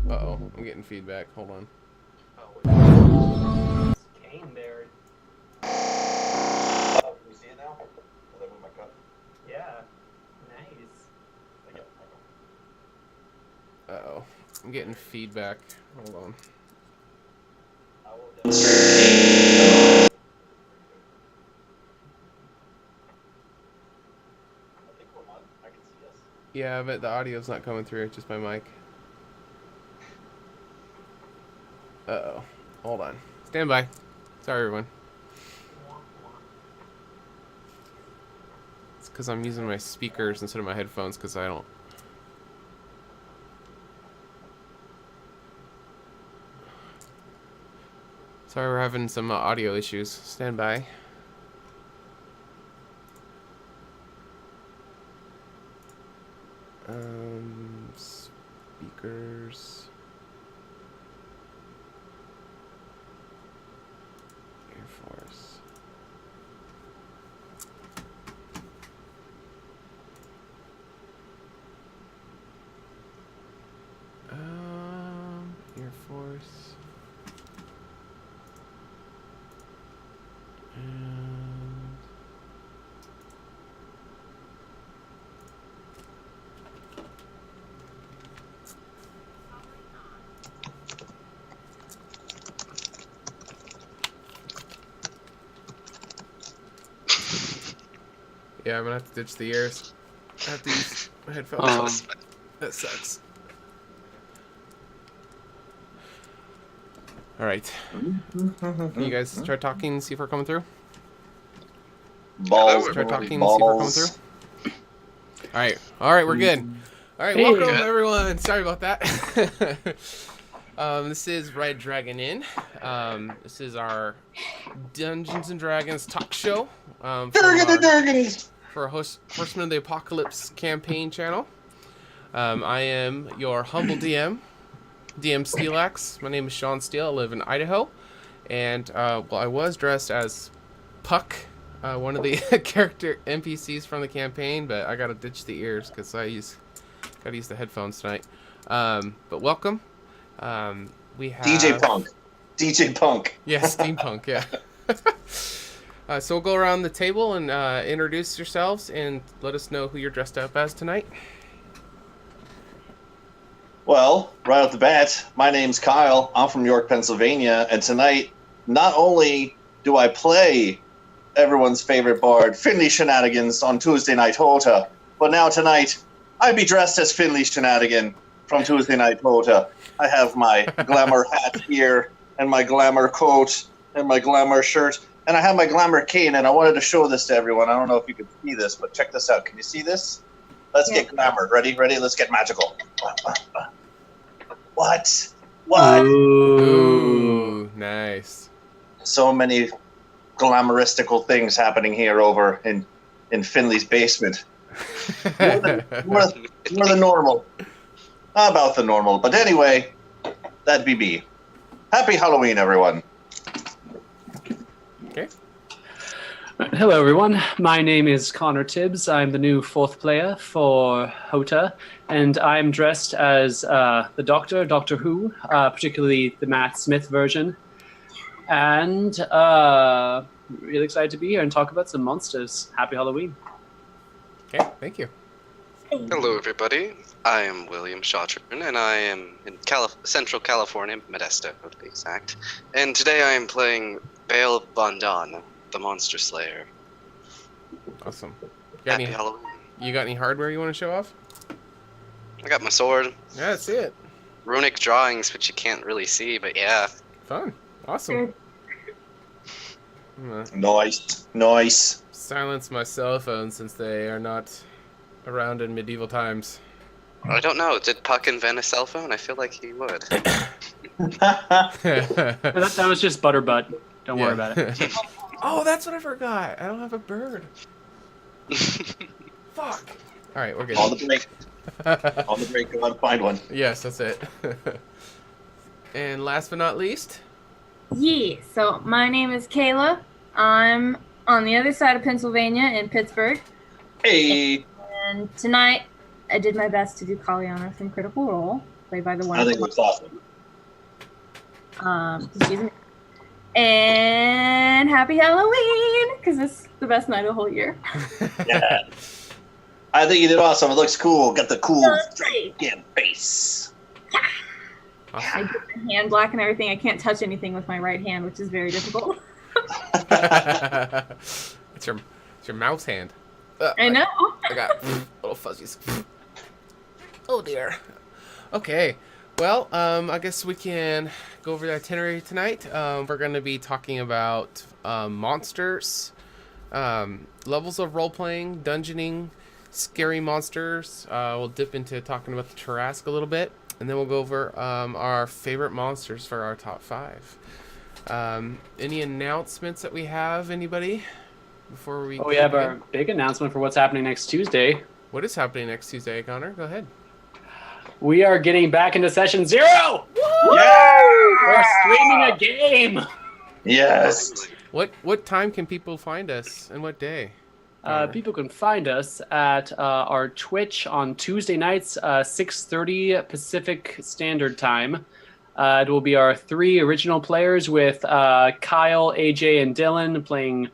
Uh-oh, I'm getting feedback. Hold on. Came there. Can you see it now? As I move my cup? Yeah. Nice. Uh-oh, I'm getting feedback. Hold on. I will demonstrate. I think we're on. I can see us. Yeah, but the audio's not coming through, just my mic. Uh-oh. Hold on. Stand by. Sorry, everyone. It's because I'm using my speakers instead of my headphones because I don't... Sorry, we're having some audio issues. Stand by. Speakers. Air Force. Air Force. And yeah, I'm gonna have to ditch the ears. I have to use my headphones. That sucks. All right. Can you guys start talking and see if we're coming through? Balls. Start talking and see if we're coming through. All right, we're good. All right, welcome everyone. Sorry about that. This is Red Dragon Inn. This is our Dungeons and Dragons talk show for our Horsemen of the Apocalypse campaign channel. I am your humble DM Steelax. My name is Sean Steele. I live in Idaho, and I was dressed as Puck, one of the character NPCs from the campaign, but I gotta ditch the ears because gotta use the headphones tonight. But welcome. We have DJ Punk. Yes, steampunk. Yeah. So we'll go around the table and introduce yourselves and let us know who you're dressed up as tonight. Well, right off the bat, my name's Kyle. I'm from York, Pennsylvania, and tonight, not only do I play everyone's favorite bard, Finley Shenanigans, on Tuesday Night HotA, but now tonight, I be dressed as Finley Shenanigan from Tuesday Night HotA. I have my glamour hat here, and my glamour coat, and my glamour shirt, and I have my glamour cane, and I wanted to show this to everyone. I don't know if you can see this, but check this out. Can you see this? Let's get glamour. Ready? Let's get magical. What? Ooh, nice. So many glamouristical things happening here over in Finley's basement. More than normal. About the normal. But anyway, that'd be me. Happy Halloween, everyone. Okay. Hello, everyone. My name is Connor Tibbs. I'm the new fourth player for HotA, and I'm dressed as the Doctor, Doctor Who, particularly the Matt Smith version. And really excited to be here and talk about some monsters. Happy Halloween. Okay, thank you. Hello, everybody. I am William Shawtrun, and I am in Central California, Modesto, to be exact. And today I am playing Bale Bondan, the Monster Slayer. Awesome. Happy Halloween. You got any hardware you want to show off? I got my sword. Yeah, that's it. Runic drawings, which you can't really see, but yeah. Fun. Awesome. Nice. Silence my cell phone since they are not around in medieval times. I don't know. Did Puck invent a cell phone? I feel like he would. That was just Butterbutt. Don't worry about it. Oh, that's what I forgot. I don't have a bird. Fuck. All right, we're good. On the break, go out and find one. Yes, that's it. And last but not least. Yeah, so my name is Kayla. I'm on the other side of Pennsylvania in Pittsburgh. Hey. And tonight I did my best to do Kalyana from Critical Role, played by the one. I think it was awesome. Excuse me. And happy Halloween, because it's the best night of the whole year. Yeah. I think you did awesome. It looks cool. Got the cool Great. face. I get my hand black and everything. I can't touch anything with my right hand, which is very difficult. It's your mouse hand. I know. I got little fuzzies. Oh dear. Okay. Well, I guess we can go over the itinerary tonight. We're going to be talking about monsters, levels of role-playing, dungeoning, scary monsters. We'll dip into talking about the Tarrasque a little bit, and then we'll go over our favorite monsters for our top 5. Any announcements that we have? Anybody? Before we We have begin? our big announcement for what's happening next Tuesday. What is happening next Tuesday, Connor? Go ahead. We are getting back into session 0. Yeah! We're streaming a game. Yes. What time can people find us and what day? Connor? People can find us at our Twitch on Tuesday nights, 6:30 Pacific Standard Time. It will be our 3 original players with Kyle, AJ, and Dylan playing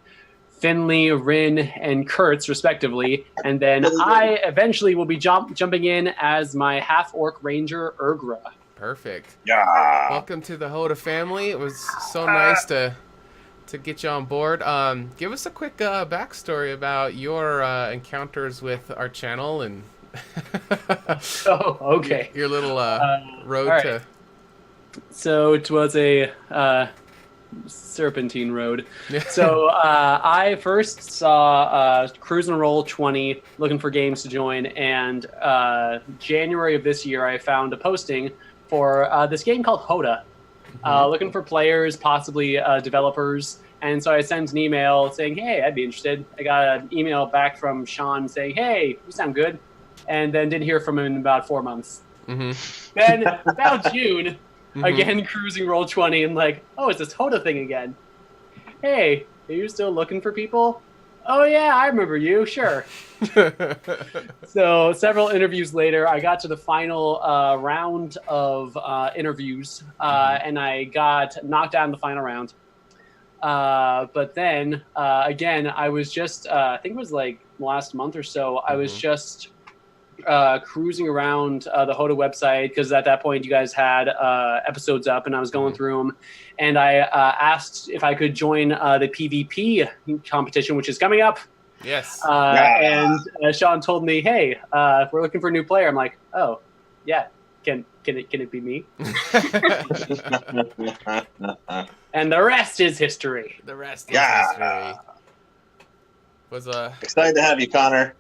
Finley, Rin, and Kurtz, respectively. And then I eventually will be jumping in as my half-orc ranger, Urgra. Perfect. Yeah. Welcome to the HotA family. It was so nice to get you on board. Give us a quick backstory about your encounters with our channel and Oh, okay. your little road all right. to. So it was a serpentine road. So I first saw Cruise and Roll 20 looking for games to join, and January of this year I found a posting for this game called HotA, looking for players, possibly developers. And so I sent an email saying, hey, I'd be interested. I got an email back from Sean saying, hey, you sound good. And then didn't hear from him in about 4 months. Mm-hmm. Then about June, Mm-hmm. again, cruising roll 20, and like, oh, it's this HotA thing again. Hey, are you still looking for people? Oh, yeah, I remember you, sure. So several interviews later, I got to the final round of interviews, and I got knocked out in the final round. But then, again, I was just, I think it was like last month or so, I was just cruising around the HotA website, because at that point you guys had episodes up, and I was going through them, and I asked if I could join the PvP competition, which is coming up. Yes. And Sean told me, hey, we're looking for a new player. I'm like, oh, yeah, can it be me? And the rest is history. The rest is history. Was Excited to have you, Connor.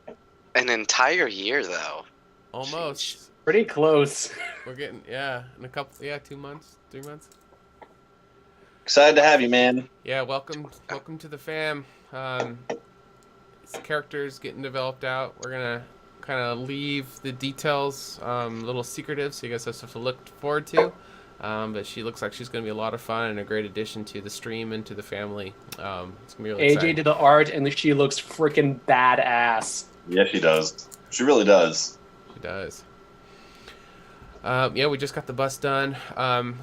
An entire year, though. almost. Pretty close. We're getting in a couple 2 months, 3 months. Excited to have you, man. Yeah, welcome to the fam. This character's getting developed out. We're gonna kind of leave the details a little secretive, so you guys have stuff to look forward to. But she looks like she's gonna be a lot of fun and a great addition to the stream and to the family. It's gonna be really AJ exciting. did the art, and she looks freaking badass. Yes, she does. She really does. She does. We just got the bus done.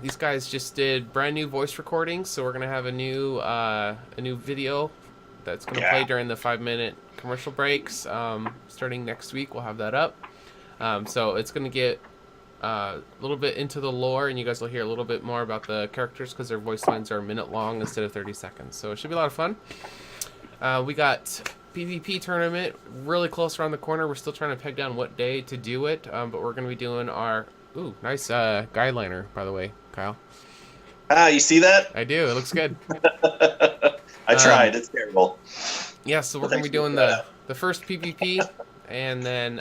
These guys just did brand new voice recordings, so we're gonna have a new video that's gonna play during the 5-minute commercial breaks. Starting next week, we'll have that up. So it's gonna get a little bit into the lore, and you guys will hear a little bit more about the characters because their voice lines are a minute long instead of 30 seconds. So it should be a lot of fun. We got PvP tournament really close around the corner. We're still trying to peg down what day to do it, but we're going to be doing our nice guideliner, by the way, Kyle. You see that? I do. It looks good. I tried. It's terrible. Yeah, so we're going to be doing the first PvP, and then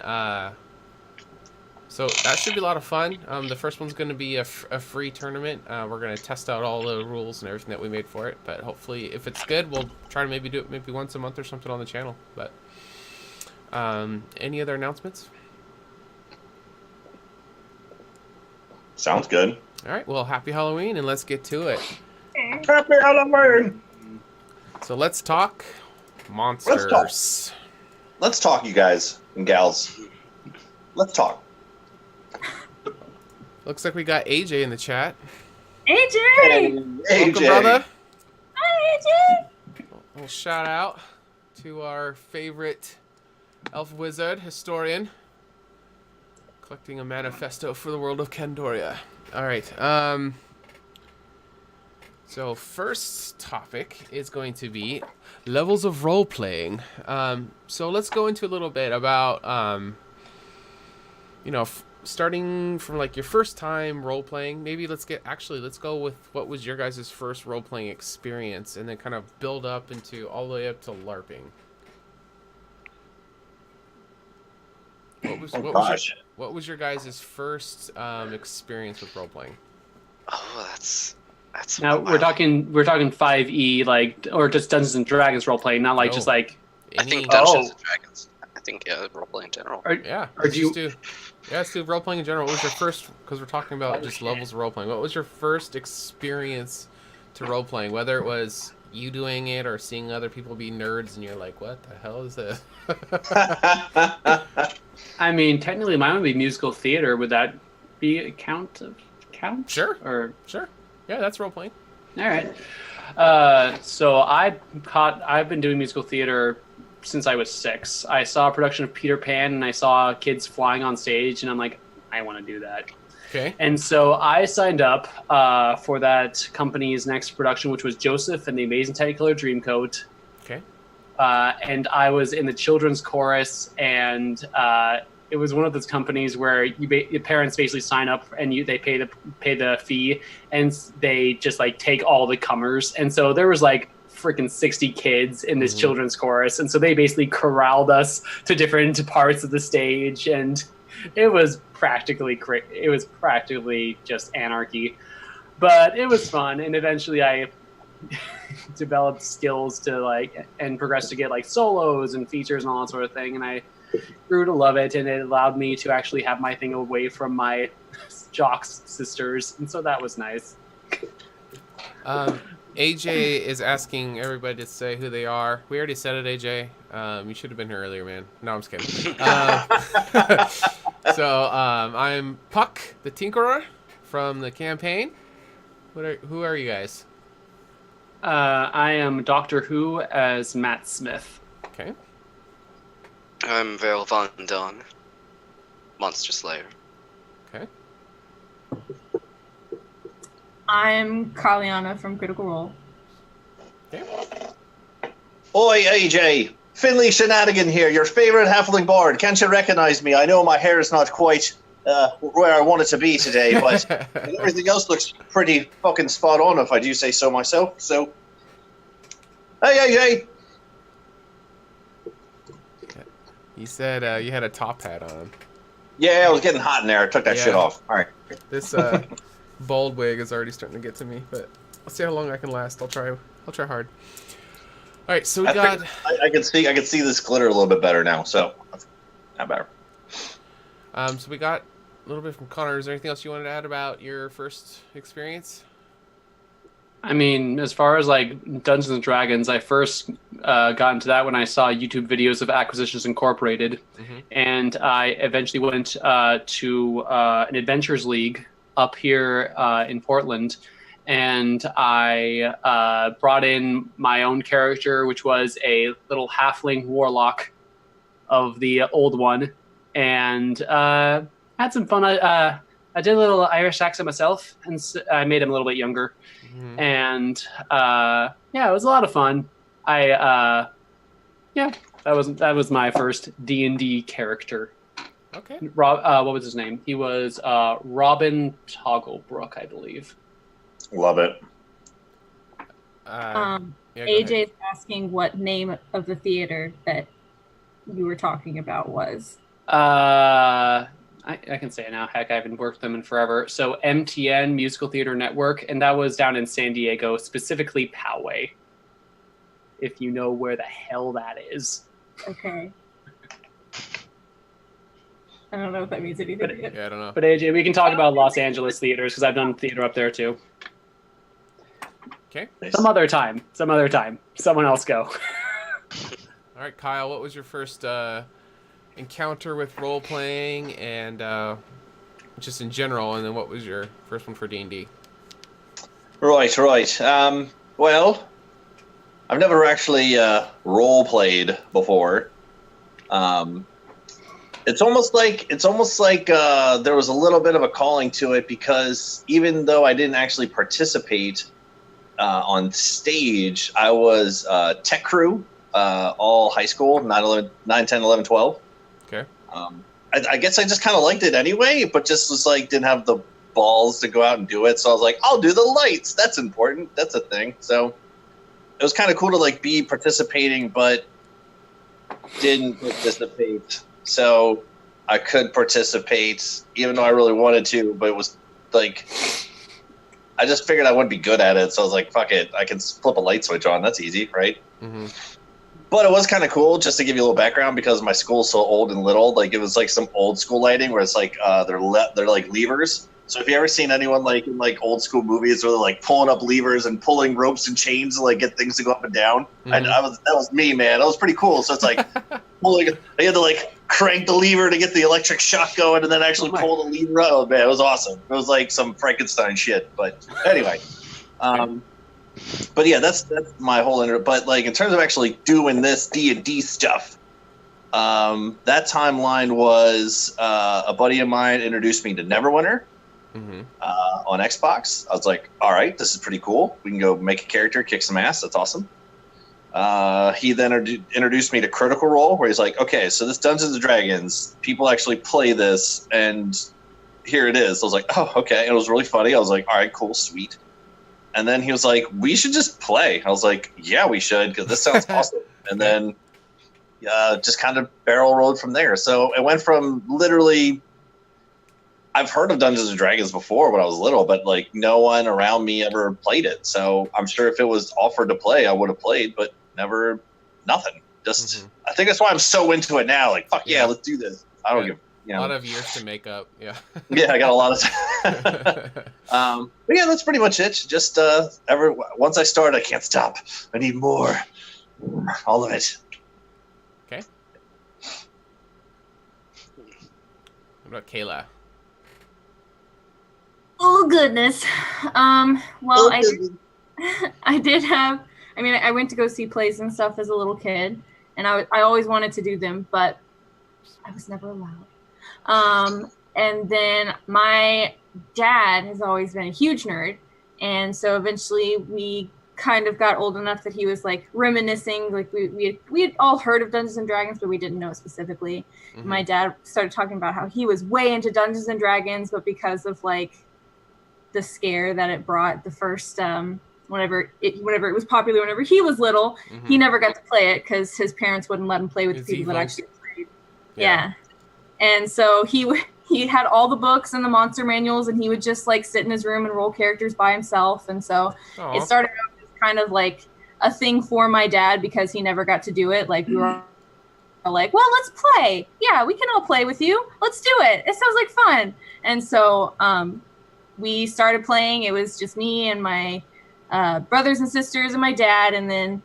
so that should be a lot of fun. The first one's going to be a free tournament. We're going to test out all the rules and everything that we made for it. But hopefully, if it's good, we'll try to maybe do it maybe once a month or something on the channel. But any other announcements? Sounds good. All right. Well, happy Halloween, and let's get to it. Happy Halloween! So let's talk monsters. Let's talk, you guys and gals. Let's talk. Looks like we got AJ in the chat. AJ! Welcome, brother. Hi, AJ! A little shout out to our favorite elf wizard historian, collecting a manifesto for the world of Candoria. All right. So first topic is going to be levels of role playing. So let's go into a little bit about starting from like your first time role playing. Maybe let's go with what was your guys' first role playing experience, and then kind of build up into all the way up to LARPing. What was your guys' first experience with role playing? Oh, that's That's Now wow. we're talking 5e, like, or just Dungeons and Dragons role playing, not like just No. like. I think Any- Dungeons and Dragons. I think roleplay in general. Or, Yeah. or Let's do you? just do. Yeah, let's do role playing in general. What was your first? Because we're talking about just levels of role playing. What was your first experience to role playing? Whether it was you doing it or seeing other people be nerds, and you're like, "What the hell is this?" I mean, technically, mine would be musical theater. Would that be a count? Sure. Or Sure. Yeah, that's role playing. all right. So I've been doing musical theater since I was 6. I saw a production of Peter Pan, and I saw kids flying on stage, and I'm like, I want to do that. Okay. And so I signed up for that company's next production, which was Joseph and the Amazing Technicolor Dreamcoat. Okay. And I was in the children's chorus, and it was one of those companies where your parents basically sign up and they pay the fee, and they just like take all the comers. And so there was like freaking 60 kids in this children's chorus, and so they basically corralled us to different parts of the stage, and it was practically just anarchy, but it was fun. And eventually I developed skills to like and progressed to get like solos and features and all that sort of thing, and I grew to love it, and it allowed me to actually have my thing away from my jocks sisters, and so that was nice. AJ is asking everybody to say who they are. We already said it, AJ. You should have been here earlier, man. No, I'm just kidding. So I'm Puck, the Tinkerer from the campaign. Who are you guys? I am Doctor Who as Matt Smith. Okay. I'm Vale Von Dawn, Monster Slayer. Okay. I'm Kaliana from Critical Role. Okay. Oi, AJ! Finley Shenanigan here, your favorite halfling bard. Can't you recognize me? I know my hair is not quite where I want it to be today, but everything else looks pretty fucking spot on, if I do say so myself. So, hey, AJ! You said you had a top hat on. Yeah, I was getting hot in there. I took that Yeah. shit off. All right. This bald wig is already starting to get to me, but I'll see how long I can last. I'll try hard. All right, so we got. I can see this glitter a little bit better now, so that's not better. So we got a little bit from Connor. Is there anything else you wanted to add about your first experience? I mean, as far as like Dungeons and Dragons, I first got into that when I saw YouTube videos of Acquisitions Incorporated, and I eventually went to an Adventures League up here in Portland, and I brought in my own character, which was a little halfling warlock of the old one, and had some fun. I did a little Irish accent myself, and I made him a little bit younger. And yeah, it was a lot of fun. That was my first D&D character. Okay. What was his name? He was Robin Togglebrook, I believe. Love it. Yeah, AJ is asking what name of the theater that you were talking about was. I can say it now. Heck, I haven't worked with them in forever. So MTN, Musical Theater Network, and that was down in San Diego, specifically Poway. If you know where the hell that is. Okay. I don't know if that means anything. But, Yeah, I don't know. But AJ, we can talk about Los Angeles theaters because I've done theater up there too. Okay. Nice. Some other time. Someone else go. All right, Kyle. What was your first encounter with role playing and just in general, and then what was your first one for D&D? Right. Well, I've never actually role played before. It's almost like there was a little bit of a calling to it, because even though I didn't actually participate on stage, I was tech crew all high school, 9, 10, 11, 12. Okay. I guess I just kind of liked it anyway, but just was like, didn't have the balls to go out and do it. So I was like, I'll do the lights. That's important. That's a thing. So it was kind of cool to like be participating, but didn't participate. So I could participate even though I really wanted to, but it was like I just figured I wouldn't be good at it, so I was like, fuck it, I can flip a light switch on. That's easy, right? Mm-hmm. But it was kind of cool, just to give you a little background, because my school's so old and little. Like, it was like some old school lighting where it's like they're like levers. So if you ever seen anyone like in like old school movies where they're like pulling up levers and pulling ropes and chains to like get things to go up and down, that was me, man. That was pretty cool. So it's like pulling. I had to like crank the lever to get the electric shock going, and then actually pull the lever out. Oh, man, it was awesome. It was like some Frankenstein shit. But anyway, but yeah, that's my whole But like in terms of actually doing this D&D stuff, that timeline was a buddy of mine introduced me to Neverwinter. On Xbox. I was like, all right, this is pretty cool. We can go make a character, kick some ass. That's awesome. He then introduced me to Critical Role, where he's like, okay, so this Dungeons and Dragons, people actually play this, and here it is. I was like, oh, okay. And it was really funny. I was like, all right, cool, sweet. And then he was like, we should just play. I was like, yeah, we should, because this sounds awesome. And then just kind of barrel rolled from there. So it went from literally... I've heard of Dungeons and Dragons before when I was little, but like no one around me ever played it. So I'm sure if it was offered to play, I would have played, but never, nothing. Just, I think that's why I'm so into it now. Like, fuck yeah, let's do this. I don't give, a lot of years to make up. Yeah. Yeah, I got a lot of time. But yeah, that's pretty much it. Just once I start, I can't stop. I need more. All of it. Okay. What about Kayla? Oh goodness. Well, I did have. I mean, I went to go see plays and stuff as a little kid, and I always wanted to do them, but I was never allowed. And then my dad has always been a huge nerd, and so eventually we kind of got old enough that he was like reminiscing, like we had all heard of Dungeons and Dragons, but we didn't know it specifically. My dad started talking about how he was way into Dungeons and Dragons, but because of like the scare that it brought the first whenever it was popular whenever he was little, he never got to play it because his parents wouldn't let him play with the people that actually played. Yeah. And so he had all the books and the monster manuals, and he would just like sit in his room and roll characters by himself. And so it started out as kind of like a thing for my dad because he never got to do it. Like we were like, well, let's play. Yeah, we can all play with you. Let's do it. It sounds like fun. And so we started playing. It was just me and my brothers and sisters and my dad. And then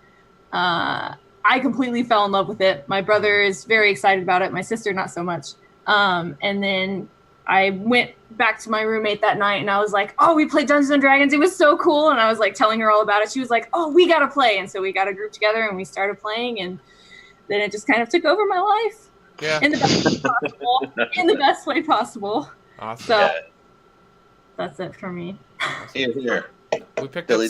I completely fell in love with it. My brother is very excited about it. My sister, not so much. And then I went back to my roommate that night and I was like, oh, we played Dungeons and Dragons. It was so cool. And I was like telling her all about it. She was like, oh, we got to play. And so we got a group together and we started playing. And then it just kind of took over my life. Yeah. In the best way possible. In the best way possible. Awesome. So that's it for me. Here. We picked up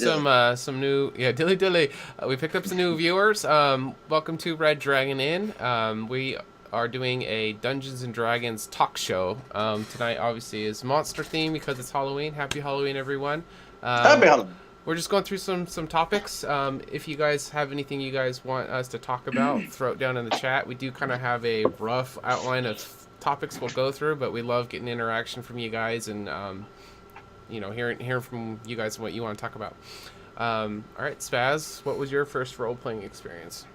some new dilly. We picked up some new viewers. Welcome to Red Dragon Inn. We are doing a Dungeons and Dragons talk show. Tonight obviously is monster theme because it's Halloween. Happy Halloween, everyone. Happy Halloween. We're just going through some topics. If you guys have anything you guys want us to talk about, throw it down in the chat. We do kind of have a rough outline of topics we'll go through, but we love getting interaction from you guys and hearing from you guys what you want to talk about. All right, Spaz, what was your first role-playing experience?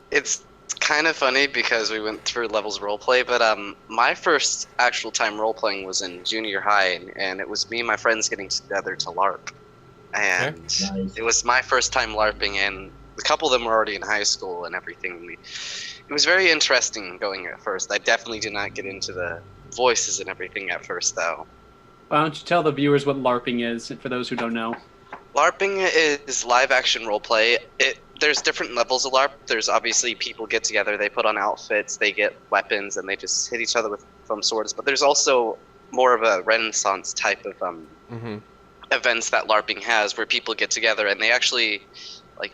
It's kind of funny because we went through levels roleplay, but my first actual time role-playing was in junior high, and it was me and my friends getting together to LARP. And It was my first time LARPing, and a couple of them were already in high school and everything. It was very interesting going at first. I definitely did not get into the voices and everything at first, though. Why don't you tell the viewers what LARPing is, for those who don't know? LARPing is live-action roleplay. There's different levels of LARP. There's obviously people get together, they put on outfits, they get weapons, and they just hit each other with from swords. But there's also more of a Renaissance type of events that LARPing has, where people get together and they actually like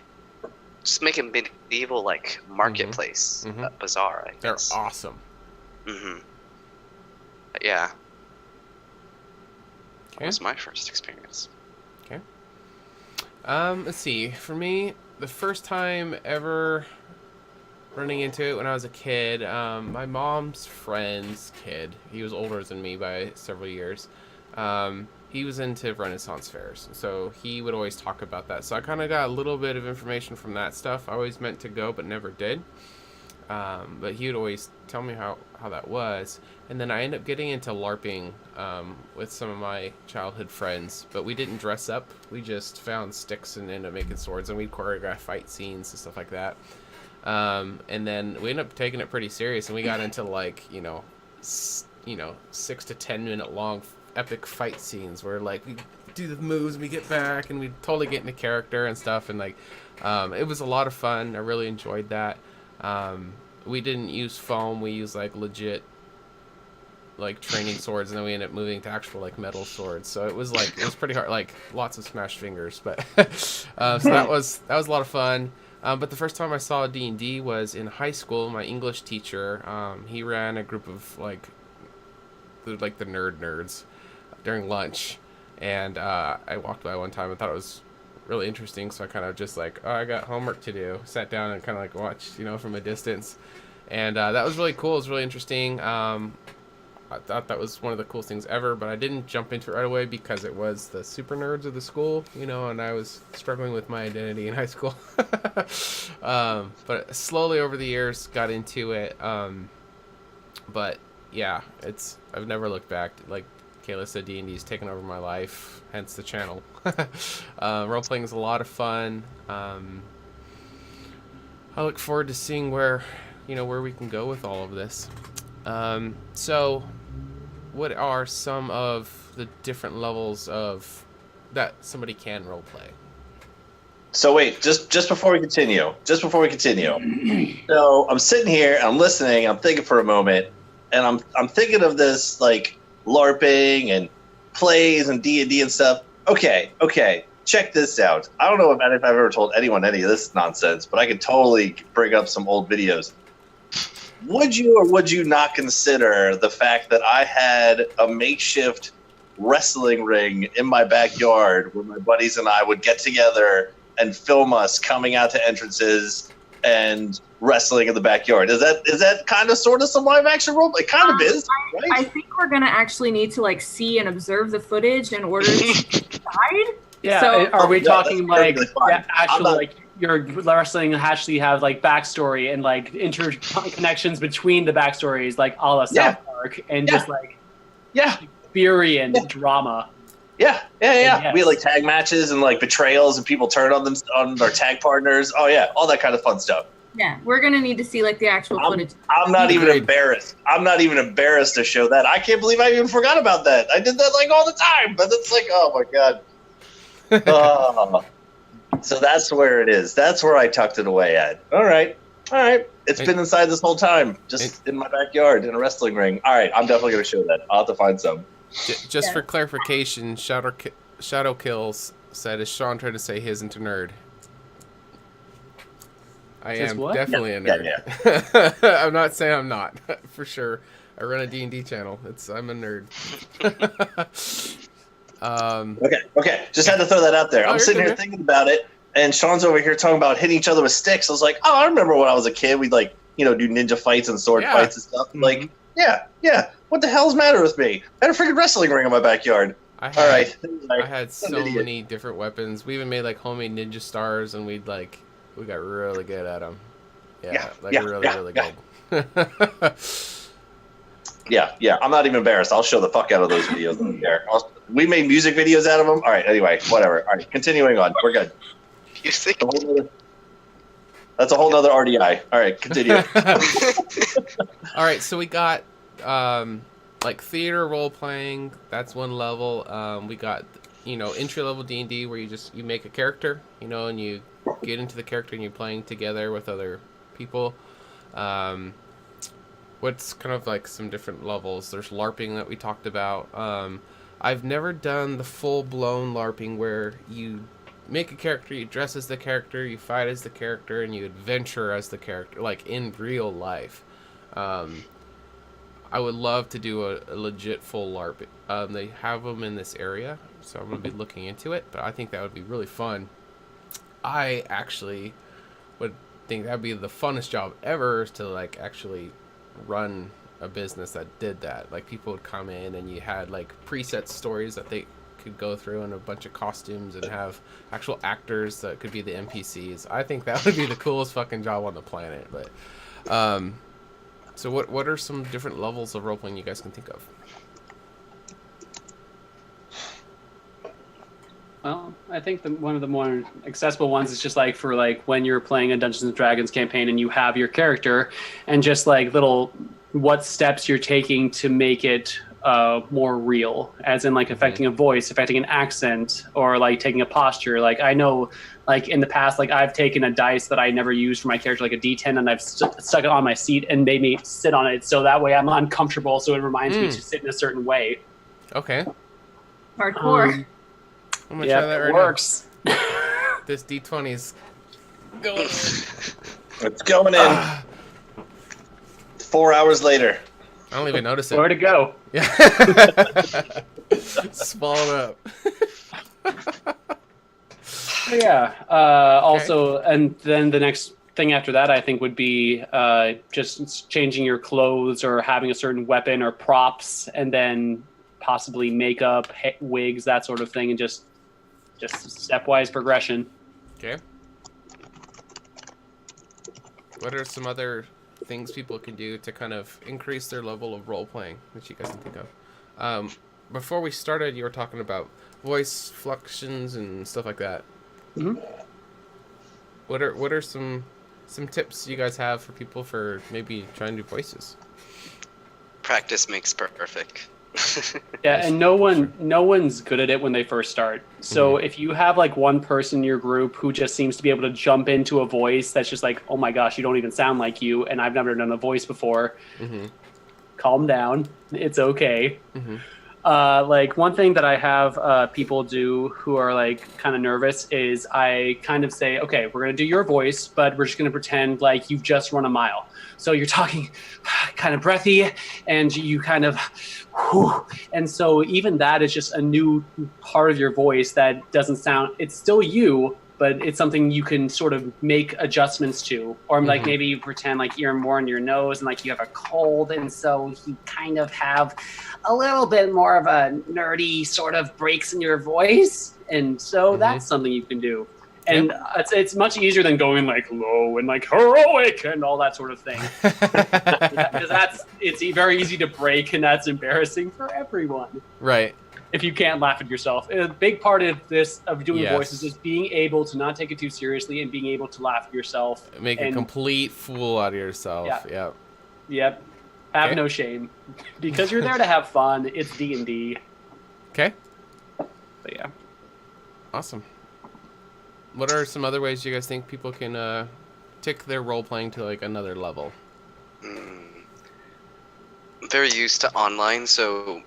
just make a medieval like marketplace, bazaar. I guess. They're awesome. Yeah. Okay. That was my first experience. Okay. Let's see. For me, the first time ever running into it when I was a kid, my mom's friend's kid. He was older than me by several years. he was into Renaissance fairs, so he would always talk about that. So I kind of got a little bit of information from that stuff. I always meant to go, but never did. But he would always tell me how that was. And then I ended up getting into LARPing with some of my childhood friends, but we didn't dress up. We just found sticks and ended up making swords, and we'd choreograph fight scenes and stuff like that. And then we ended up taking it pretty serious, and we got into like, 6 to 10 minute long epic fight scenes where like we do the moves and we get back and we totally get into character and stuff, and like it was a lot of fun. I really enjoyed that. We didn't use foam, we used like legit like training swords, and then we ended up moving to actual like metal swords, so it was pretty hard, like lots of smashed fingers, but so that was a lot of fun. But the first time I saw D&D was in high school. My English teacher, he ran a group of like the nerds during lunch, and I walked by one time and thought it was really interesting, so I kind of just like, oh, I got homework to do, sat down and kind of like watched, from a distance, and that was really cool. It was really interesting. I thought that was one of the coolest things ever, but I didn't jump into it right away because it was the super nerds of the school, and I was struggling with my identity in high school. But slowly over the years got into it. But yeah, I've never looked back. Like Kayla said, D&D's taken over my life, hence the channel. Role-playing is a lot of fun. I look forward to seeing where we can go with all of this. So what are some of the different levels of that somebody can roleplay? So wait, just before we continue, so I'm sitting here, I'm listening, I'm thinking for a moment, and I'm thinking of this like LARPing and plays and D&D and stuff. Okay, check this out. I don't know if I've ever told anyone any of this nonsense, but I could totally bring up some old videos. Would you or would you not consider the fact that I had a makeshift wrestling ring in my backyard where my buddies and I would get together and film us coming out to entrances and wrestling in the backyard? Is that kind of sort of some live action role? It kind of is, right? I think we're gonna actually need to like see and observe the footage in order to decide. Yeah, So, are we talking like actually not, like your wrestling actually have like backstory and like interconnections between the backstories, like a la South Park, and just like fury and drama? Yeah. Yes. We had like tag matches and like betrayals and people turn on our tag partners. Oh yeah, all that kind of fun stuff. Yeah, we're gonna need to see like the actual footage. I'm not even embarrassed. I'm not even embarrassed to show that. I can't believe I even forgot about that. I did that like all the time, but it's like, oh my god. So that's where it is. That's where I tucked it away at. All right. It's been inside this whole time, just in my backyard in a wrestling ring. All right, I'm definitely going to show that. I'll have to find some. Just for clarification, Shadow Kills said, is Sean trying to say he isn't a nerd? I am definitely a nerd. Yeah. I'm not saying I'm not, for sure. I run a D&D channel. I'm a nerd. Okay. Just had to throw that out there. I'm sitting here thinking about it, and Sean's over here talking about hitting each other with sticks. I was like, oh, I remember when I was a kid, we'd like, do ninja fights and sword fights and stuff. Mm-hmm. Like, yeah. What the hell's the matter with me? I had a freaking wrestling ring in my backyard. I had so many different weapons. We even made like homemade ninja stars, and we got really good at them. Really good. Yeah. I'm not even embarrassed. I'll show the fuck out of those videos. We made music videos out of them. All right. Anyway, whatever. All right. Continuing on. We're good. Music. That's a whole nother RDI. All right. Continue. All right. So we got like theater role playing. That's one level. We got entry level D&D where you make a character, and you get into the character and you're playing together with other people. What's kind of like some different levels? There's LARPing that we talked about. I've never done the full-blown LARPing where you make a character, you dress as the character, you fight as the character, and you adventure as the character, like in real life. I would love to do a legit full LARP. They have them in this area, so I'm going to be looking into it, but I think that would be really fun. I actually would think that would be the funnest job ever, is to like actually run a business that did that. Like people would come in and you had like preset stories that they could go through in a bunch of costumes and have actual actors that could be the NPCs. I think that would be the coolest fucking job on the planet. But, so what are some different levels of role playing you guys can think of? Well, I think one of the more accessible ones is just like for like when you're playing a Dungeons and Dragons campaign and you have your character, and just like little what steps you're taking to make it more real, as in like affecting a voice, affecting an accent, or like taking a posture. Like I know, like in the past, like I've taken a dice that I never used for my character, like a D10, and I've stuck it on my seat and made me sit on it, so that way I'm uncomfortable. So it reminds me to sit in a certain way. Okay. Hardcore. I'm gonna try that right works. now. This D20's going in. It's going in. 4 hours later. I don't even notice it. Where to go? Yeah. Swallowed up. Yeah. Also, and then the next thing after that, I think, would be just changing your clothes or having a certain weapon or props, and then possibly makeup, wigs, that sort of thing, and just stepwise progression. Okay. What are some other things people can do to kind of increase their level of role playing that you guys can think of? Before we started, you were talking about voice fluctuations and stuff like that. Mm-hmm. What are some tips you guys have for people for maybe trying to do voices? Practice makes perfect. Yeah, and no one's good at it when they first start. So if you have like one person in your group who just seems to be able to jump into a voice that's just like, oh my gosh, you don't even sound like you, and I've never done a voice before, calm down. It's okay. Like one thing that I have people do who are like kind of nervous is I kind of say, okay, we're going to do your voice, but we're just going to pretend like you've just run a mile. So you're talking kind of breathy, and you kind of, whew. And so even that is just a new part of your voice that doesn't sound, it's still you, but it's something you can sort of make adjustments to. Or like maybe you pretend like you're more in your nose and like you have a cold, and so you kind of have a little bit more of a nerdy sort of breaks in your voice. And so that's something you can do. And it's much easier than going like low and like heroic and all that sort of thing. Because it's very easy to break, and that's embarrassing for everyone. Right. If you can't laugh at yourself. A big part of doing voices is being able to not take it too seriously and being able to laugh at yourself. Make a complete fool out of yourself. Yeah. Yep. Have no shame. Because you're there to have fun. It's D&D. Okay. But yeah. Awesome. What are some other ways you guys think people can take their role playing to like another level? I'm very used to online, so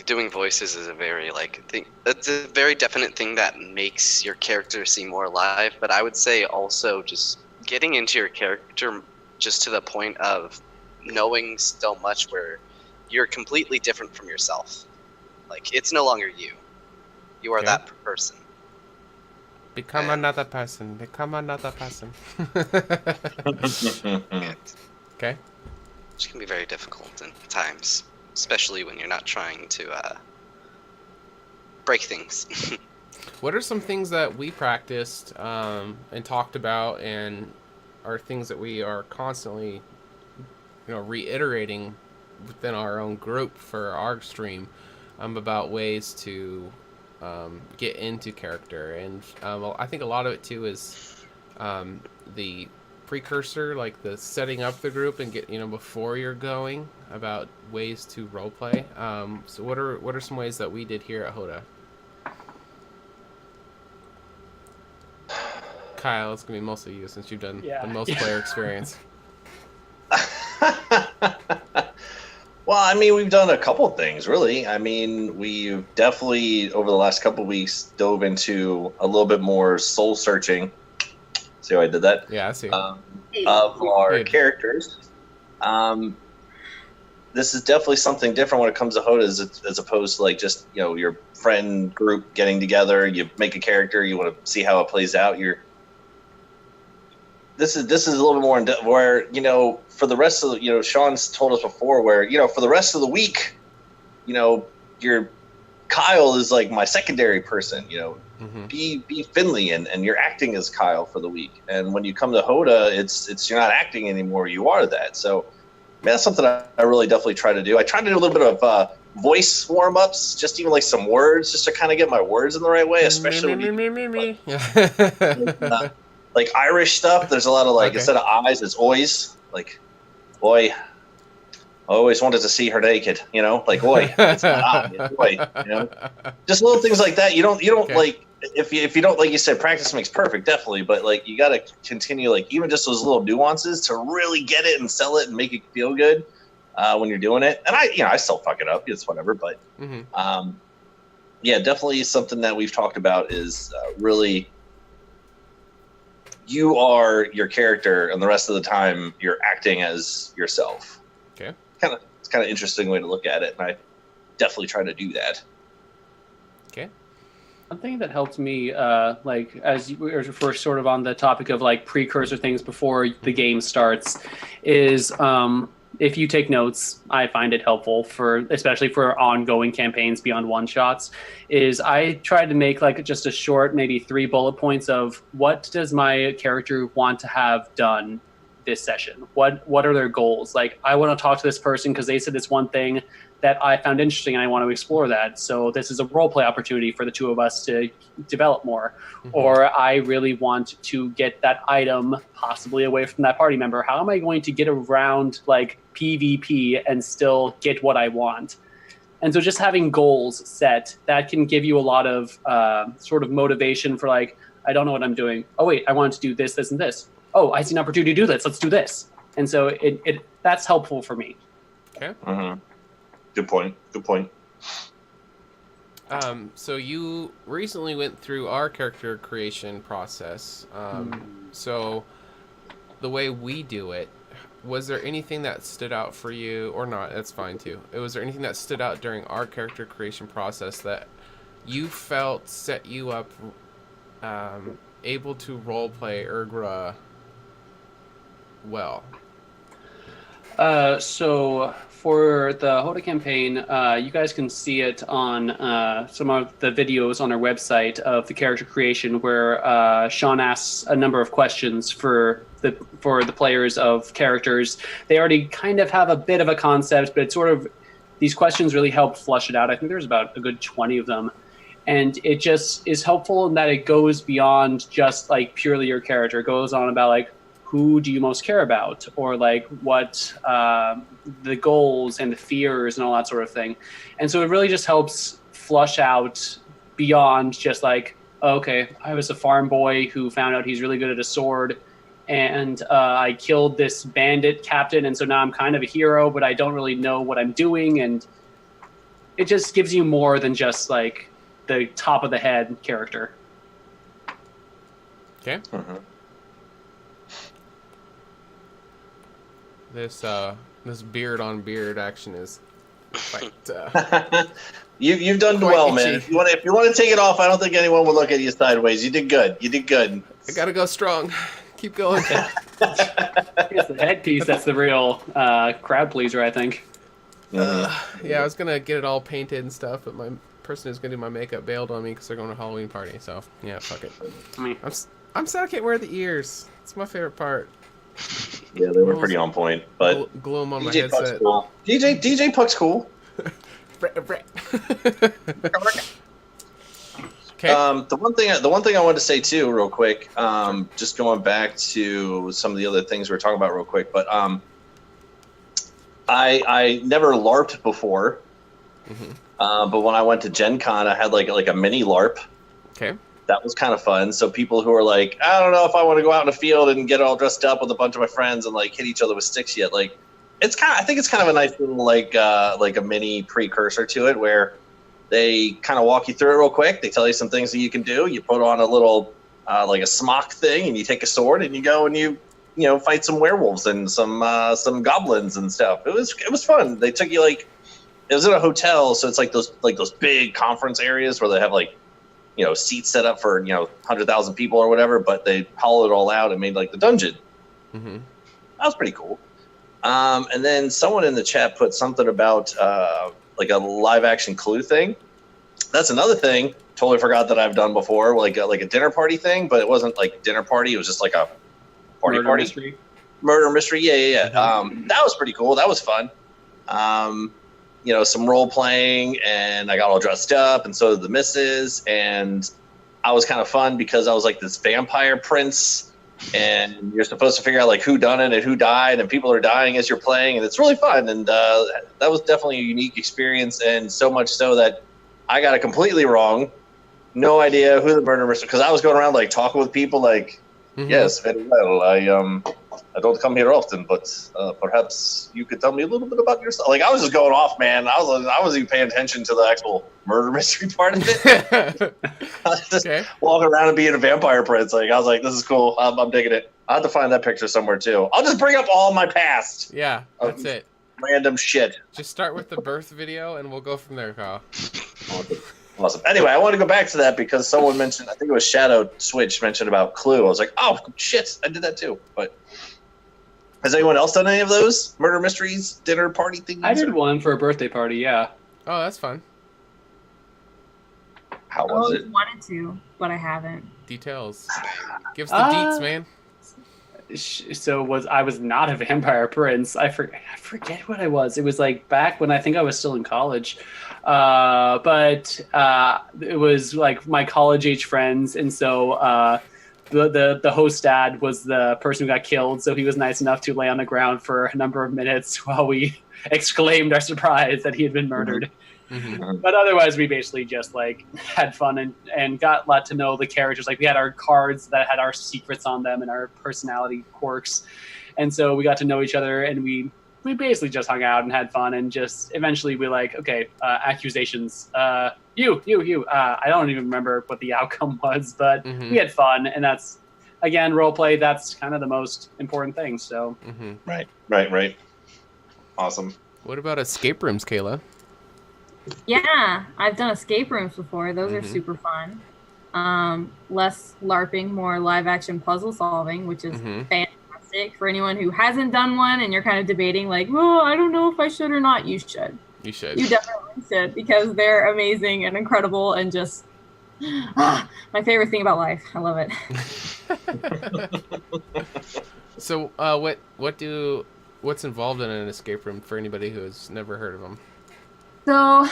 doing voices is a very thing. It's a very definite thing that makes your character seem more alive. But I would say also just getting into your character just to the point of knowing so much where you're completely different from yourself. Like it's no longer you. You are that person. Become another person. Become another person. Okay. Which can be very difficult in times, especially when you're not trying to break things. What are some things that we practiced and talked about, and are things that we are constantly, reiterating within our own group for our stream about ways to get into character? And well, I think a lot of it too is the precursor, like the setting up the group and get before you're going, about ways to roleplay. So what are some ways that we did here at HotA? Kyle, it's gonna be mostly you since you've done the most player experience. Well, I mean, we've done a couple things, really. I mean, we've definitely, over the last couple of weeks, dove into a little bit more soul searching. See how I did that? Yeah, I see. Of our characters. This is definitely something different when it comes to HotA, as opposed to like just your friend group getting together. You make a character, you want to see how it plays out. This is a little bit more in depth, where for the rest of the, Sean's told us before, where for the rest of the week, you're Kyle is like my secondary person, Mm-hmm. be Finley and you're acting as Kyle for the week. And when you come to HotA, it's you're not acting anymore, you are that. So that's something I really definitely try to do. I try to do a little bit of voice warm-ups, just even like some words, just to kind of get my words in the right way, especially when like Irish stuff. There's a lot of like, instead of eyes, it's oys. Like, oi, I always wanted to see her naked, like, oi, it's not eye, it's oi, just little things like that. You don't like, if you don't, like you said, practice makes perfect, definitely, but like you got to continue, like even just those little nuances to really get it and sell it and make it feel good when you're doing it. And I still fuck it up, it's whatever, but yeah, definitely something that we've talked about is really, you are your character and the rest of the time you're acting as yourself. Okay. It's kind of interesting way to look at it, and I definitely try to do that. Okay. One thing that helped me, like as we're sort of on the topic of like precursor things before the game starts, is if you take notes, I find it helpful especially for ongoing campaigns beyond one shots. Is I tried to make like just a short, maybe 3 bullet points of what does my character want to have done this session? What are their goals? Like, I want to talk to this person because they said this one thing that I found interesting and I want to explore that. So this is a role play opportunity for the two of us to develop more. Mm-hmm. Or I really want to get that item possibly away from that party member. How am I going to get around like PvP and still get what I want? And so just having goals set, that can give you a lot of sort of motivation for like, I don't know what I'm doing. Oh wait, I wanted to do this, this, and this. Oh, I see an opportunity to do this. Let's do this. And so it that's helpful for me. Okay. Mm-hmm. Good point. So you recently went through our character creation process. So the way we do it, was there anything that stood out for you, or not? That's fine too. Was there anything that stood out during our character creation process that you felt set you up able to roleplay Ergra well? So for the HotA campaign, you guys can see it on some of the videos on our website of the character creation, where Sean asks a number of questions for the players of characters. They already kind of have a bit of a concept, but it's sort of, these questions really help flush it out. I think there's about a good 20 of them. And it just is helpful in that it goes beyond just like purely your character. It goes on about like, who do you most care about, or like what the goals and the fears and all that sort of thing. And so it really just helps flush out beyond just like, okay, I was a farm boy who found out he's really good at a sword, and I killed this bandit captain, and so now I'm kind of a hero, but I don't really know what I'm doing. And it just gives you more than just like the top of the head character. Okay. Mm-hmm. This beard on beard action is quite. You've done quite well, itchy. man. If you want to take it off, I don't think anyone will look at you sideways. You did good. I gotta go strong. Keep going. It's the headpiece that's the real crowd pleaser, I think. Yeah, I was gonna get it all painted and stuff, but my person who's gonna do my makeup bailed on me because they're going to a Halloween party. So yeah, fuck it. I mean, I'm sad I can't wear the ears. It's my favorite part. Yeah, they were pretty on point. But glue them on my DJ Puck's headset. cool. DJ Puck's cool. Okay. The one thing I wanted to say too, real quick, just going back to some of the other things we were talking about real quick, but I never LARPed before, but when I went to Gen Con, I had like a mini LARP. Okay. That was kind of fun. So people who are like, I don't know if I want to go out in a field and get all dressed up with a bunch of my friends and like hit each other with sticks yet. Like, I think it's kind of a nice little like a mini precursor to it, where they kind of walk you through it real quick. They tell you some things that you can do. You put on a little like a smock thing, and you take a sword and you go and you fight some werewolves and some goblins and stuff. It was fun. They took you like, it was in a hotel, so it's like those big conference areas where they have like, seats set up for 100,000 people or whatever, but they hollowed it all out and made like the dungeon. Mm-hmm. That was pretty cool. And then someone in the chat put something about like a live action Clue thing. that's another thing. Totally forgot that I've done before, like a dinner party thing, but it wasn't like dinner party. It was just like a party. Mystery. Murder mystery. Yeah. That was pretty cool. That was fun. Some role playing, and I got all dressed up, and so did the missus, and I was kind of fun because I was like this vampire prince, and you're supposed to figure out like who done it and who died, and people are dying as you're playing, and it's really fun. And that was definitely a unique experience, and so much so that I got it completely wrong. No idea who the murder mystery, because I was going around like talking with people like, yes, very well. I don't come here often, but perhaps you could tell me a little bit about yourself. Like, I was just going off, man. I wasn't even paying attention to the actual murder mystery part of it. I was just walking around and being a vampire prince. Like, I was like, this is cool. I'm digging it. I have to find that picture somewhere too. I'll just bring up all my past. Yeah, that's it. Random shit. Just start with the birth video, and we'll go from there, Kyle. Awesome. Anyway, I want to go back to that because someone mentioned, I think it was Shadow Switch mentioned about Clue. I was like, oh shit, I did that too. But has anyone else done any of those murder mysteries, dinner party things? I did one for a birthday party. Yeah. Oh, that's fun. How was it? I always wanted to, but I haven't. Details. Give us the deets, man. So I was not a vampire prince. I forget what I was. It was like back when I think I was still in college. But it was like my college age friends, and so the host dad was the person who got killed, so he was nice enough to lay on the ground for a number of minutes while we exclaimed our surprise that he had been murdered. But otherwise, we basically just like had fun and got a lot to know the characters. Like, we had our cards that had our secrets on them and our personality quirks, and so we got to know each other, and we basically just hung out and had fun, and just eventually we like, okay, accusations. You. I don't even remember what the outcome was, but we had fun, and that's, again, role play. That's kind of the most important thing. So. Right. Awesome. What about escape rooms, Kayla? Yeah, I've done escape rooms before. Those are super fun. Less LARPing, more live action puzzle solving, which is fantastic. For anyone who hasn't done one and you're kind of debating like, oh, I don't know if I should or not, you should. You should. You definitely should, because they're amazing and incredible and just my favorite thing about life. I love it. So what's involved in an escape room for anybody who has never heard of them? So,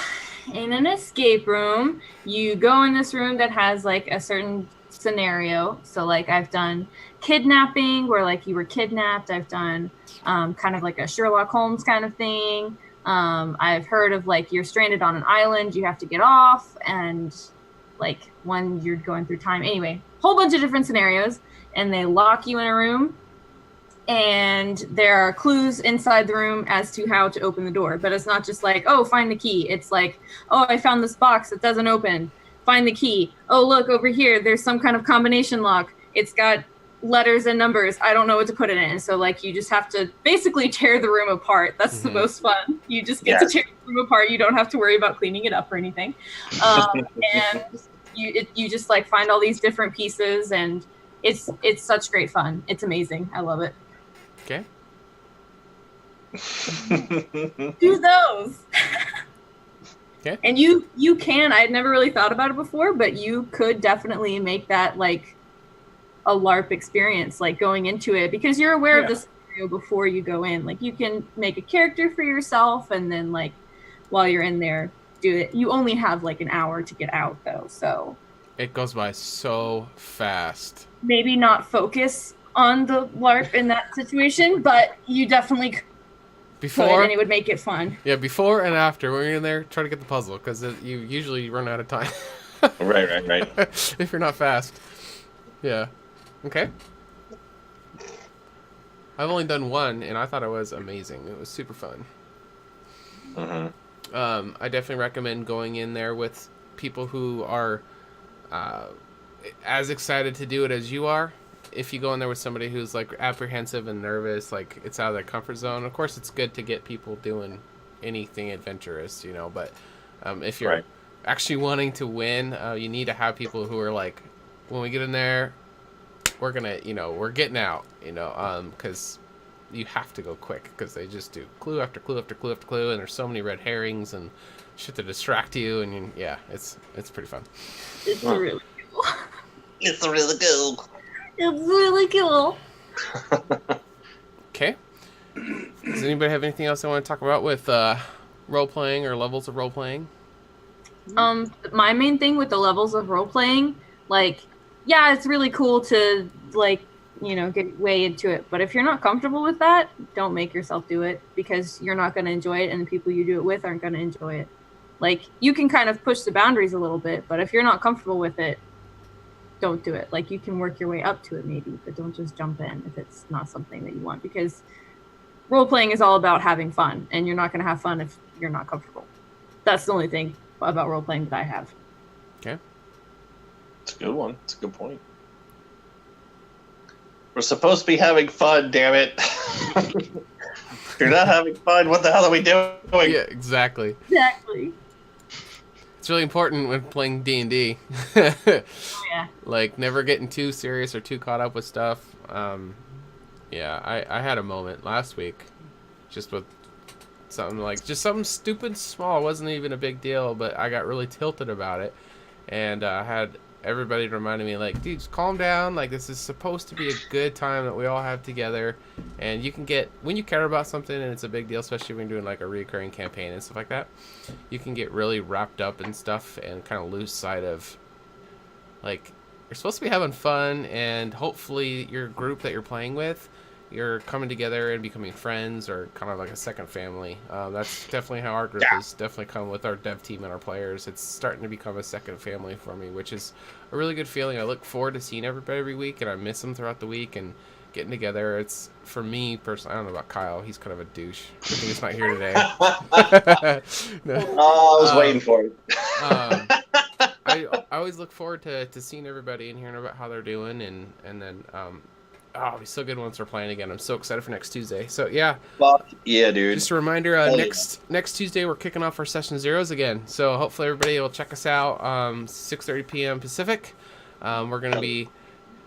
in an escape room, you go in this room that has like a certain scenario. So, like, I've done kidnapping where like you were kidnapped. I've done kind of like a Sherlock Holmes kind of thing. I've heard of like you're stranded on an island, you have to get off, and like when you're going through time. Anyway, whole bunch of different scenarios, and they lock you in a room. And there are clues inside the room as to how to open the door. But it's not just like, oh, find the key. It's like, oh, I found this box that doesn't open. Find the key. Oh, look, over here, there's some kind of combination lock. It's got letters and numbers. I don't know what to put it in. So, like, you just have to basically tear the room apart. That's the most fun. You just get to tear the room apart. You don't have to worry about cleaning it up or anything. And you just, like, find all these different pieces. And it's such great fun. It's amazing. I love it. Okay. Do those. Okay. And you can, I had never really thought about it before, but you could definitely make that like a LARP experience, like going into it, because you're aware of the scenario before you go in. Like, you can make a character for yourself, and then like while you're in there, do it. You only have like an hour to get out though, so it goes by so fast. Maybe not focus on the LARP in that situation, but you definitely could, and it would make it fun. Yeah, before and after, when you're in there, try to get the puzzle, because you usually run out of time. Right. If you're not fast. Yeah. Okay. I've only done one, and I thought it was amazing. It was super fun. I definitely recommend going in there with people who are as excited to do it as you are. If you go in there with somebody who's like apprehensive and nervous, like it's out of their comfort zone, of course it's good to get people doing anything adventurous, but if you're actually wanting to win, you need to have people who are like, when we get in there, we're gonna, we're getting out, because you have to go quick, because they just do clue after clue after clue after clue, and there's so many red herrings and shit to distract you, and yeah, it's pretty fun. It's really cool. It's really cool. It's really cool. Okay. Does anybody have anything else they want to talk about with role playing or levels of role playing? My main thing with the levels of role playing, like, yeah, it's really cool to like, get way into it. But if you're not comfortable with that, don't make yourself do it, because you're not going to enjoy it, and the people you do it with aren't going to enjoy it. Like, you can kind of push the boundaries a little bit, but if you're not comfortable with it, don't do it. Like, you can work your way up to it maybe, but don't just jump in if it's not something that you want, because role playing is all about having fun, and you're not going to have fun if you're not comfortable. That's the only thing about role playing that I have. Okay. It's a good one. It's a good point. We're supposed to be having fun, damn it. If you're not having fun, what the hell are we doing? Yeah, exactly. Exactly. It's really important when playing D&D. Oh, yeah. Like, never getting too serious or too caught up with stuff. Yeah, I had a moment last week just with something stupid small. It wasn't even a big deal, but I got really tilted about it. And I had everybody reminded me, like, dude, just calm down. Like, this is supposed to be a good time that we all have together. And you can get, when you care about something and it's a big deal, especially when you're doing like a recurring campaign and stuff like that, you can get really wrapped up in stuff and kind of lose sight of, like, you're supposed to be having fun, and hopefully your group that you're playing with, you're coming together and becoming friends, or kind of like a second family. That's definitely how our group is definitely come with our dev team and our players. It's starting to become a second family for me, which is a really good feeling. I look forward to seeing everybody every week, and I miss them throughout the week, and getting together. It's, for me personally, I don't know about Kyle. He's kind of a douche. I think he's not here today. No. Oh, I was waiting for it. I always look forward to seeing everybody and hearing about how they're doing, and then it'll be so good once we're playing again. I'm so excited for next Tuesday. So yeah, Fuck yeah, dude. just a reminder, next Tuesday we're kicking off our session zeros again. So hopefully everybody will check us out. 6:30 p.m. Pacific. We're gonna be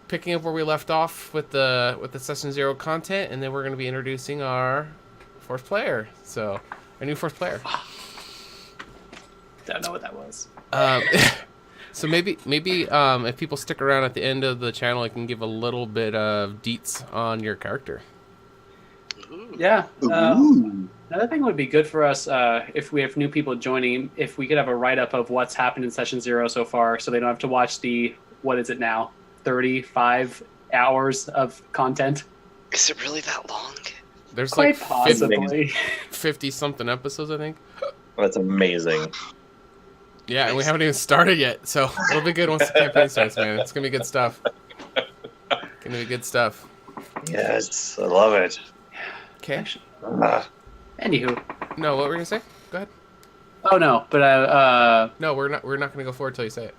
picking up where we left off with the session zero content, and then we're gonna be introducing our fourth player. So our new fourth player. Don't know what that was. So maybe if people stick around at the end of the channel, I can give a little bit of deets on your character. Yeah. Ooh. Another thing would be good for us if we have new people joining, if we could have a write-up of what's happened in Session 0 so far, so they don't have to watch the, what is it now, 35 hours of content. Is it really that long? There's Quite like possibly. 50-something episodes, I think. That's amazing. Yeah, and we haven't even started yet, so it'll be good once the campaign starts, man. It's gonna be good stuff. Gonna be good stuff. Yes, I love it. Okay. Anywho. No, what were you gonna say? Go ahead. Oh no, but No, we're not gonna go forward till you say it.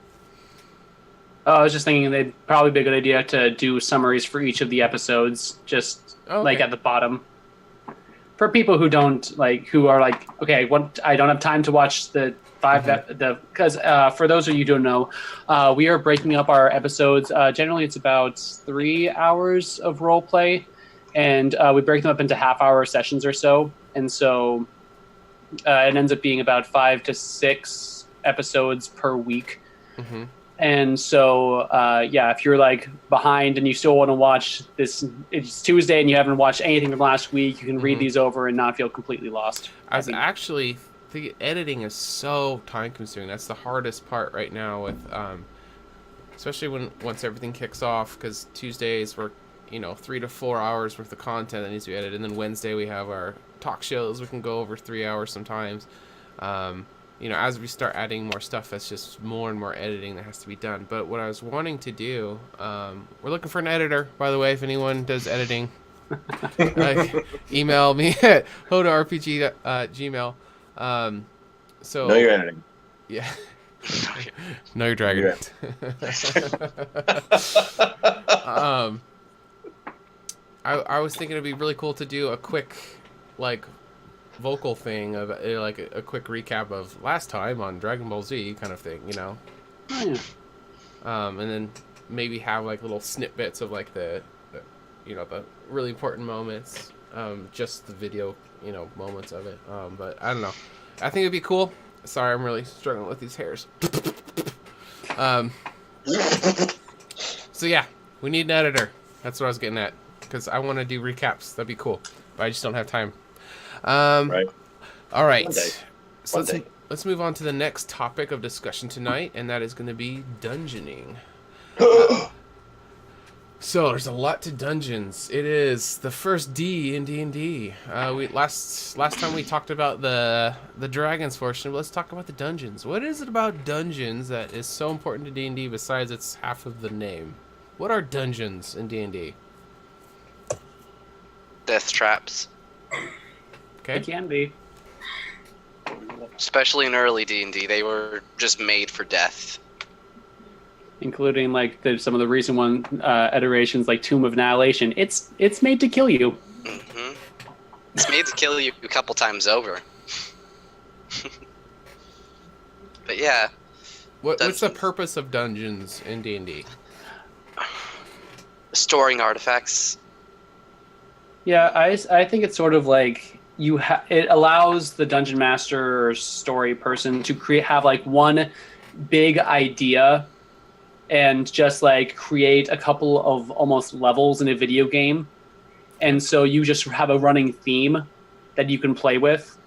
I was just thinking it'd probably be a good idea to do summaries for each of the episodes, just like at the bottom. For people who don't who are like, okay, I don't have time to watch the because for those of you who don't know, we are breaking up our episodes. Generally, it's about 3 hours of role play, and we break them up into half-hour sessions or so. And so it ends up being about 5 to 6 episodes per week. Mm-hmm. And so, if you're like behind and you still want to watch this, it's Tuesday and you haven't watched anything from last week, you can read these over and not feel completely lost. The editing is so time consuming. That's the hardest part right now with, especially once everything kicks off, because Tuesdays we're, 3 to 4 hours worth of content that needs to be edited. And then Wednesday we have our talk shows. We can go over 3 hours sometimes. As we start adding more stuff, that's just more and more editing that has to be done. But what I was wanting to do, we're looking for an editor, by the way, if anyone does editing. Email me at HotARPG@gmail. So No, you're editing. Yeah. No, you're dragging it. I was thinking it'd be really cool to do a quick, vocal thing of a quick recap of last time on Dragon Ball Z kind of thing, Oh, yeah. And then maybe have little snippets of the really important moments, just the video moments of it. But I don't know, I think it'd be cool. Sorry, I'm really struggling with these hairs. So yeah, we need an editor. That's what I was getting at. Because I want to do recaps. That'd be cool. But I just don't have time. Right. All right. One day. So One day. let's move on to the next topic of discussion tonight, and that is going to be dungeoning. So there's a lot to dungeons. It is the first D in D&D. We last time we talked about the dragons portion. Let's talk about the dungeons. What is it about dungeons that is so important to D&D besides it's half of the name? What are dungeons in D&D? Death traps. Okay. It can be. Especially in early D&D, they were just made for death. Including like some of the recent iterations, like Tomb of Annihilation. It's made to kill you. Hmm. It's made to kill you a couple times over. But yeah. What's the purpose of dungeons in D&D? Storing artifacts. Yeah, I think it's sort of like it allows the dungeon master or story person to have like one big idea and just like create a couple of almost levels in a video game. And so you just have a running theme that you can play with.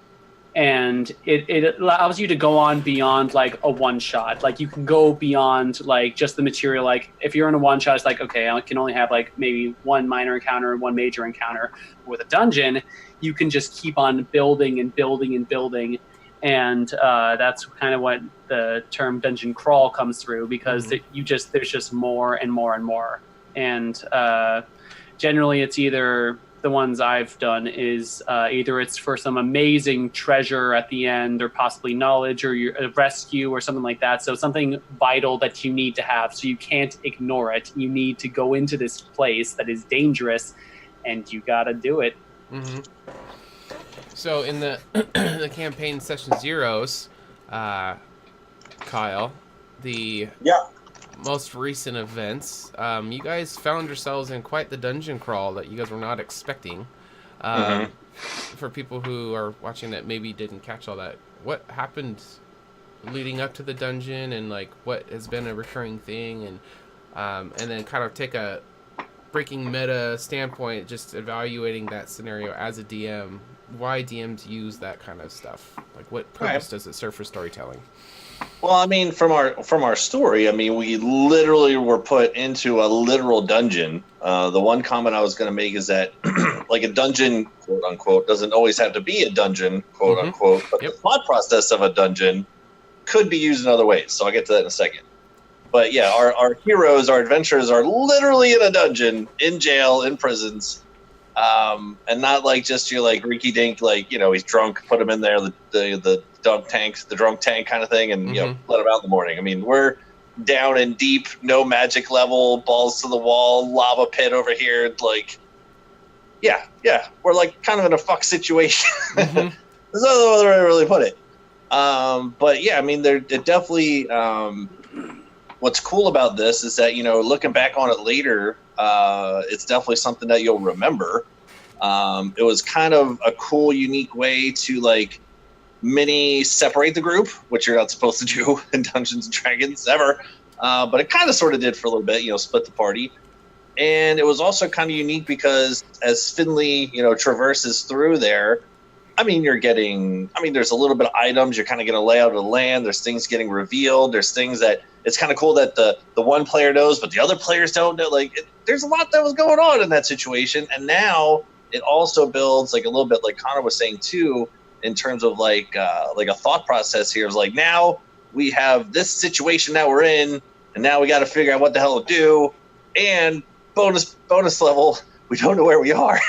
And it allows you to go on beyond like a one shot. Like you can go beyond like just the material. Like if you're in a one shot, it's like, okay, I can only have like maybe one minor encounter and one major encounter. With a dungeon, you can just keep on building and building and building. And that's kind of what the term dungeon crawl comes through, because there's just more and more and more. And generally it's either, the ones I've done is either it's for some amazing treasure at the end, or possibly knowledge, or a rescue or something like that. So something vital that you need to have, so you can't ignore it. You need to go into this place that is dangerous, and you gotta do it. Mm-hmm. So in the the campaign session zeros, Kyle, the most recent events, you guys found yourselves in quite the dungeon crawl that you guys were not expecting. For people who are watching that maybe didn't catch all that, what happened leading up to the dungeon, and like what has been a recurring thing, and then kind of take a breaking meta standpoint, just evaluating that scenario as a DM. Why DMs use that kind of stuff? Like, what purpose does it serve for storytelling? Well, I mean, from our story, I mean, we literally were put into a literal dungeon. The one comment I was going to make is that, like, a dungeon, quote unquote, doesn't always have to be a dungeon, quote unquote. But the thought process of a dungeon could be used in other ways. So I'll get to that in a second. But yeah, our heroes, our adventurers, are literally in a dungeon, in jail, in prisons. And not like just you're like Rinky Dink, like, you know, he's drunk, put him in there, the drunk tank kind of thing, and you know, let him out in the morning. I mean, we're down and deep, no magic level, balls to the wall, lava pit over here, like, yeah, we're like kind of in a fuck situation. There's no other way to really put it. But yeah, I mean, it definitely. What's cool about this is that, you know, looking back on it later, it's definitely something that you'll remember. It was kind of a cool, unique way to like mini separate the group, which you're not supposed to do in Dungeons and Dragons ever. But it kind of sort of did for a little bit, you know, split the party. And it was also kind of unique because as Finley, you know, traverses through there, I mean, there's a little bit of items. You're kind of getting a layout of the land. There's things getting revealed. There's things that it's kind of cool that the one player knows, but the other players don't know. Like, there's a lot that was going on in that situation. And now it also builds like a little bit, like Connor was saying too, in terms of like a thought process here. Is like, now we have this situation that we're in, and now we got to figure out what the hell to do. And bonus level, we don't know where we are.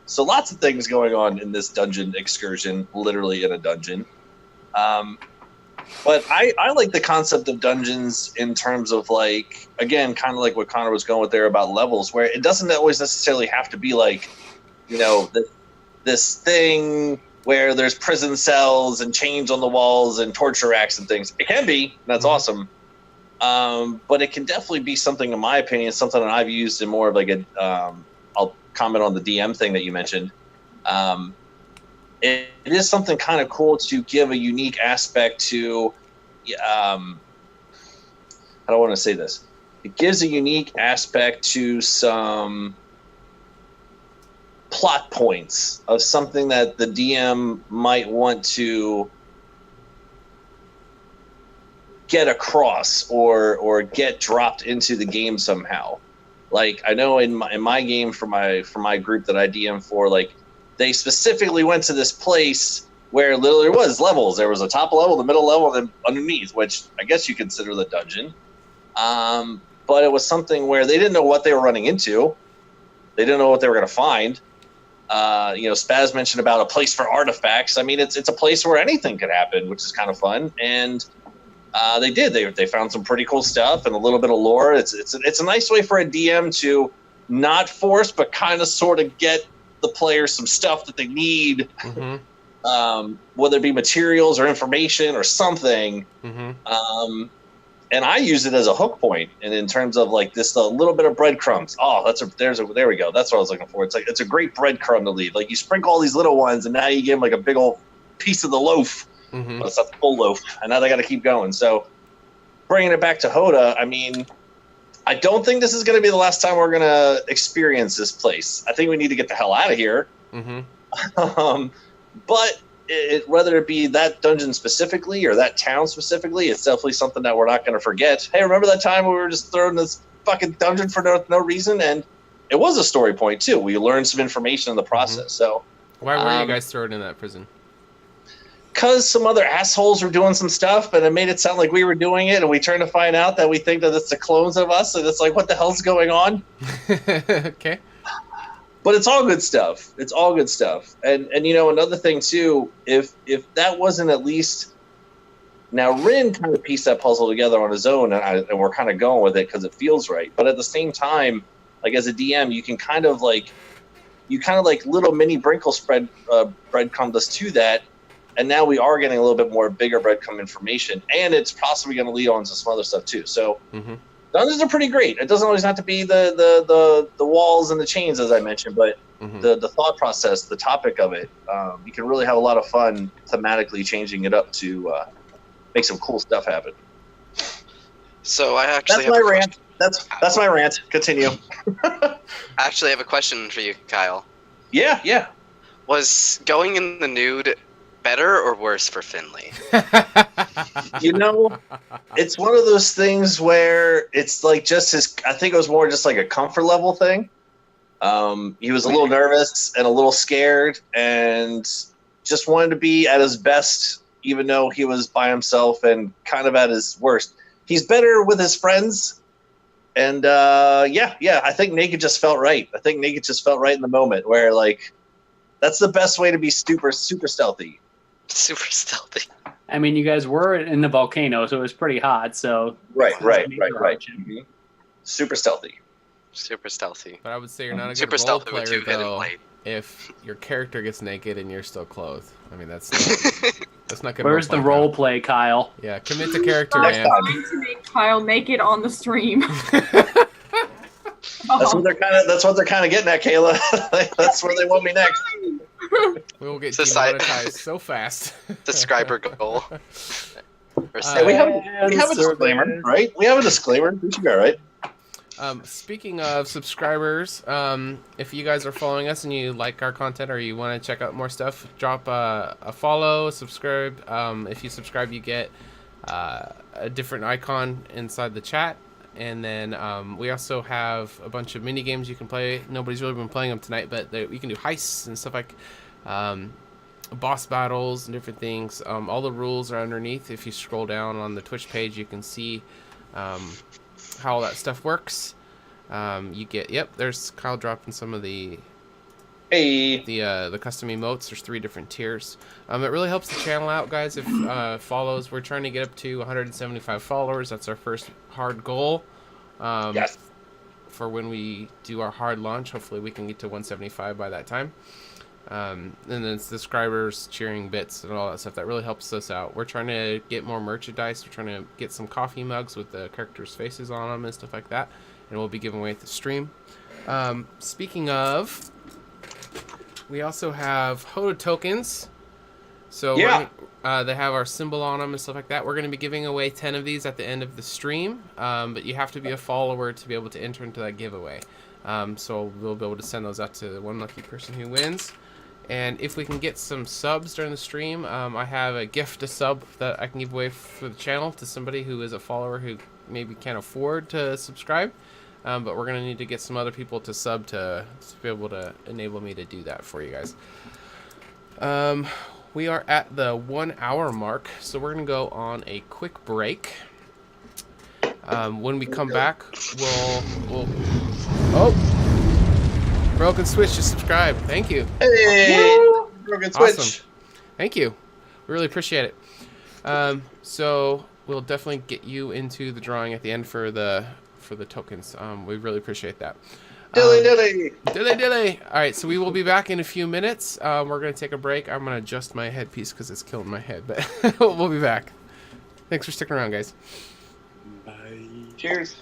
So lots of things going on in this dungeon excursion, literally in a dungeon. But I like the concept of dungeons in terms of like, again, kind of like what Connor was going with there about levels, where it doesn't always necessarily have to be like, you know, this thing where there's prison cells and chains on the walls and torture racks and things. It can be, that's awesome. But it can definitely be something, in my opinion, something that I've used in more of like a, I'll comment on the DM thing that you mentioned. it is something kind of cool to give a unique aspect to. How do I want to say this? It gives a unique aspect to some plot points of something that the DM might want to get across or get dropped into the game somehow. Like I know in my game for my group that I DM for, like they specifically went to this place where literally was levels. There was a top level, the middle level, and then underneath, which I guess you consider the dungeon. But it was something where they didn't know what they were running into. They didn't know what they were going to find. Spaz mentioned about a place for artifacts. I mean, it's a place where anything could happen, which is kind of fun. And they did. They found some pretty cool stuff and a little bit of lore. It's a nice way for a DM to not force, but kind of sort of get the players some stuff that they need, whether it be materials or information or something. And I use it as a hook point, and in terms of like this, a little bit of breadcrumbs. Oh, there we go. That's what I was looking for. It's a great breadcrumb to leave. Like you sprinkle all these little ones, and now you give them like a big old piece of the loaf. But it's not the full loaf, and now they got to keep going. So bringing it back to HotA, I mean, I don't think this is going to be the last time we're going to experience this place. I think we need to get the hell out of here. But whether it be that dungeon specifically or that town specifically, it's definitely something that we're not going to forget. Hey, remember that time we were just thrown in this fucking dungeon for no reason? And it was a story point, too. We learned some information in the process. So why were you guys thrown in that prison? Because some other assholes were doing some stuff, and it made it sound like we were doing it, and we turned to find out that we think that it's the clones of us, and it's like, what the hell's going on? Okay. But it's all good stuff. It's all good stuff. And another thing, too, if that wasn't at least... Now, Rin kind of pieced that puzzle together on his own, and we're kind of going with it because it feels right. But at the same time, like as a DM, you can kind of like little mini Brinkle spread breadcrumbs us to that. And now we are getting a little bit more bigger breadcrumb information, and it's possibly going to lead on to some other stuff too. So dungeons are pretty great. It doesn't always have to be the walls and the chains, as I mentioned, but the thought process, the topic of it, you can really have a lot of fun thematically changing it up to make some cool stuff happen. So I actually that's my rant. That's my rant. Continue. I actually have a question for you, Kyle. Yeah. Was going in the nude better or worse for Finley? It's one of those things where it's like just I think it was more just like a comfort level thing. He was a little nervous and a little scared and just wanted to be at his best, even though he was by himself and kind of at his worst. He's better with his friends. And I think naked just felt right. I think naked just felt right in the moment where like, that's the best way to be super, super stealthy. Super stealthy. I mean, you guys were in the volcano, so it was pretty hot. So right. Super stealthy. Super stealthy. But I would say you're not a super good role stealthy with player, 2 hidden though, light. if your character gets naked and you're still clothed. I mean, that's not good. Where's the role play, Kyle? Yeah, commit to character, I'm man. trying to make Kyle naked on the stream. That's what they're kind of getting at, Kayla. That's where they want me next. We will get demonetized so fast. Subscriber goal. Hey, we have a disclaimer, right? We have a disclaimer. We should be all right. Speaking of subscribers, if you guys are following us and you like our content or you want to check out more stuff, drop a follow, subscribe. If you subscribe, you get a different icon inside the chat. And then we also have a bunch of mini games you can play. Nobody's really been playing them tonight, but you can do heists and stuff like boss battles and different things. All the rules are underneath. If you scroll down on the Twitch page, you can see how all that stuff works. You get there's Kyle dropping some of the custom emotes. There's 3 different tiers. It really helps the channel out, guys. If follows, we're trying to get up to 175 followers. That's our first hard goal. Yes. For when we do our hard launch, hopefully we can get to 175 by that time. And then subscribers, cheering bits, and all that stuff. That really helps us out. We're trying to get more merchandise. We're trying to get some coffee mugs with the characters' faces on them and stuff like that. And we'll be giving away at the stream. Speaking of, we also have HotA tokens. So Yeah. they have our symbol on them and stuff like that. We're going to be giving away 10 of these at the end of the stream, but you have to be a follower to be able to enter into that giveaway. So we'll be able to send those out to the one lucky person who wins. And if we can get some subs during the stream, I have a gift, a sub that I can give away for the channel to somebody who is a follower who maybe can't afford to subscribe. But we're going to need to get some other people to sub to be able to enable me to do that for you guys. We are at the 1 hour mark, so we're going to go on a quick break. When we come back, we'll... Oh! Broken Switch just subscribed. Thank you. Hey! Broken Switch. Awesome. Thank you. We really appreciate it. So we'll definitely get you into the drawing at the end for the tokens. We really appreciate that. Dilly. All right, so we will be back in a few minutes. We're going to take a break. I'm going to adjust my headpiece because it's killing my head, but we'll be back. Thanks for sticking around, guys. Bye. Cheers.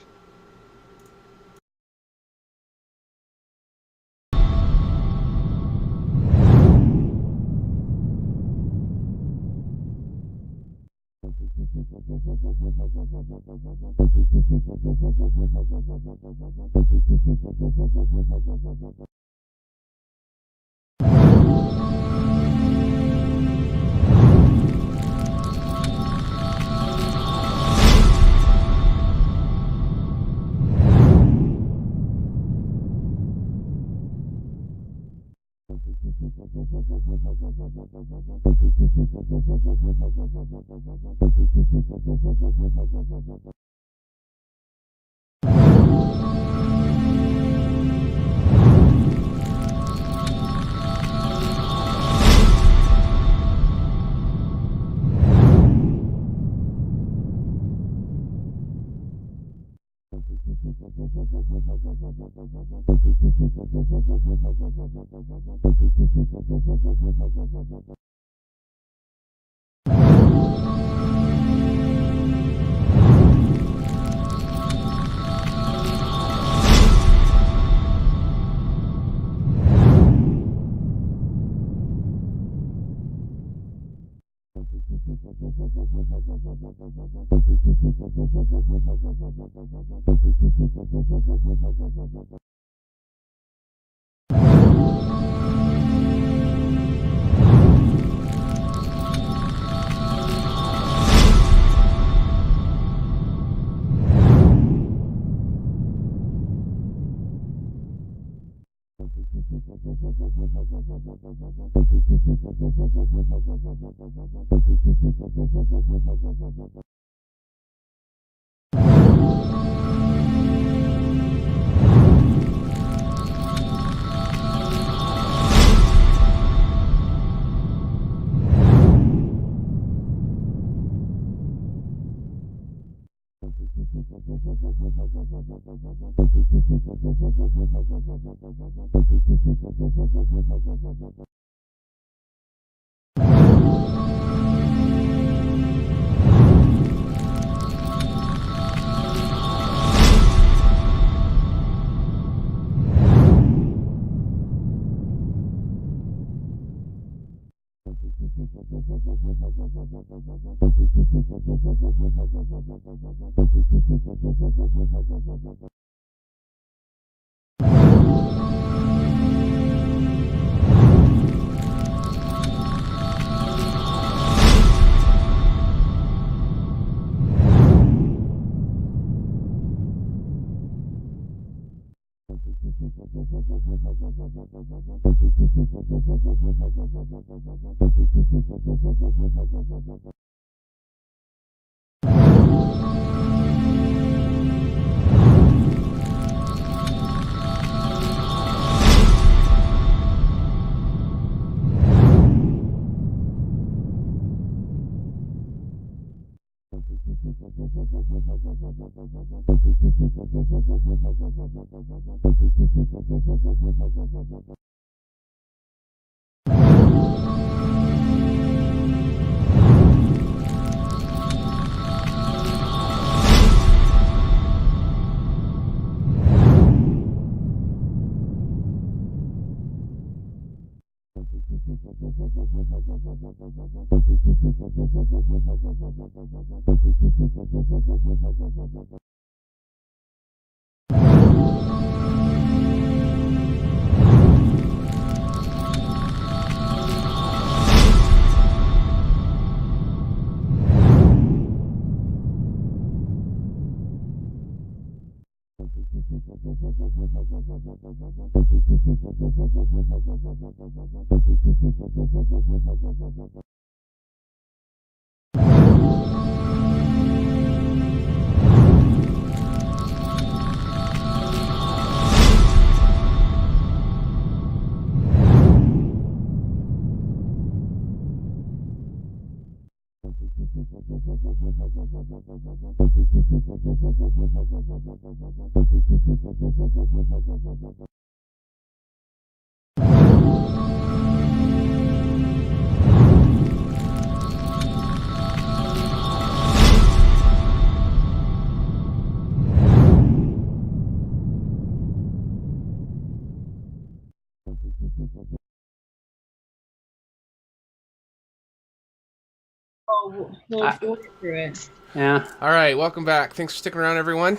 Oh, we'll get through it. Yeah. All right, welcome back. Thanks for sticking around, everyone.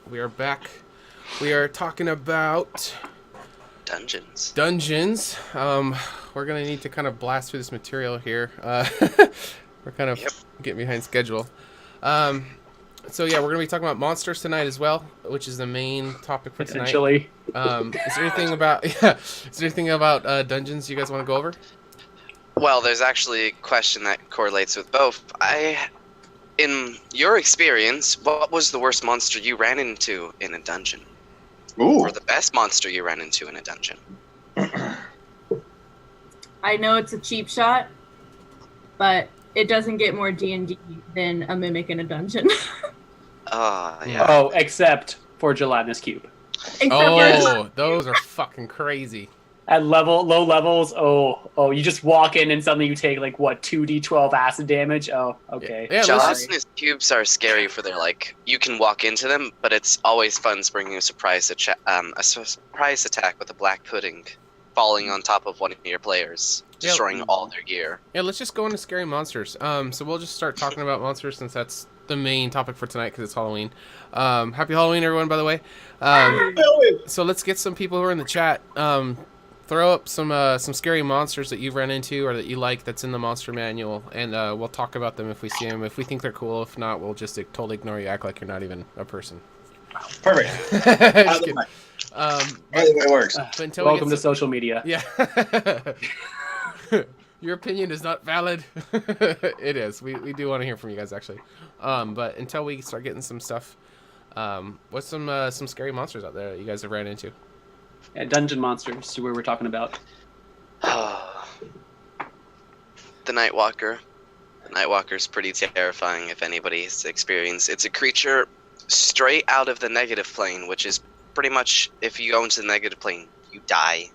We are back. We are talking about Dungeons. dungeons. We're gonna need to kind of blast through this material here. We're kind of getting behind schedule. So yeah, we're gonna be talking about monsters tonight as well, which is the main topic for tonight. Potentially. Is there anything about Is there anything about dungeons you guys want to go over? Well, there's actually a question that correlates with both. In your experience, what was the worst monster you ran into in a dungeon? Ooh. Or the best monster you ran into in a dungeon? I know it's a cheap shot, but it doesn't get more D&D than a mimic in a dungeon. Yeah. Oh, except for Gelatinous Cube. Those are fucking crazy. At low levels, you just walk in and suddenly you take like what 2d12 acid damage. Oh, okay. Yeah, Gelatinous cubes are scary for their you can walk into them, but it's always fun bringing a surprise attack with a black pudding falling on top of one of your players, destroying all their gear. Yeah, let's just go into scary monsters. So we'll just start talking about monsters since that's the main topic for tonight because it's Halloween. Happy Halloween, everyone, by the way. So let's get some people who are in the chat. Throw up some scary monsters that you've run into or that you like that's in the monster manual, and we'll talk about them if we see them. If we think they're cool, if not, we'll just totally ignore you, act like you're not even a person. Perfect. Just kidding. Either way works. Welcome to social media. Yeah. Your opinion is not valid. It is. We do want to hear from you guys, actually. But until we start getting some stuff, what's some scary monsters out there that you guys have ran into? Yeah, dungeon monsters is where we're talking about. The Nightwalker. The Nightwalker's pretty terrifying if anybody's experienced. It's a creature straight out of the negative plane, which is pretty much if you go into the negative plane, you die.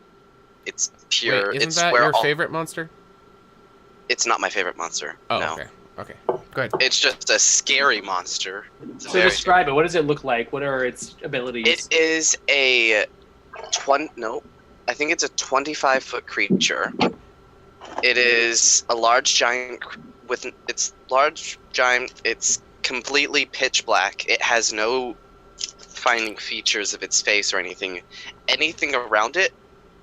It's pure. Wait, isn't it's that where your favorite monster? It's not my favorite monster. Oh, no. Okay. Go ahead. It's just a scary monster. So describe it. What does it look like? What are its abilities? It is a I think it's a 25-foot creature. It is a large giant it's completely pitch black. It has no defining features of its face or anything. Anything around it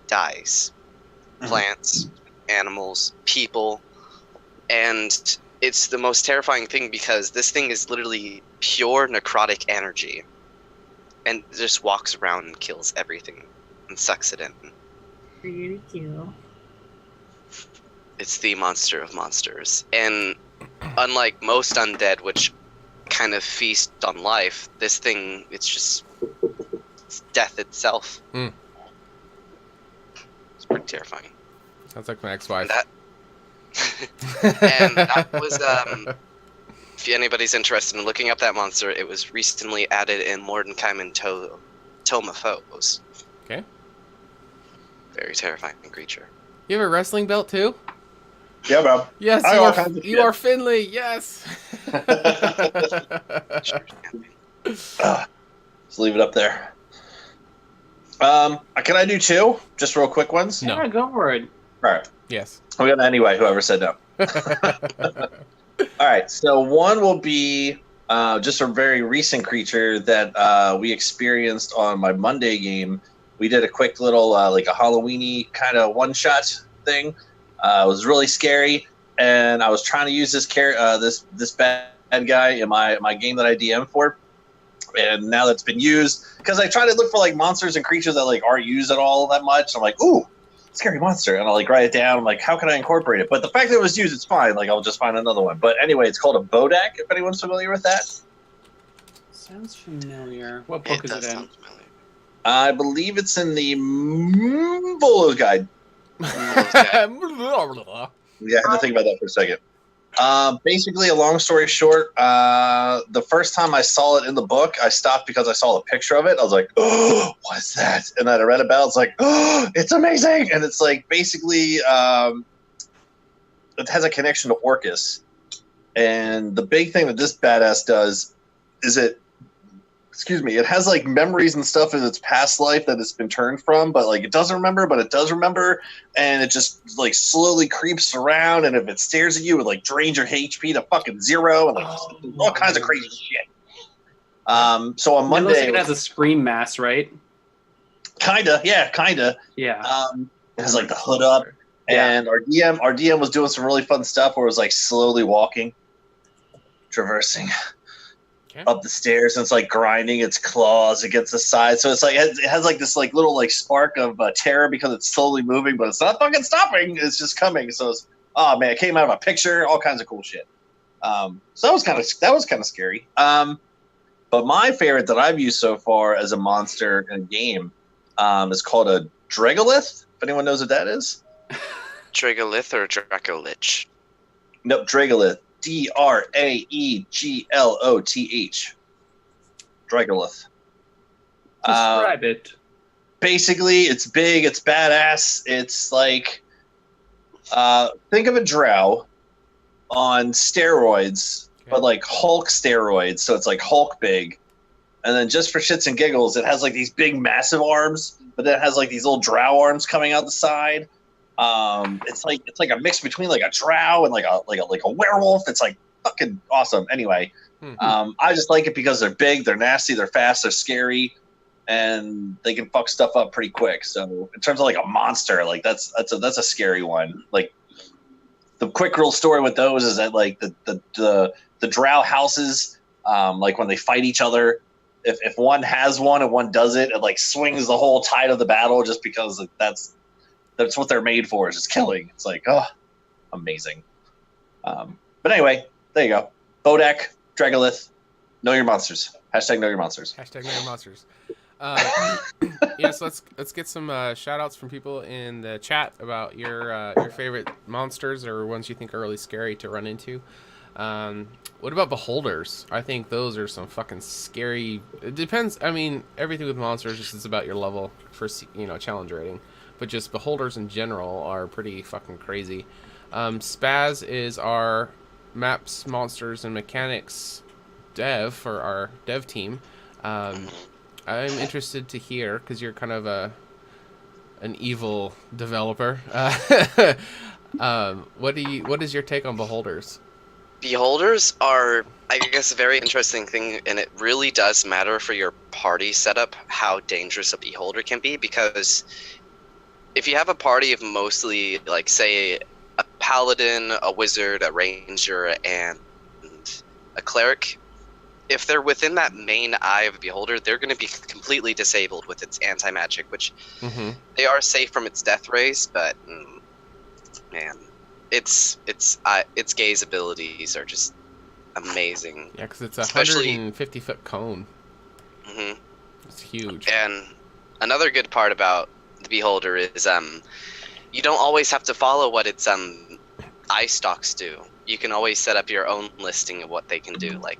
dies. Plants, animals, people, and it's the most terrifying thing because this thing is literally pure necrotic energy. And just walks around and kills everything and sucks it in. Pretty cute. It's the monster of monsters. And unlike most undead, which kind of feast on life, this thing, it's death itself. It's pretty terrifying. Sounds like my ex-wife. And that was, if anybody's interested in looking up that monster, it was recently added in Mordecai and Toma Foes. Okay. Very terrifying creature. You have a wrestling belt too? Yeah, bro. Yes, you are Finley. Yes. Let's leave it up there. Can I do two? Just real quick ones? No. Yeah, go for it. All right. Yes. I'm gonna anyway. Whoever said no. All right. So one will be just a very recent creature that we experienced on my Monday game. We did a quick little like a Halloweeny kind of one shot thing. It was really scary, and I was trying to use this this bad guy in my game that I DM for. And now that's been used, because I try to look for like monsters and creatures that like aren't used at all that much. I'm like, ooh, scary monster, and I'll like write it down. I'm like, how can I incorporate it? But the fact that it was used, it's fine. Like, I'll just find another one. But anyway, it's called a Bodak. If anyone's familiar with that, Sounds familiar. What book is it in? sound familiar. I believe it's in the Volo's Guide. Yeah, I had to think about that for a second. Basically, a long story short, the first time I saw it in the book, I stopped because I saw a picture of it. I was like, oh, what's that? And then I read about it. It's like, oh, it's amazing. And it's like, basically, it has a connection to Orcus. And the big thing that this badass does is it has like memories and stuff in its past life that it's been turned from, but like it doesn't remember, but it does remember, and it just like slowly creeps around, and if it stares at you, it like drains your HP to fucking zero, and like all kinds of crazy shit. So on Monday, it looks like it has a scream mask, right? Kinda. Yeah. It has like the hood up, and our DM was doing some really fun stuff where it was like slowly walking, traversing up the stairs, and it's like grinding its claws against the side. So it's like it has like this like little like spark of terror because it's slowly moving, but it's not fucking stopping. It's just coming. So it's, oh man, it came out of a picture, all kinds of cool shit. So that was kind of scary. But my favorite that I've used so far as a monster in a game is called a Dragolith. If anyone knows what that is. Dragolith or Dracolich? Nope, Dragolith. Draegloth. Dragolith. Describe it. Basically, it's big, it's badass. It's like, think of a drow on steroids, but like Hulk steroids. So it's like Hulk big. And then just for shits and giggles, it has like these big, massive arms, but then it has like these little drow arms coming out the side. It's like a mix between like a drow and like a werewolf. It's like fucking awesome. Anyway, I just like it because they're big, they're nasty, they're fast, they're scary, and they can fuck stuff up pretty quick. So in terms of like a monster, like that's a scary one. Like the quick real story with those is that like the drow houses, like when they fight each other, if one has one and one doesn't, it like swings the whole tide of the battle just because that's what they're made for, is just killing. It's like, oh, amazing. But anyway, there you go. Bodak, Dragolith, know your monsters. Hashtag know your monsters. Hashtag know your monsters. Yes, let's get some shout outs from people in the chat about your favorite monsters or ones you think are really scary to run into. What about beholders? I think those are some fucking scary. It depends. I mean, everything with monsters just is about your level for challenge rating. But just beholders in general are pretty fucking crazy. Spaz is our maps, monsters, and mechanics dev for our dev team. I'm interested to hear, because you're kind of an evil developer. What is your take on beholders? Beholders are, I guess, a very interesting thing, and it really does matter for your party setup how dangerous a beholder can be, because if you have a party of mostly, like, say, a paladin, a wizard, a ranger, and a cleric, if they're within that main eye of a beholder, they're going to be completely disabled with its anti-magic, which they are safe from its death rays, but man, its gaze abilities are just amazing. Yeah, because it's a 150-foot cone. Mm-hmm. It's huge. And another good part about the beholder is you don't always have to follow what its eye stalks do. You can always set up your own listing of what they can do, like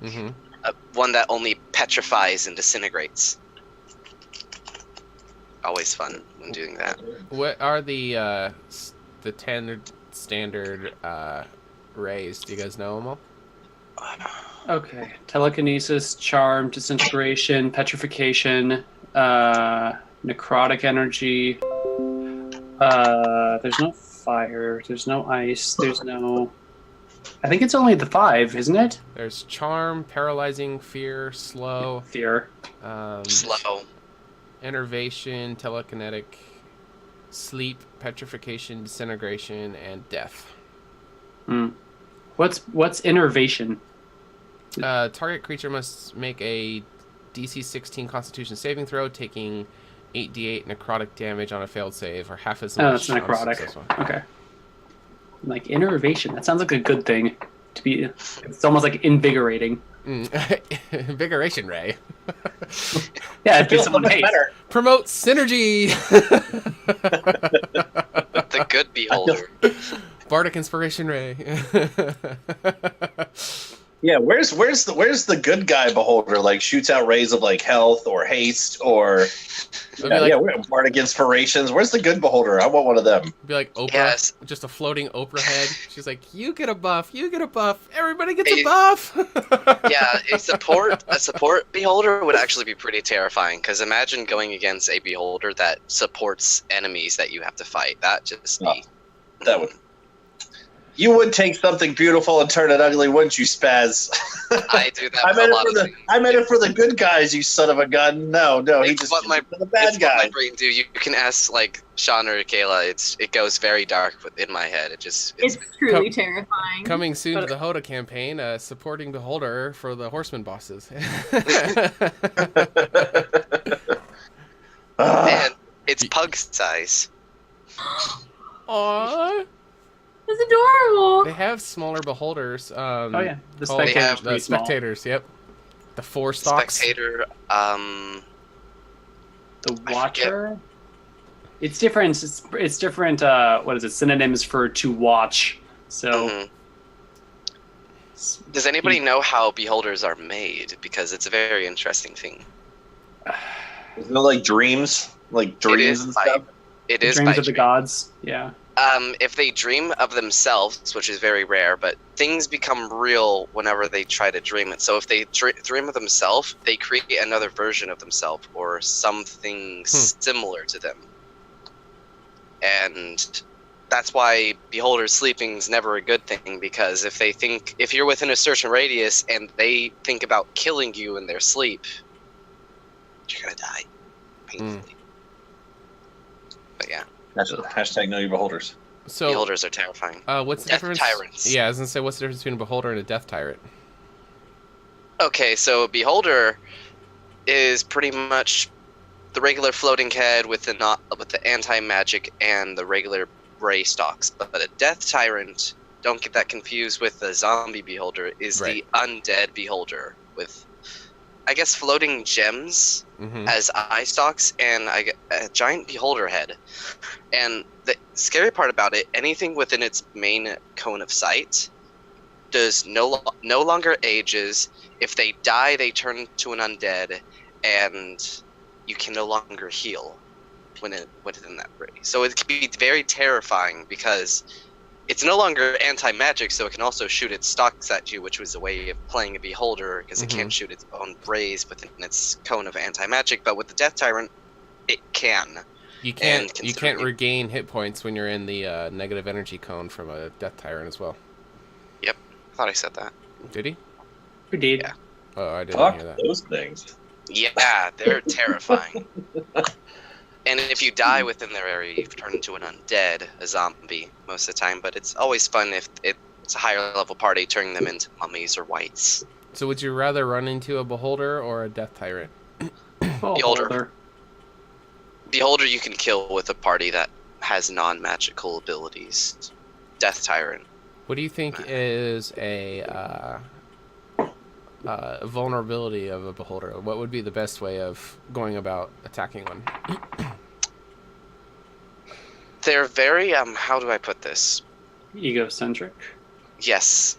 one that only petrifies and disintegrates. Always fun when doing that. What are the 10 standard rays? Do you guys know them all? Okay. Telekinesis, charm, disintegration, petrification, necrotic energy. There's no fire. There's no ice. There's no. I think it's only the 5, isn't it? There's charm, paralyzing, fear, slow, Fear. Slow. enervation, telekinetic, sleep, petrification, disintegration, and death. What's innervation? Target creature must make a DC 16 Constitution saving throw, taking 8d8 necrotic damage on a failed save, or half as much. Oh, that's on a necrotic. successful. Okay. Like innervation. That sounds like a good thing to be. It's almost like invigorating. Invigoration ray. Yeah, it'd be Feels someone much hates. better. Promote synergy. The good beholder. Bardic inspiration ray. Yeah, where's the good guy beholder? Like shoots out rays of like health or haste or bardic inspirations. Where's the good beholder? I want one of them. Be like Oprah, Yes. just a floating Oprah head. She's like, you get a buff, you get a buff, everybody gets a buff. Yeah, a support beholder would actually be pretty terrifying. Because imagine going against a beholder that supports enemies that you have to fight. That just be. That would. You would take something beautiful and turn it ugly, wouldn't you, Spaz? I do that with a lot of things. I meant it for the good guys, you son of a gun. No, he It's just what my for the bad It's what my guy. brain do. You can ask like Sean or Kayla. It goes very dark in my head. It's It's truly terrifying. Coming soon to the HotA campaign, supporting Beholder for the Horseman bosses. man, it's pug size. Aww. It's adorable. They have smaller Beholders. Oh yeah, the called- They have spectators. the Pretty small. spectators, yep. The 4 stocks. Spectator. The I watcher. It's different. It's different. What is it? Synonyms for to watch. So. Mhm. Does anybody know how beholders are made? Because it's a very interesting thing. There's no like dreams is and by- stuff. It is Dreams by of the dream. gods. Yeah. If they dream of themselves, which is very rare, but things become real whenever they try to dream it. So if they dream of themselves, they create another version of themselves or something similar to them. And that's why beholder sleeping is never a good thing, because if you're within a certain radius and they think about killing you in their sleep, you're gonna die painfully. But yeah. Hashtag know your beholders. So, Beholders are terrifying. what's the Death difference? tyrants. Yeah, I was gonna say, what's the difference between a Beholder and a Death Tyrant? Okay, so a beholder is pretty much the regular floating head with the anti-magic and the regular ray stalks. But a death tyrant, don't get that confused with the zombie beholder, is Right. the undead beholder with, I guess, floating gems as eye stalks and a giant beholder head. And the scary part about it, anything within its main cone of sight does no longer ages. If they die, they turn to an undead, and you can no longer heal within that ray. So it can be very terrifying because it's no longer anti-magic, so it can also shoot its stalks at you, which was a way of playing a beholder, because it can't shoot its own rays within its cone of anti-magic. But with the Death Tyrant, it can. You can't regain hit points when you're in the negative energy cone from a Death Tyrant as well. Yep, I thought I said that. Did he? We did. Yeah. Oh, I didn't Fuck hear that. those things. Yeah, they're terrifying. And if you die within their area, you turn into an undead, a zombie, most of the time. But it's always fun if it's a higher level party, turning them into mummies or whites. So would you rather run into a Beholder or a Death Tyrant? Beholder. Beholder you can kill with a party that has non-magical abilities. Death Tyrant. What do you think is a vulnerability of a Beholder? What would be the best way of going about attacking one? They're very, how do I put this? Egocentric. Yes.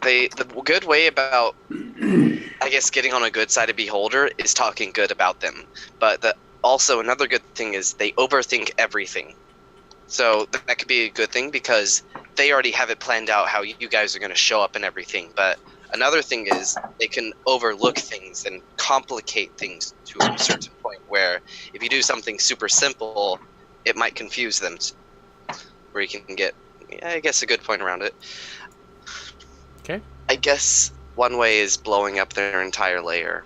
The good way about, I guess, getting on a good side of Beholder is talking good about them. But also another good thing is they overthink everything. So that could be a good thing because they already have it planned out how you guys are going to show up and everything. But another thing is they can overlook things and complicate things to a certain point where if you do something super simple, it might confuse them, where you can get, I guess, a good point around it. Okay. I guess one way is blowing up their entire layer.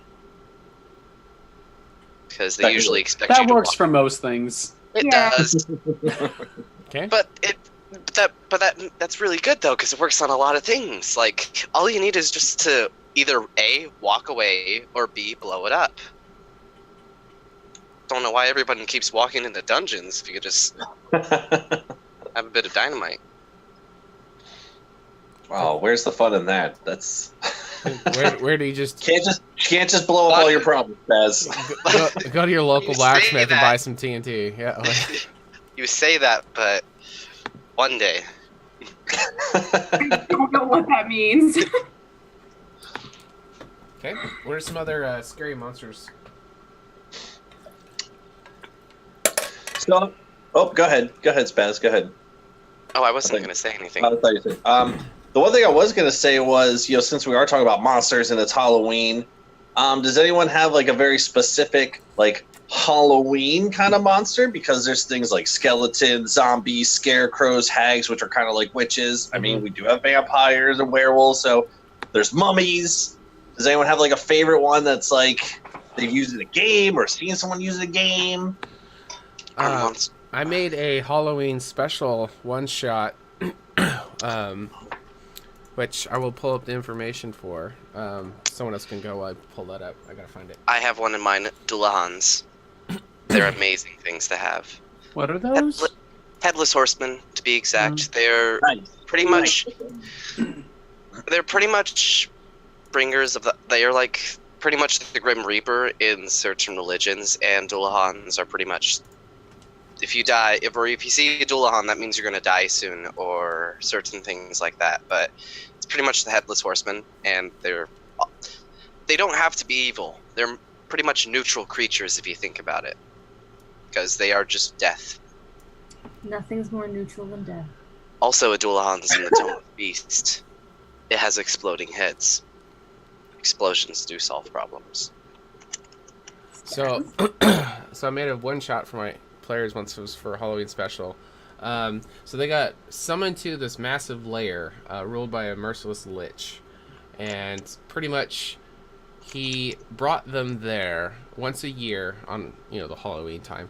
Because they usually expect you That to works walk. for most things. It Yeah. does. Okay. But that's really good though, because it works on a lot of things. Like, all you need is just to either A, walk away, or B, blow it up. Don't know why everybody keeps walking into dungeons if you could just have a bit of dynamite. Wow, where's the fun in that? That's Where do you just can't just blow up all your problems, Baz. go to your local You say blacksmith and that. buy some TNT? Yeah. Like, You say that, but one day. I don't know what that means. okay. What are some other scary monsters? So, oh, go ahead, Spaz, go ahead. Oh, I wasn't Okay. going to say anything. I thought you said. The one thing I was going to say was, since we are talking about monsters and it's Halloween, does anyone have like a very specific like Halloween kind of monster? Because there's things like skeletons, zombies, scarecrows, hags, which are kind of like witches. I mean, we do have vampires and werewolves, so there's mummies. Does anyone have like a favorite one that's like they've used in a game or seen someone use in a game? I made a Halloween special one-shot, which I will pull up the information for. Someone else can go while I pull that up. I gotta find it. I have one in mind, Dulahans. They're amazing things to have. What are those? Headless horsemen, to be exact. They're Nice. pretty much bringers of the. They are like pretty much the Grim Reaper in certain religions, and Dulahans are pretty much. If you die, if you see a Dulahan, that means you're going to die soon, or certain things like that. But it's pretty much the Headless Horseman, and they don't have to be evil. They're pretty much neutral creatures if you think about it, because they are just death. Nothing's more neutral than death. Also, a Dulahan's in the tone of beast. It has exploding heads. Explosions do solve problems. So, so I made a one-shot for my players once. It was for a Halloween special. So they got summoned to this massive lair ruled by a merciless lich, and pretty much he brought them there once a year on the Halloween time.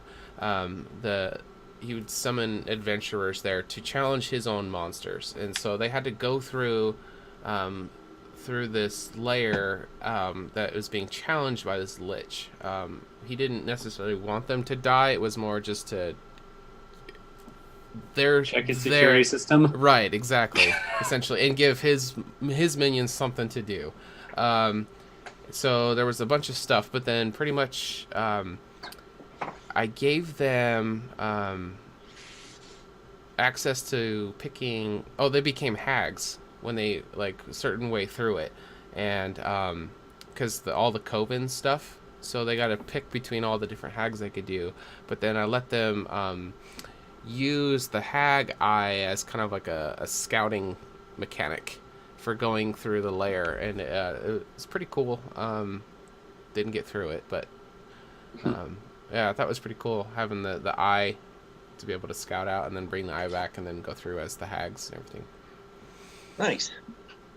He would summon adventurers there to challenge his own monsters, and so they had to go through this lair that was being challenged by this lich. He didn't necessarily want them to die. It was more just to Check his security system. Right, exactly. Essentially, and give his minions something to do. So there was a bunch of stuff, but then pretty much I gave them access to picking. Oh, they became hags when they a certain way through it, and because all the coven stuff, so they got to pick between all the different hags they could do. But then I let them use the hag eye as kind of like a scouting mechanic for going through the lair, and it's pretty cool. Didn't get through it, but yeah, I thought it was pretty cool having the eye to be able to scout out and then bring the eye back and then go through as the hags and everything. Nice.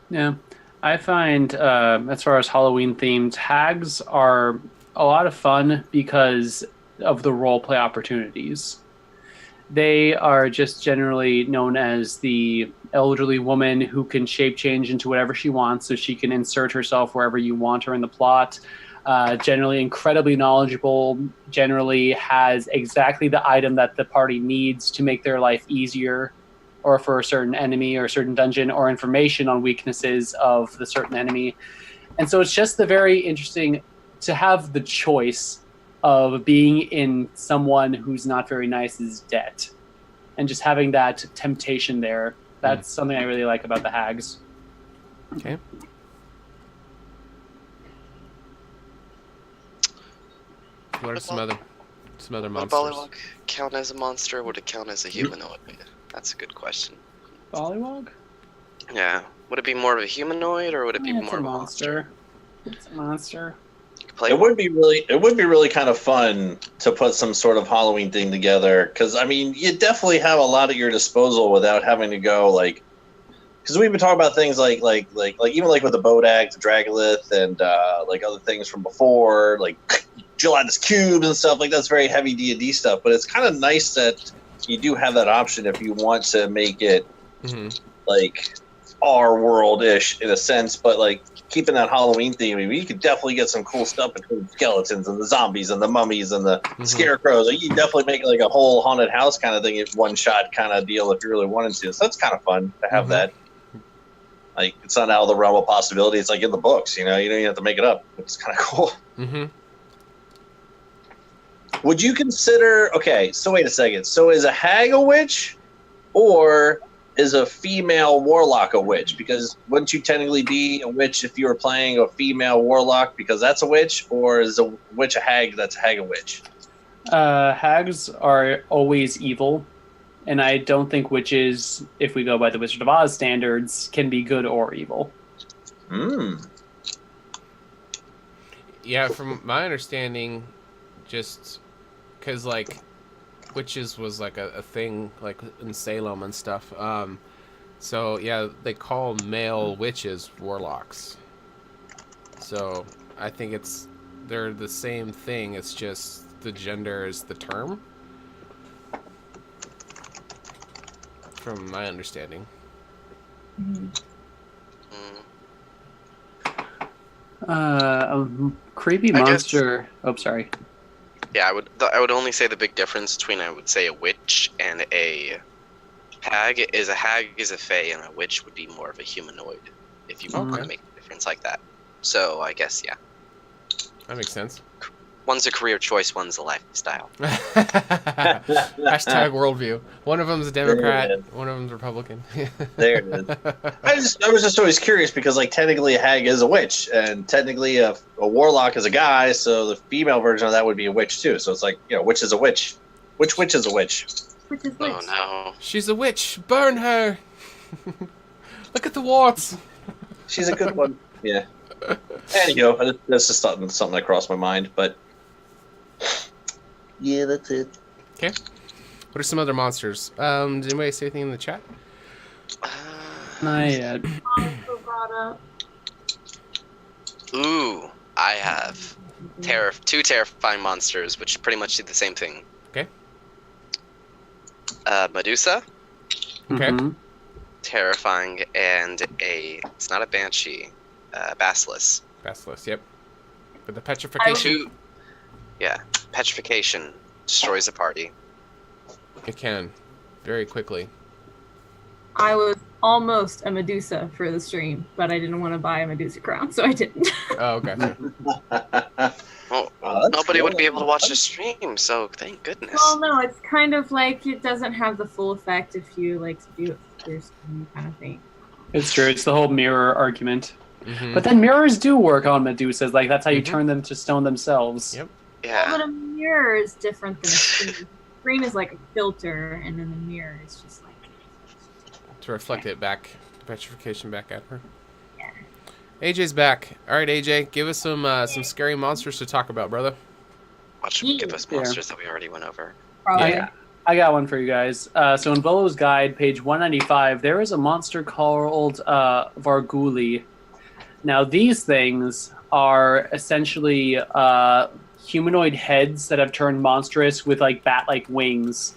Yeah, I find as far as Halloween themed, hags are a lot of fun because of the role play opportunities. They are just generally known as the elderly woman who can shape change into whatever she wants, so she can insert herself wherever you want her in the plot. Generally incredibly knowledgeable, generally has exactly the item that the party needs to make their life easier, or for a certain enemy or a certain dungeon, or information on weaknesses of the certain enemy. And so it's just the very interesting to have the choice of being in someone who's not very nice's debt, and just having that temptation there. That's something I really like about the hags. Okay. What are some other Would a monsters? Bullywug count as a monster, or would it count as a humanoid? That's a good question. Bullywug? Yeah. Would it be more of a humanoid, or would it be Yeah, more it's a of a monster. It's a monster. Play It would be really kind of fun to put some sort of Halloween thing together, because I mean, you definitely have a lot at your disposal without having to go like, because we've been talking about things like even like with the Bodak, the Dragolith, and like other things from before, like gelatinous cubes and stuff like that's very heavy D&D stuff. But it's kind of nice that you do have that option if you want to make it like our world-ish in a sense, but like keeping that Halloween theme. I mean, you could definitely get some cool stuff between skeletons and the zombies and the mummies and the scarecrows. Like, you can definitely make like a whole haunted house kind of thing, one shot kind of deal if you really wanted to. So that's kind of fun to have that. Like, it's not out of the realm of possibility. It's like in the books, you know. You don't even have to make it up. It's kind of cool. Would you consider? Okay, so wait a second. So is a hag a witch, or is a female warlock a witch? Because wouldn't you technically be a witch if you were playing a female warlock because that's a witch, or is a witch a hag that's a hag a witch? Hags are always evil, and I don't think witches, if we go by the Wizard of Oz standards, can be good or evil. Yeah, from my understanding, just because like witches was like a thing like in Salem and stuff. So yeah, they call male witches warlocks. So I think they're the same thing. It's just the gender is the term. From my understanding. A creepy monster. Oh, sorry. Yeah, I would only say the big difference between, I would say, a witch and a hag is a fae, and a witch would be more of a humanoid, if you want to make a difference like that. So I guess, yeah. That makes sense. One's a career choice, one's a lifestyle. Hashtag worldview. One of them's a Democrat, one of them's Republican. There it is. I was just always curious because, like, technically a hag is a witch, and technically a warlock is a guy, so the female version of that would be a witch too. So it's like, you know, which is a witch? Which witch is a witch? Which is witch. Oh no. She's a witch. Burn her. Look at the warts. She's a good one. Yeah. Anywho, that's just something that crossed my mind, but yeah, that's it. Okay. What are some other monsters? Did anybody say anything in the chat? Not yet. Ooh, I have two terrifying monsters, which pretty much do the same thing. Okay. Medusa. Okay. Terrifying, and it's not a banshee, basilisk. Basilisk, yep. With the petrification. Petrification destroys a party. It can. Very quickly. I was almost a Medusa for the stream, but I didn't want to buy a Medusa crown, so I didn't. Oh, gotcha. Well, nobody would be able to watch the stream, so thank goodness. Well, no, it's kind of like it doesn't have the full effect if you like to do it for your stream kind of thing. It's true. It's the whole mirror argument. But then mirrors do work on Medusas. Like, that's how you turn them to stone themselves. Yep. Yeah. But a mirror is different than a screen. A screen is like a filter, and then the mirror is just like to reflect it back, petrification back at her. Yeah. AJ's back. All right, AJ, give us some scary monsters to talk about, brother. Watch them give us monsters that we already went over. I got one for you guys. So in Volo's Guide, page 195, there is a monster called Varguli. Now, these things are essentially humanoid heads that have turned monstrous with like bat-like wings.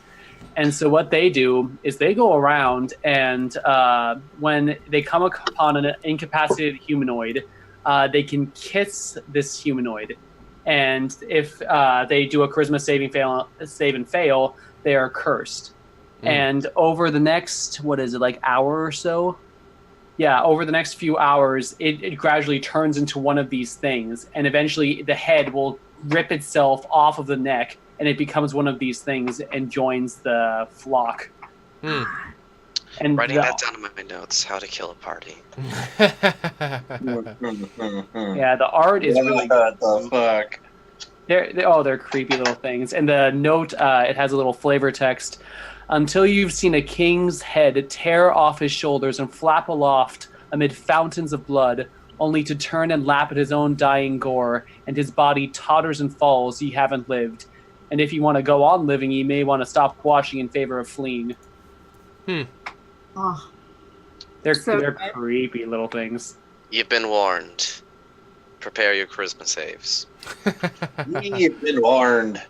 And so what they do is they go around and when they come upon an incapacitated humanoid, they can kiss this humanoid. And if they do a charisma save and fail, they are cursed. And over the next, hour or so? Yeah, over the next few hours, it gradually turns into one of these things. And eventually the head will rip itself off of the neck, and it becomes one of these things and joins the flock. And writing that down in my notes, how to kill a party. Yeah, the art is really good. What the fuck? They're creepy little things. And the note, it has a little flavor text. Until you've seen a king's head tear off his shoulders and flap aloft amid fountains of blood, only to turn and lap at his own dying gore, and his body totters and falls. Ye haven't lived. And if you want to go on living, you may want to stop watching in favor of fleeing. Oh, They're So they're good. creepy little things. You've been warned. Prepare your charisma saves. You've been warned.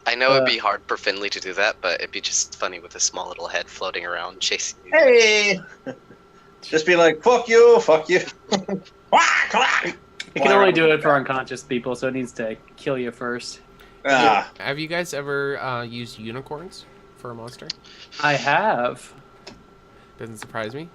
I know it'd be hard for Finley to do that, but it'd be just funny with a small little head floating around chasing you. Hey! Just be like, fuck you, fuck you. Quack, quack. It can only do it for unconscious people, so it needs to kill you first. Ah, Have you guys ever used unicorns for a monster? I have. Doesn't surprise me.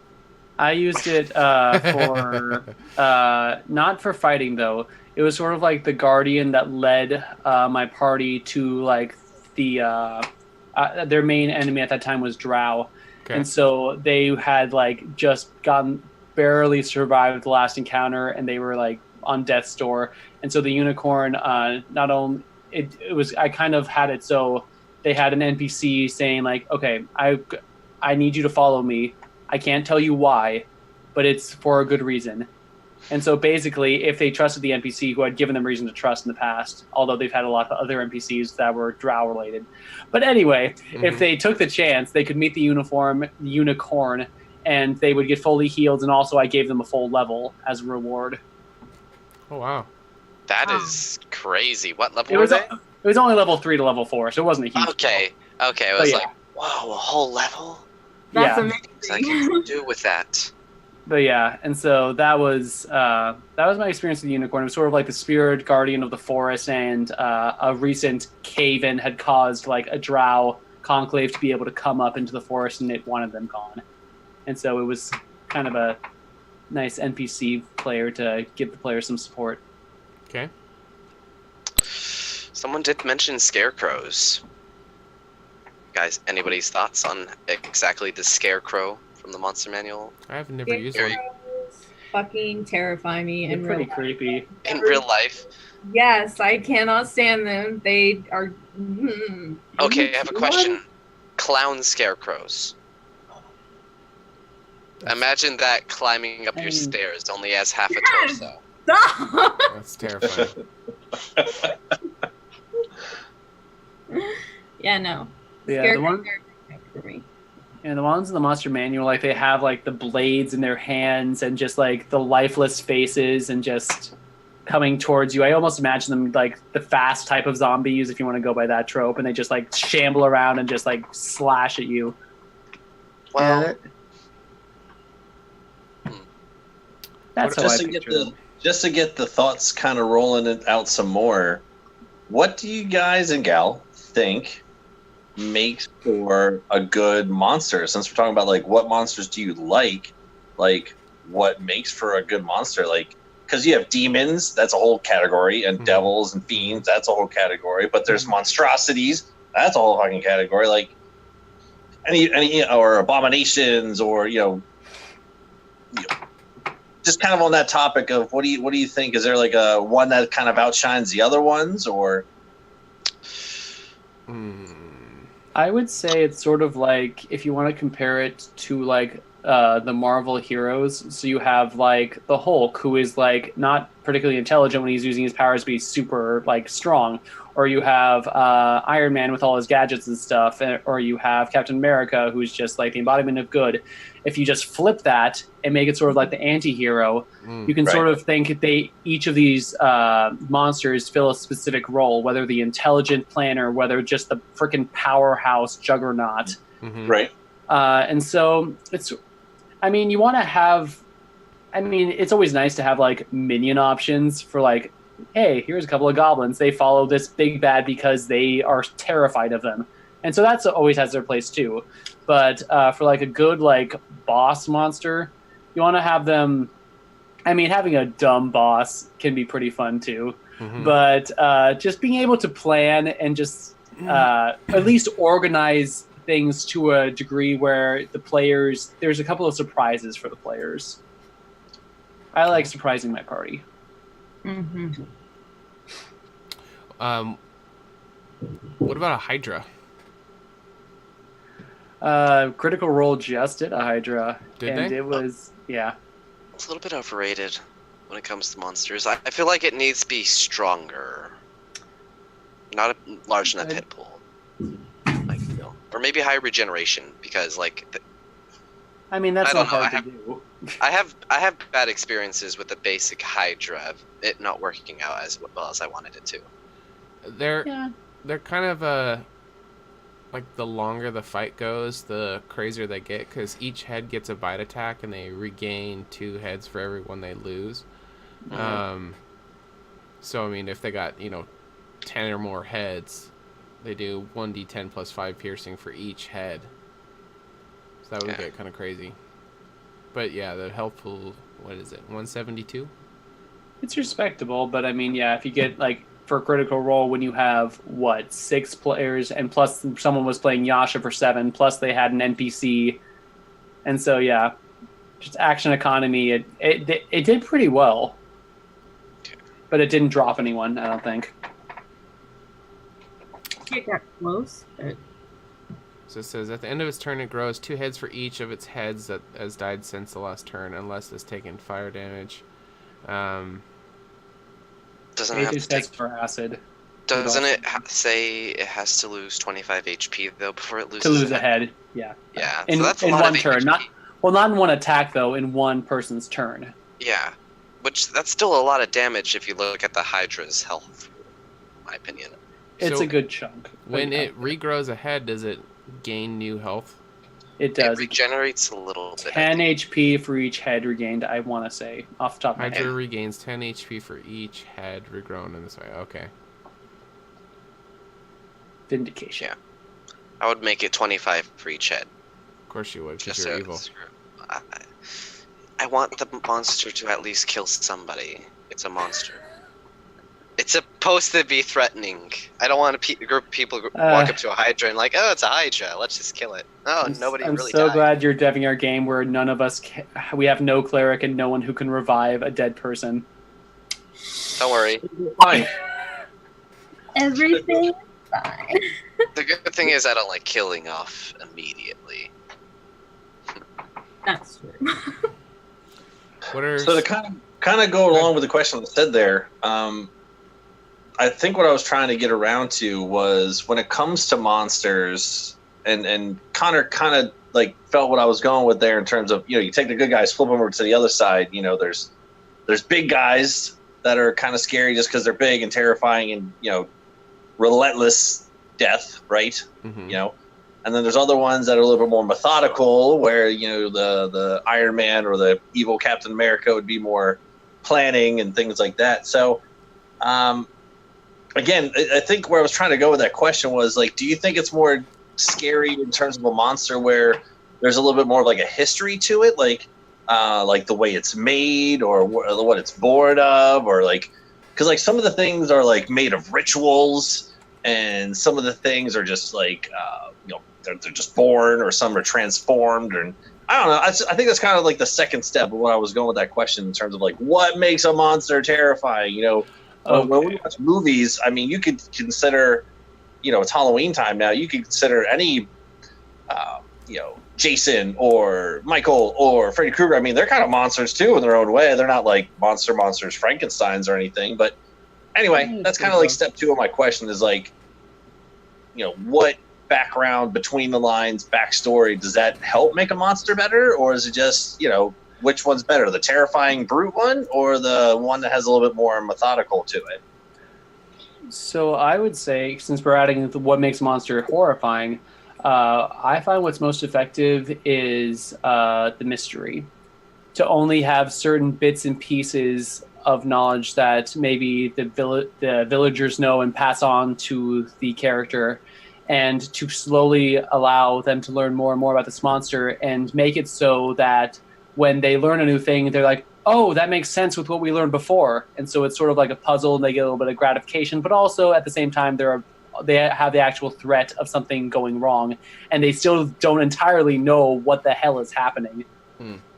I used it for not for fighting though. It was sort of like the guardian that led my party to like the their main enemy at that time was Drow, and so they had like just barely survived the last encounter, and they were like on death's door. And so the unicorn, not only it was, I kind of had it so they had an NPC saying like, okay, I need you to follow me. I can't tell you why, but it's for a good reason. And so basically, if they trusted the NPC who had given them reason to trust in the past, although they've had a lot of other NPCs that were drow related. But anyway, if they took the chance, they could meet the unicorn, and they would get fully healed. And also I gave them a full level as a reward. Oh, wow. That is crazy. What level It were was, they? it was only level 3 to level 4, so it wasn't a huge Okay. Okay, I But was yeah. like, whoa, a whole level? that's Yeah. So I amazing. can do with that. But yeah, and so that was my experience with the unicorn. It was sort of like the spirit guardian of the forest, and a recent cave-in had caused like a drow conclave to be able to come up into the forest, and it wanted them gone. And so it was kind of a nice NPC player to give the player some support. Okay. Someone did mention scarecrows. Guys, anybody's thoughts on exactly the scarecrow from the monster manual? I've never used one. Scarecrows fucking terrify me They're in pretty real creepy. In real life? Yes, I cannot stand them. They are. Okay, I have a question. Clown scarecrows. Imagine that climbing up your stairs only has half a torso. Stop! That's terrifying. Yeah, no. Yeah, the one. For me. And the ones in the monster manual, like they have like the blades in their hands and just like the lifeless faces and just coming towards you. I almost imagine them like the fast type of zombies, if you want to go by that trope, and they just like shamble around and just like slash at you. Well, That's how I picture them. just to get the thoughts kind of rolling it out some more. What do you guys and gal think makes for a good monster? Since we're talking about like what monsters do you like what makes for a good monster? Like, because you have demons, that's a whole category, and devils and fiends, that's a whole category. But there's monstrosities, that's a whole fucking category. Like any or abominations, or just kind of on that topic of what do you think? Is there like a one that kind of outshines the other ones, or? I would say it's sort of like if you want to compare it to like the Marvel heroes. So you have like the Hulk, who is like not particularly intelligent when he's using his powers, but he's super like strong. Or you have Iron Man with all his gadgets and stuff, or you have Captain America, who's just like the embodiment of good. If you just flip that and make it sort of like the anti-hero, you can sort of think each of these monsters fill a specific role, whether the intelligent planner, whether just the freaking powerhouse juggernaut. Right. And so it's always nice to have like minion options for like, hey, here's a couple of goblins. They follow this big bad because they are terrified of them. And so that's always has their place too. But for like a good like boss monster, you want to have them. I mean, having a dumb boss can be pretty fun too. But just being able to plan and just at least organize things to a degree where there's a couple of surprises for the players. I like surprising my party. What about a Hydra? Critical Role just did a Hydra. Did and they? it was, yeah. It's a little bit overrated when it comes to monsters. I feel like it needs to be stronger. Not a large enough hit pool. I feel. Or maybe high regeneration, because like I mean, that's I don't not know, hard to do. I have bad experiences with the basic Hydra, it not working out as well as I wanted it to. They're kind of like the longer the fight goes, the crazier they get, because each head gets a bite attack and they regain 2 heads for every one they lose. So I mean, if they got 10 or more heads, they do 1d10 plus 5 piercing for each head. So that would get kind of crazy. But yeah, the health pool, what is it, 172? It's respectable, but I mean, yeah, if you get, like, for Critical Role, when you have, 6 players, and plus someone was playing Yasha for 7, plus they had an NPC, and so, yeah, just action economy, it did pretty well. But it didn't drop anyone, I don't think. It got close. But... So it says, at the end of its turn, it grows 2 heads for each of its heads that has died since the last turn, unless it's taken fire damage. Doesn't it It have just to takes take, for acid. Doesn't it say it has to lose 25 HP though before it loses To lose a head, yeah. Yeah, In, so that's a in lot one of turn. HP. Not in one attack, though, in one person's turn. Yeah, which that's still a lot of damage if you look at the Hydra's health, in my opinion. It's So a good chunk. When it regrows a head, does it gain new health? It does. It regenerates a little bit. 10 HP for each head regained, I want to say, off the top of my Hydra head. regains 10 HP for each head regrown in this way. Okay. Vindication. Yeah. I would make it 25 for each head. Of course you would, because Just you're so evil. I want the monster to at least kill somebody. It's a monster. It's supposed to be threatening. I don't want a group of people walk up to a Hydra and like, oh, it's a Hydra. Let's just kill it. Oh, nobody I'm really so died. glad you're deving our game where none of us we have no cleric and no one who can revive a dead person. Don't worry. Fine. Everything is fine. The good thing is I don't like killing off immediately. That's true. What are So to kind of go along with the question that said there, I think what I was trying to get around to was when it comes to monsters, and Connor kind of like felt what I was going with there in terms of, you take the good guys, flip them over to the other side. There's big guys that are kind of scary just because they're big and terrifying and relentless death, right? Mhm. And then there's other ones that are a little bit more methodical, where the Iron Man or the evil Captain America would be more planning and things like that. So, again, I think where I was trying to go with that question was like, do you think it's more scary in terms of a monster where there's a little bit more of like a history to it, like the way it's made or what it's born of, or like, because like some of the things are like made of rituals, and some of the things are just like they're just born, or some are transformed, and I don't know. I think that's kind of like the second step of what I was going with that question in terms of like what makes a monster terrifying. When we watch movies, I mean, you could consider, it's Halloween time now. You could consider any, Jason or Michael or Freddy Krueger. I mean, they're kind of monsters too in their own way. They're not like monsters, Frankensteins or anything. But anyway, that's kind of like step 2 of my question is like, what background, between the lines, backstory, does that help make a monster better? Or is it just, which one's better, the terrifying brute one or the one that has a little bit more methodical to it? So I would say, since we're adding what makes a monster horrifying, I find what's most effective is the mystery. To only have certain bits and pieces of knowledge that maybe the villagers know and pass on to the character, and to slowly allow them to learn more and more about this monster, and make it so that when they learn a new thing, they're like, oh, that makes sense with what we learned before. And so it's sort of like a puzzle, and they get a little bit of gratification, but also at the same time, they have the actual threat of something going wrong, and they still don't entirely know what the hell is happening.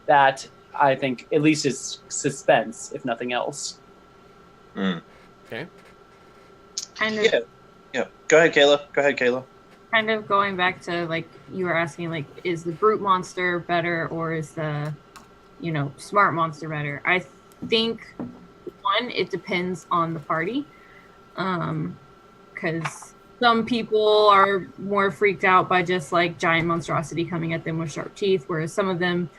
That, I think, at least is suspense, if nothing else. Okay. Kind of. Yeah. Go ahead, Kayla. kind of going back to like you were asking, like, is the brute monster better or is the, smart monster better? I think one, it depends on the party, because some people are more freaked out by just like giant monstrosity coming at them with sharp teeth, whereas some of them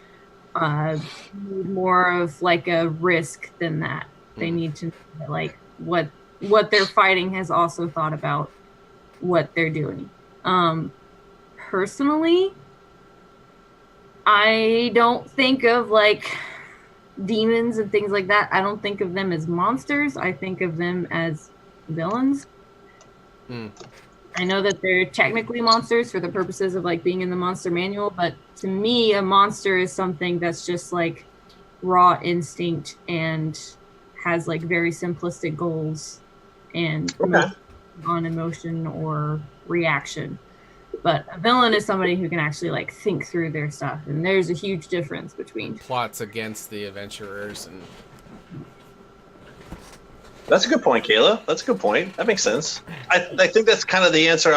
need more of like a risk than that. They need to know that, like, what they're fighting has also thought about what they're doing. Personally, I don't think of like demons and things like that. I don't think of them as monsters. I think of them as villains. I know that they're technically monsters for the purposes of like being in the monster manual, but to me, a monster is something that's just like raw instinct and has like very simplistic goals and on emotion or reaction. But a villain is somebody who can actually like think through their stuff, and there's a huge difference between plots against the adventurers. And That's a good point, Kayla. That's a good point. That makes sense. I think that's kind of the answer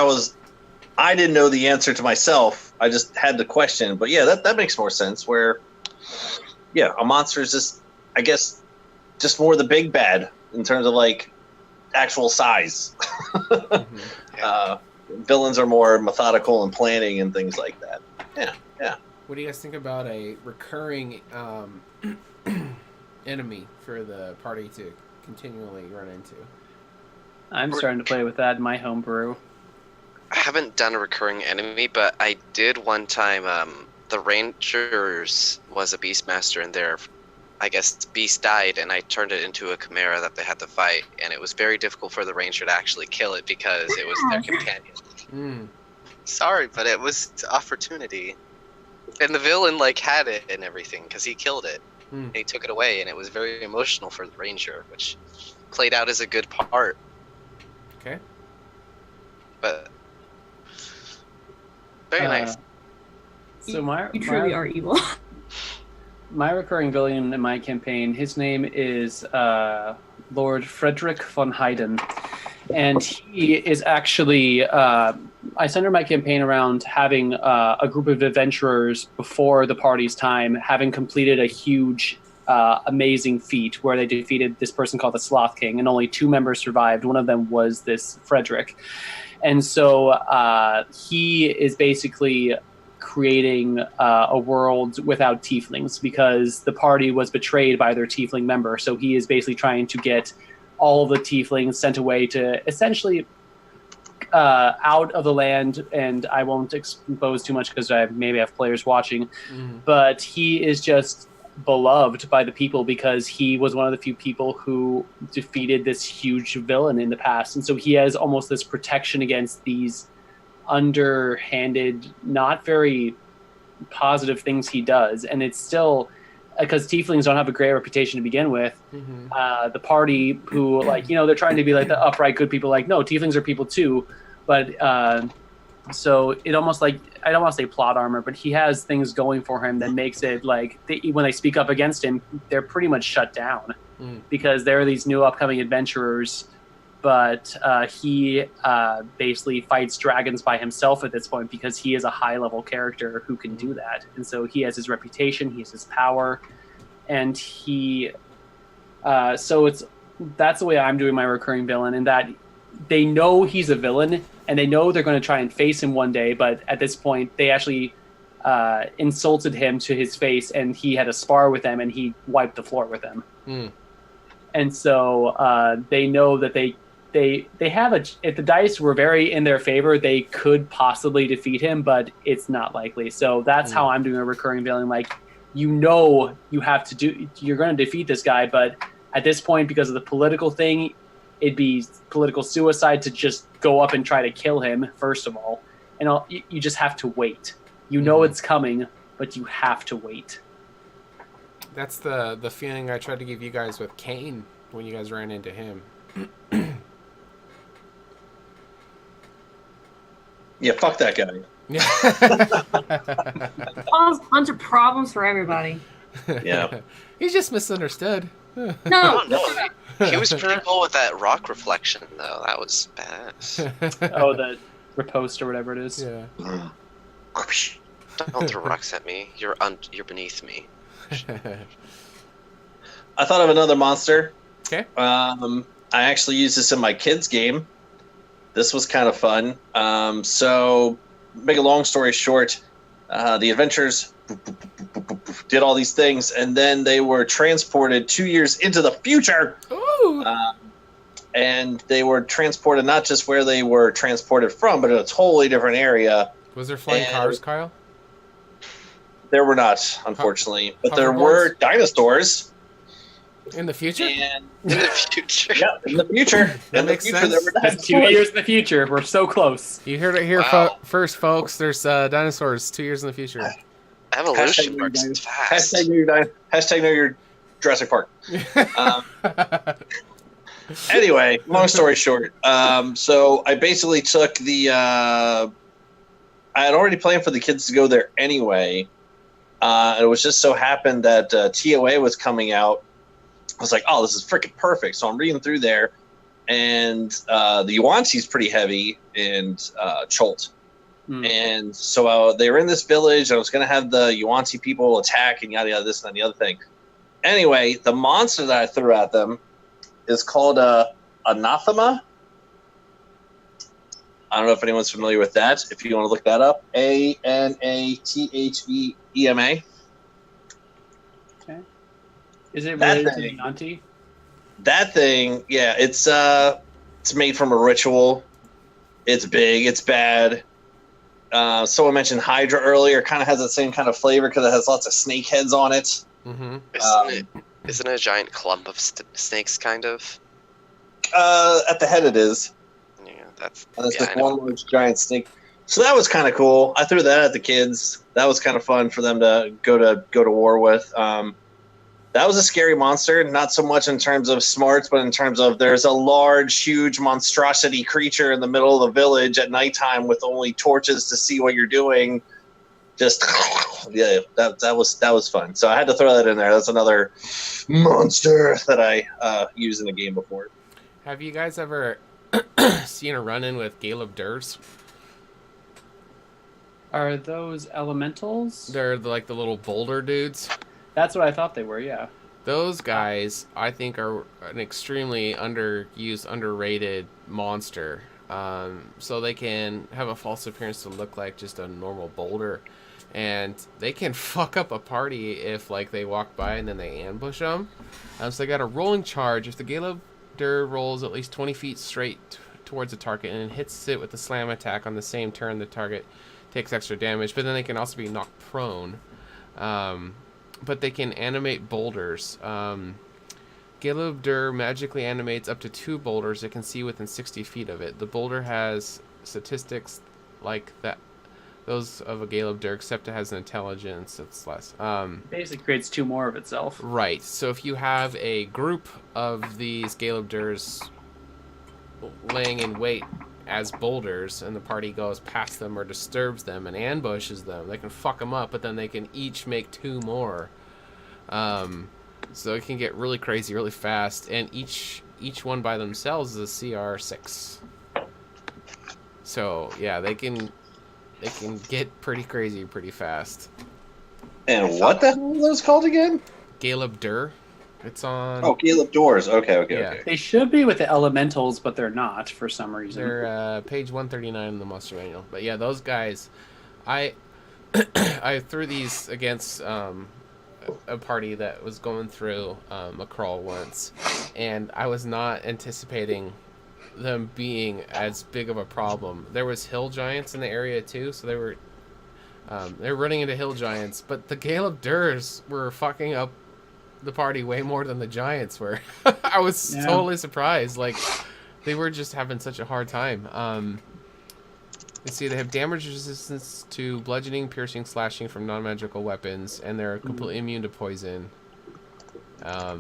I didn't know the answer to myself. I just had the question. But yeah, that makes more sense where, yeah, a monster is just, I guess, just more the big bad in terms of like actual size. Villains are more methodical and planning and things like that. Yeah. What do you guys think about a recurring enemy for the party to continually run into? I'm starting to play with that in my homebrew. I haven't done a recurring enemy, but I did one time. The Rangers was a Beastmaster, and I guess the beast died, and I turned it into a chimera that they had to fight, and it was very difficult for the Ranger to actually kill it because it was their companion. Sorry, but it was opportunity. And the villain like had it and everything because he killed it. And he took it away, and it was very emotional for the Ranger, which played out as a good part. Okay. But very nice. So you truly are evil. My recurring villain in my campaign, his name is Lord Frederick von Hayden. And he is actually, I centered my campaign around having a group of adventurers before the party's time, having completed a huge, amazing feat where they defeated this person called the Sloth King, and only 2 members survived. One of them was this Frederick. And so he is basically creating a world without tieflings because the party was betrayed by their tiefling member. So he is basically trying to get all of the tieflings sent away to essentially out of the land. And I won't expose too much because I maybe have players watching, but he is just beloved by the people because he was one of the few people who defeated this huge villain in the past. And so he has almost this protection against these underhanded, not very positive things he does. And it's still because tieflings don't have a great reputation to begin with. The party who they're trying to be like the upright good people, like, no, tieflings are people too. But so it almost like, I don't want to say plot armor, but he has things going for him that makes it like when they speak up against him, they're pretty much shut down because there are these new upcoming adventurers. But he basically fights dragons by himself at this point because he is a high-level character who can do that. And so he has his reputation, he has his power, and he... that's the way I'm doing my recurring villain, in that they know he's a villain, and they know they're going to try and face him one day, but at this point, they actually insulted him to his face, and he had a spar with them, and he wiped the floor with them. And so they know that they have if the dice were very in their favor, they could possibly defeat him, but it's not likely. So that's how I'm doing a recurring villain. Like, you have to you're going to defeat this guy, but at this point, because of the political thing, it'd be political suicide to just go up and try to kill him, first of all. And you just have to wait. You know it's coming, but you have to wait. That's the feeling I tried to give you guys with Kane when you guys ran into him. Yeah, fuck that guy. Yeah. Cause a bunch of problems for everybody. Yeah. He's just misunderstood. No. He was pretty cool with that rock reflection, though. That was badass. Oh, the riposte or whatever it is. Yeah. Don't throw rocks at me. You're beneath me. I thought of another monster. Okay. I actually used this in my kids' game. This was kind of fun. So, make a long story short, the adventurers did all these things, and then they were transported 2 years into the future. Ooh. And they were transported not just where they were transported from, but in a totally different area. Was there flying cars, Kyle? There were not, unfortunately, but there hoverboards? were dinosaurs. In the future? And In the future. yeah, in the future, That in the makes future, sense. there were That's dinosaurs. 2 years in the future. We're so close. You heard it here Wow. first, folks. There's dinosaurs 2 years in the future. Evolution Hashtag works new fast. Hashtag know your Jurassic Park. Anyway, long story short, so I basically took the. I had already planned for the kids to go there anyway. It was just so happened that TOA was coming out. I was like, oh, this is freaking perfect. So I'm reading through there, and the Yuan-Ti's pretty heavy, and Cholt. And so they were in this village. I was going to have the Yuan-Ti people attack and yada yada, this and the other thing. Anyway, the monster that I threw at them is called Anathema. I don't know if anyone's familiar with that. If you want to look that up, Anathema. Okay. Is it That related to thing. the auntie? That thing, yeah, it's made from a ritual. It's big. It's bad. Someone mentioned Hydra earlier. Kind of has the same kind of flavor because it has lots of snake heads on it. Mm-hmm. Isn't it a giant clump of snakes, kind of? At the head, it is. Yeah, that's. And it's Yeah, just I know. one large giant snake. So that was kind of cool. I threw that at the kids. That was kind of fun for them to go to war with. That was a scary monster, not so much in terms of smarts, but in terms of there's a large, huge monstrosity creature in the middle of the village at nighttime with only torches to see what you're doing. Just yeah, that was fun. So I had to throw that in there. That's another monster that I used in the game before. Have you guys ever seen a run-in with Caleb Durs? Are those elementals? They're like the little boulder dudes. That's what I thought they were, yeah. Those guys, I think, are an extremely underused, underrated monster. So they can have a false appearance to look like just a normal boulder, and they can fuck up a party if like they walk by and then they ambush them. So they got a rolling charge. If the Caleb Dur rolls at least 20 feet straight towards the target and hits it with a slam attack on the same turn, the target takes extra damage. But then they can also be knocked prone. But they can animate boulders. Caleb Dur magically animates up to 2 boulders it can see within 60 feet of it. The boulder has statistics like that, those of a Caleb Dur, except it has an intelligence that's less. Basically creates 2 more of itself. Right. So if you have a group of these Caleb Durs laying in wait as boulders, and the party goes past them or disturbs them and ambushes them, they can fuck them up, but then they can each make 2 more. So it can get really crazy really fast, and each one by themselves is a CR6. So yeah, they can get pretty crazy pretty fast. And what the hell are those called again? Caleb Dur. It's on. Oh, Caleb Doors. Okay. Yeah. They should be with the elementals, but they're not for some reason. They're page 139 in the Monster Manual. But yeah, those guys, I threw these against a party that was going through a crawl once, and I was not anticipating them being as big of a problem. There was hill giants in the area too, so they were running into hill giants, but the Caleb Durs were fucking up the party way more than the giants were. I was totally surprised. Like, they were just having such a hard time. Let's see, they have damage resistance to bludgeoning, piercing, slashing from non-magical weapons, and they're completely immune to poison. I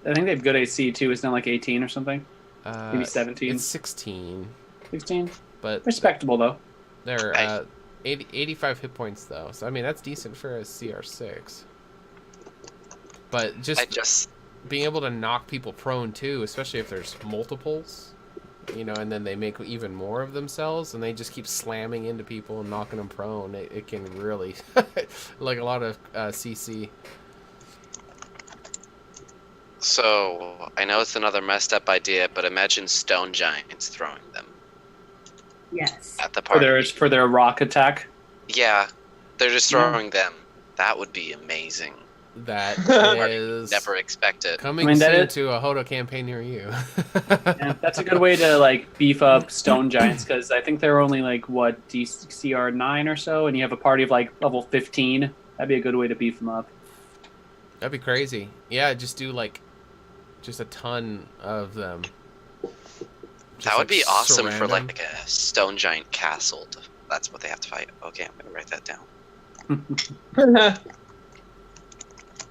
think they have good AC too. Isn't it like 18 or something? Maybe 17? It's 16. 16? But Respectable, though. they're 85 hit points, though. So, I mean, that's decent for a CR6. But just being able to knock people prone, too, especially if there's multiples, and then they make even more of themselves, and they just keep slamming into people and knocking them prone. It can really, like a lot of CC. So, I know it's another messed up idea, but imagine stone giants throwing them Yes. at the For party. for their rock attack. Yeah, they're just throwing them. That would be amazing. That Party is never expect it. coming I mean, that soon is- to a HotA campaign near you. Yeah, that's a good way to like beef up stone giants because I think they're only like what DCR 9 or so, and you have a party of like level 15. That'd be a good way to beef them up. That'd be crazy. Yeah, just do like just a ton of them. Just, That would be awesome for surround 'em. like a stone giant castle. That's what they have to fight. Okay, I'm gonna write that down.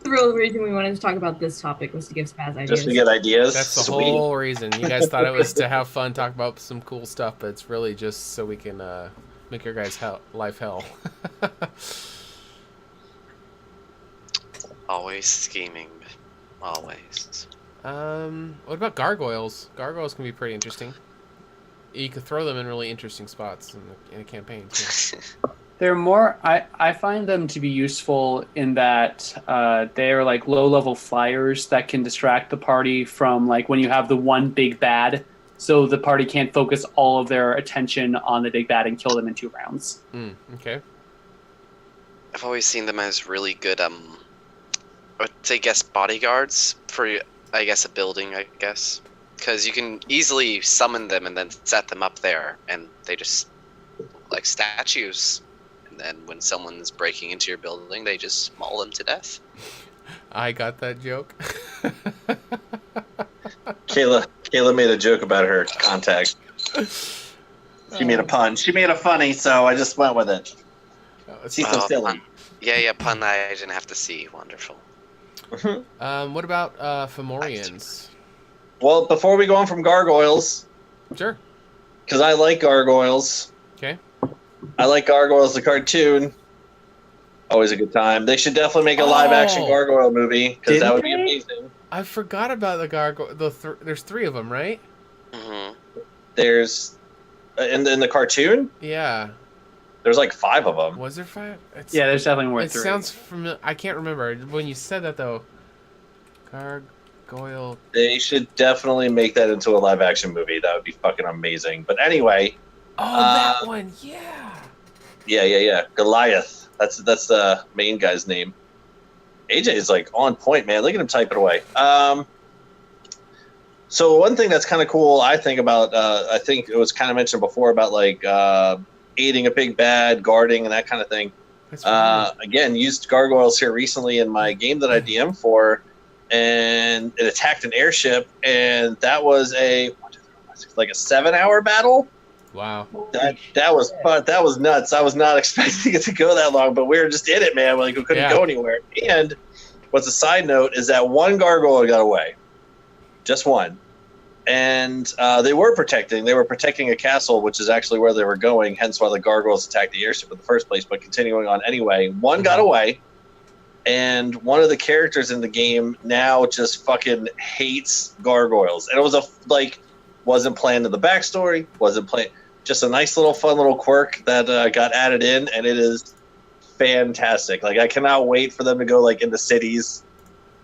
The real reason we wanted to talk about this topic was to give Spaz ideas. Just to get ideas. That's the Sweet. whole reason. You guys thought it was to have fun, talk about some cool stuff, but it's really just so we can make your guys' life hell. Always scheming. Always. What about gargoyles? Gargoyles can be pretty interesting. You could throw them in really interesting spots in a campaign too. They're more. I find them to be useful in that they're like low-level flyers that can distract the party from like when you have the one big bad, so the party can't focus all of their attention on the big bad and kill them in 2 rounds. Okay. I've always seen them as really good, I would say guest bodyguards for, I guess, a building, I guess. Because you can easily summon them and then set them up there, and they just look like statues. And then when someone's breaking into your building, they just maul them to death. I got that joke. Kayla made a joke about her contact. She made a pun. She made a funny, so I just went with it. She's so silly. Pun. Yeah, pun that I didn't have to see. Wonderful. What about Fomorians? Well, before we go on from gargoyles, Sure. because I like gargoyles. Okay. I like Gargoyles, the cartoon. Always a good time. They should definitely make a live-action Oh. gargoyle movie, because that Didn't would be they? amazing. I forgot about the gargoyle. There's 3 of them, right? Hmm. There's, in the cartoon, Yeah. there's like 5 of them. Was there 5? It's, Yeah, there's definitely more. It 3. sounds familiar. I can't remember when you said that though. Gargoyle. They should definitely make that into a live-action movie. That would be fucking amazing. But anyway, Oh, that one. Yeah. yeah. Goliath. That's the main guy's name. AJ is like on point, man. Look at him typing away. So one thing that's kind of cool, I think about, I think it was kind of mentioned before about like aiding a big bad, guarding, and that kind of thing. That's right. Again, used gargoyles here recently in my game that I DM for, and it attacked an airship, and that was like a 7-hour battle. Wow. That was fun. That was nuts. I was not expecting it to go that long, but we were just in it, man. Like we couldn't go anywhere. And what's a side note is that one gargoyle got away, just one, and they were protecting. They were protecting a castle, which is actually where they were going. Hence why the gargoyles attacked the airship in the first place. But continuing on anyway, one got away, and one of the characters in the game now just fucking hates gargoyles, and it was wasn't planned in the backstory. Wasn't planned. Just a nice little fun little quirk that got added in, and it is fantastic. Like I cannot wait for them to go like into cities.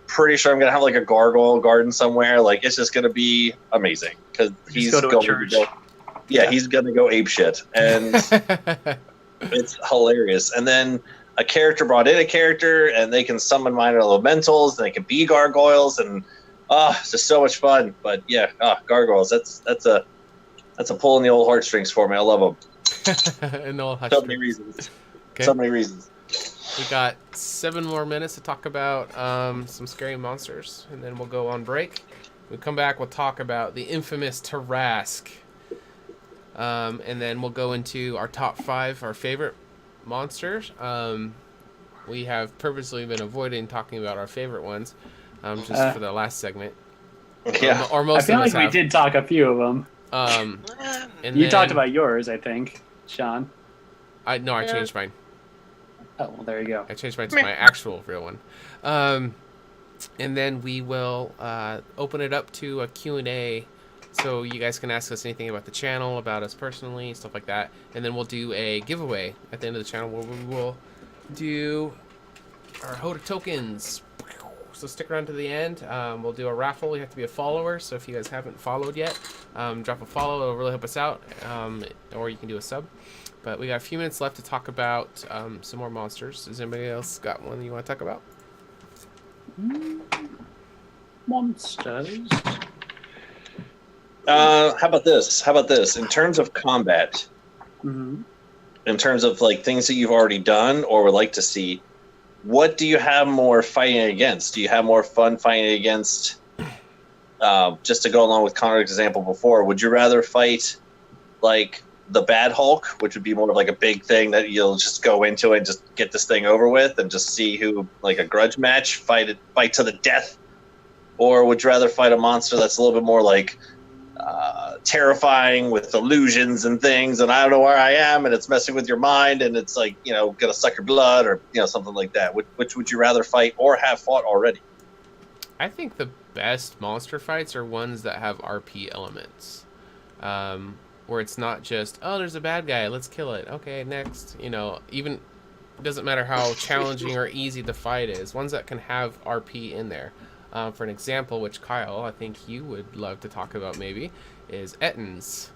Pretty sure I'm gonna have like a gargoyle garden somewhere. Like it's just gonna be amazing because he's go to a going church. to go. Yeah, he's gonna go ape shit, and it's hilarious. And then a character brought in a character, and they can summon minor elementals, and they can be gargoyles, and it's just so much fun. But yeah, gargoyles. That's a pull in the old heartstrings for me. I love them. And all So many reasons. Okay. So many reasons. We got 7 more minutes to talk about some scary monsters, and then we'll go on break. When we come back, we'll talk about the infamous Tarask. And then we'll go into our top 5, our favorite monsters. We have purposely been avoiding talking about our favorite ones, just for the last segment. Yeah. Or I most feel of us like we have. did talk a few of them. And You then, talked about yours, I think, Sean. I changed mine. Oh, well, there you go. I changed mine to my actual real one. And then we will open it up to a Q&A So you guys can ask us anything about the channel, about us personally, stuff like that. And then we'll do a giveaway at the end of the channel where we will do our HotA tokens. So stick around to the end. We'll do a raffle. You have to be a follower. So if you guys haven't followed yet, drop a follow. It'll really help us out. Or you can do a sub. But we got a few minutes left to talk about some more monsters. Has anybody else got one that you want to talk about? Monsters. How about this? In terms of combat, Mm-hmm. in terms of like things that you've already done or would like to see, what do you have more fighting against? Do you have more fun fighting against? Just to go along with Connor's example before, would you rather fight like the Bad Hulk, which would be more of like a big thing that you'll just go into and just get this thing over with and just see who, like a grudge match, fight to the death? Or would you rather fight a monster that's a little bit more like terrifying with illusions and things, and I don't know where I am, and it's messing with your mind, and it's like, you know, gonna suck your blood, or, you know, something like that? Which would you rather fight or have fought already? I think the best monster fights are ones that have RP elements. Where it's not just, oh, there's a bad guy, let's kill it. Okay, next. You know, even it doesn't matter how challenging or easy the fight is. Ones that can have RP in there. For an example, which Kyle, I think you would love to talk about maybe, is Ettins.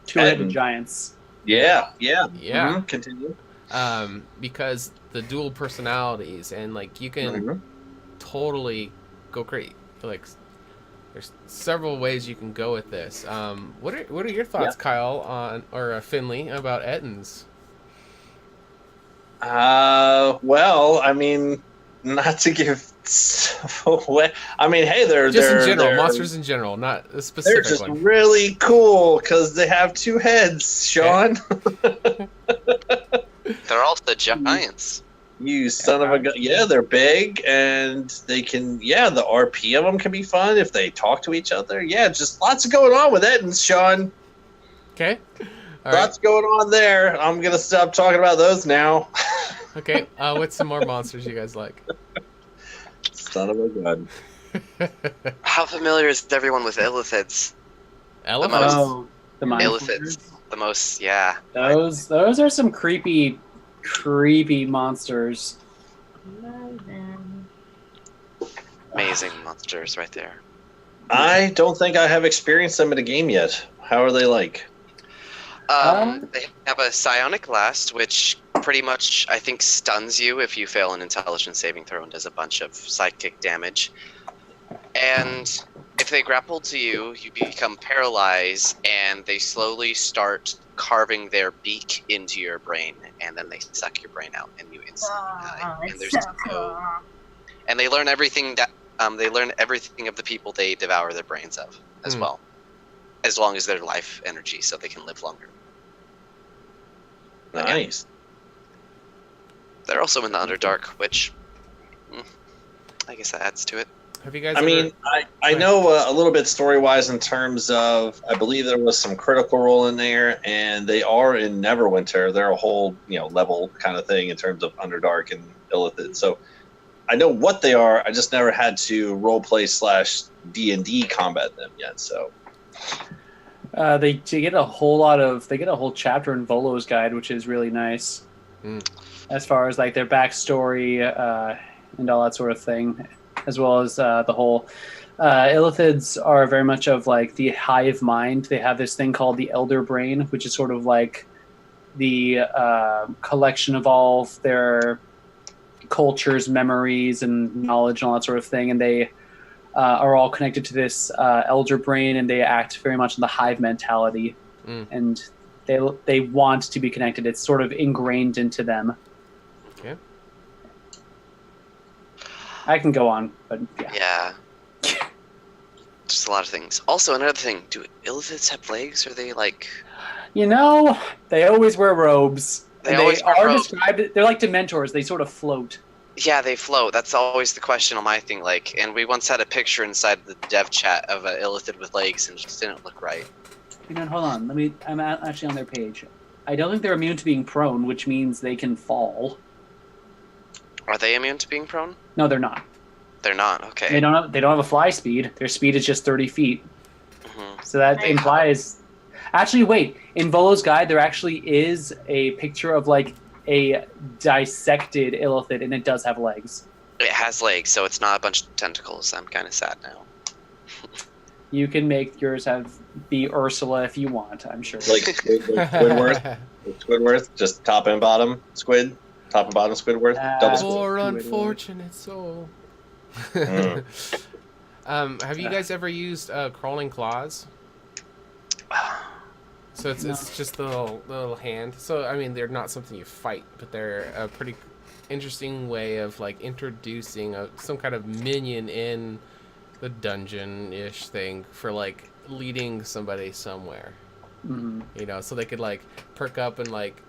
Two-headed giants. Yeah. Yeah. Continue. Because the dual personalities, and like you can totally go crazy. Like there's several ways you can go with this. What are your thoughts, Kyle, on or Finley, about Ettins? Well, I mean, not to give away. I mean, hey, they're just in general monsters in general, not a specific They're just one. really cool because they have two heads, Sean. They're also giants. You son of a gun. Yeah, they're big, and they can, the RP of them can be fun if they talk to each other. Yeah, just lots going on with Ettins, Sean. Okay. All Lots going on there. I'm going to stop talking about those now. Okay, what's some more monsters you guys like? Son of a gun. How familiar is everyone with illithids? Elephants? Oh, the mind Illithids. The most, yeah. Those are some creepy monsters. Love them. Amazing monsters right there. I don't think I have experienced them in a game yet. How are they like? They have a psionic blast, which pretty much, I think, stuns you if you fail an intelligence saving throw and does a bunch of psychic damage. And if they grapple to you, you become paralyzed, and they slowly start carving their beak into your brain, and then they suck your brain out, and you instantly die. And there's and they learn everything that they learn everything of the people they devour their brains of as well, as long as their life energy, so they can live longer. Nice. They're also in the Underdark, which I guess that adds to it. Have you guys? I know a little bit story-wise in terms of, I believe there was some Critical Role in there, and they are in Neverwinter. They're a whole, level kind of thing in terms of Underdark and Illithid. So I know what they are. I just never had to roleplay / D&D combat them yet. So they get a whole chapter in Volo's Guide, which is really nice. As far as like their backstory and all that sort of thing, as well as the whole Illithids are very much of like the hive mind. They have this thing called the Elder Brain, which is sort of like the collection of all of their cultures, memories, and knowledge and all that sort of thing. And they are all connected to this Elder Brain, and they act very much in the hive mentality. And they want to be connected. It's sort of ingrained into them. Okay. I can go on, but yeah. Just a lot of things. Also, another thing, do Illithids have legs? Or are they like... they always wear robes. They always wear robes. They're like Dementors. They sort of float. Yeah, they float. That's always the question on my thing. Like, and we once had a picture inside the dev chat of an Illithid with legs, and it just didn't look right. Hold on. I'm actually on their page. I don't think they're immune to being prone, which means they can fall. Are they immune to being prone? No, they're not. They're not. Okay. They don't have a fly speed. Their speed is just 30 feet. Mhm. So that implies. Actually, wait. In Volo's guide, there actually is a picture of like a dissected illithid, and it does have legs. It has legs, so it's not a bunch of tentacles. I'm kind of sad now. You can make yours be Ursula if you want. I'm sure. Like Squidward. Squidward, just top and bottom squid. Top and bottom Squidward. Double squid. Poor unfortunate soul. Mm. Have you guys ever used crawling claws? So it's just the little hand. So I mean, they're not something you fight, but they're a pretty interesting way of like introducing some kind of minion in the dungeon-ish thing for like leading somebody somewhere. Mm-hmm. You know, so they could like perk up and like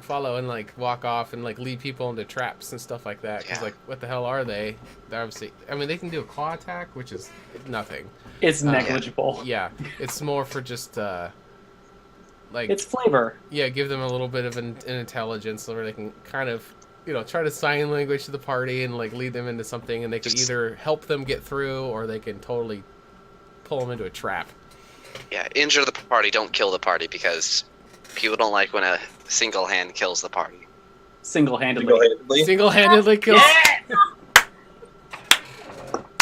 follow and like walk off and like lead people into traps and stuff like that. Because like, what the hell are they? They're obviously, I mean, they can do a claw attack, which is nothing. It's negligible. Yeah, it's more for just like it's flavor. Yeah, give them a little bit of an intelligence so they can kind of, you know, try to sign language to the party and like lead them into something, and they can either help them get through or they can totally pull them into a trap. Yeah, injure the party, don't kill the party, because people don't like when a single hand kills the party. Single-handedly. Single-handedly kills. Yeah!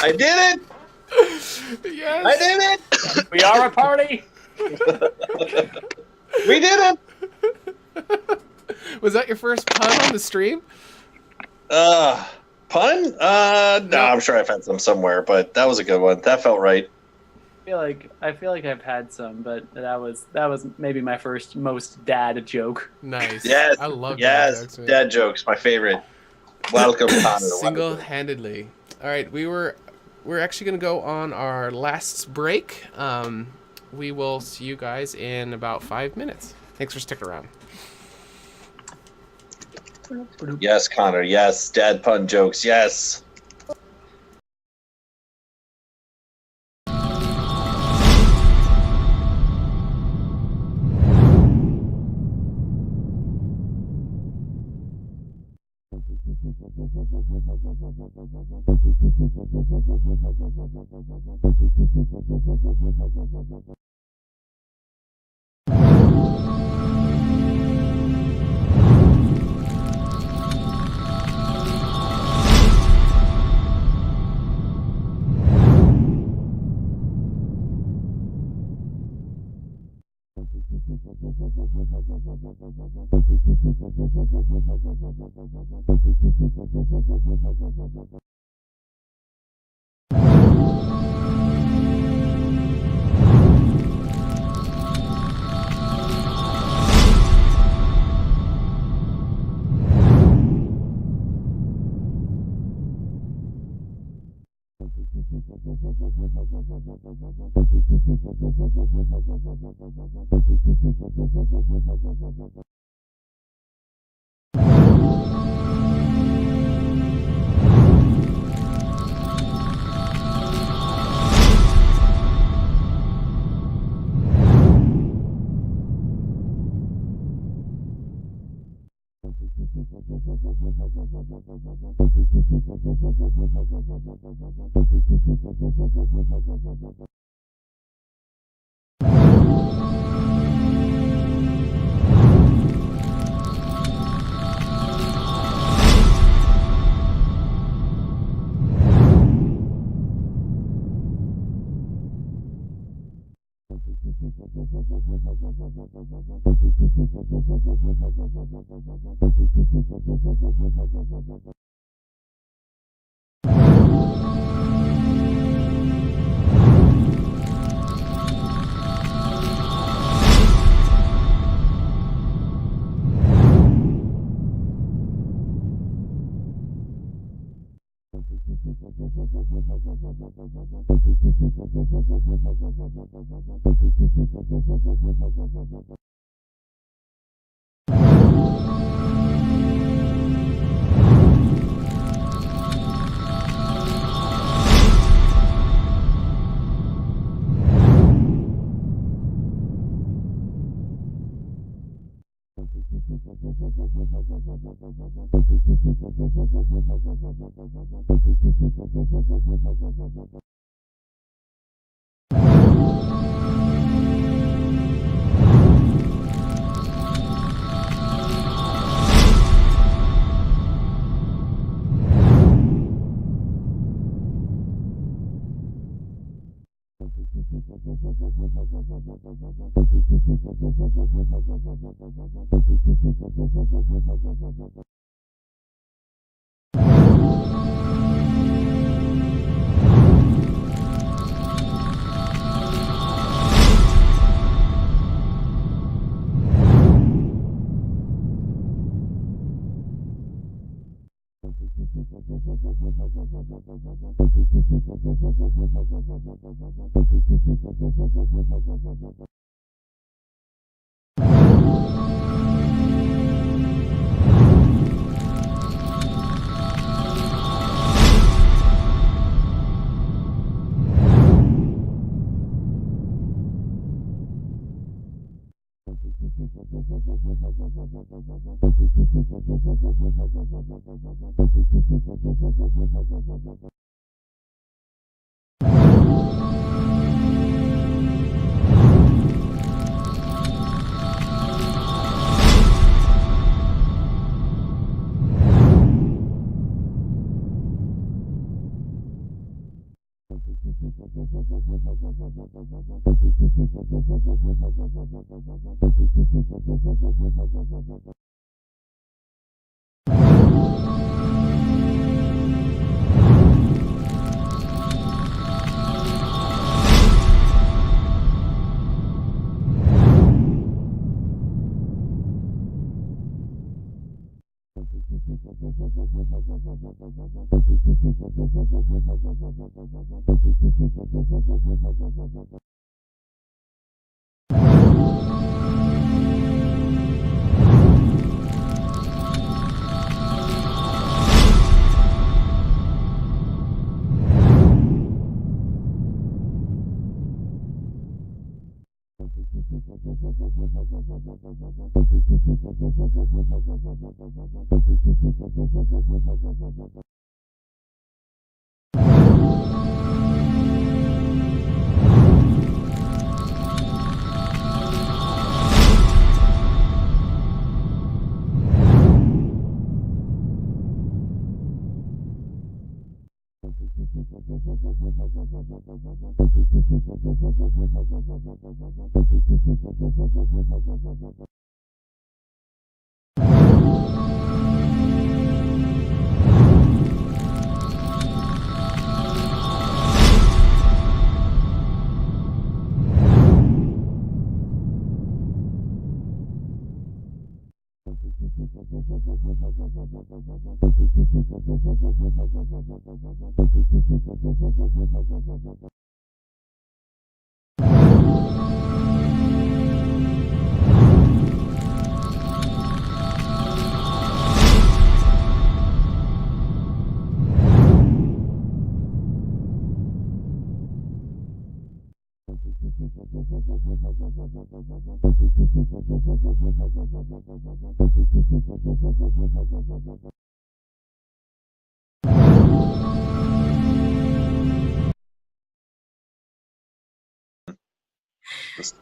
I did it! Yes. I did it! We are a party! We did it! Was that your first pun on the stream? Pun? No, I'm sure I've had some somewhere, but that was a good one. That felt right. I feel like I've had some, but that was maybe my first most dad joke. Nice. Yes. I love yes. dad jokes, man. Dad jokes, my favorite. Welcome, Connor. Single-handedly. All right, we're actually gonna go on our last break. We will see you guys in about 5 minutes. Thanks for sticking around. Yes, Connor. Yes. Dad pun jokes. Yes.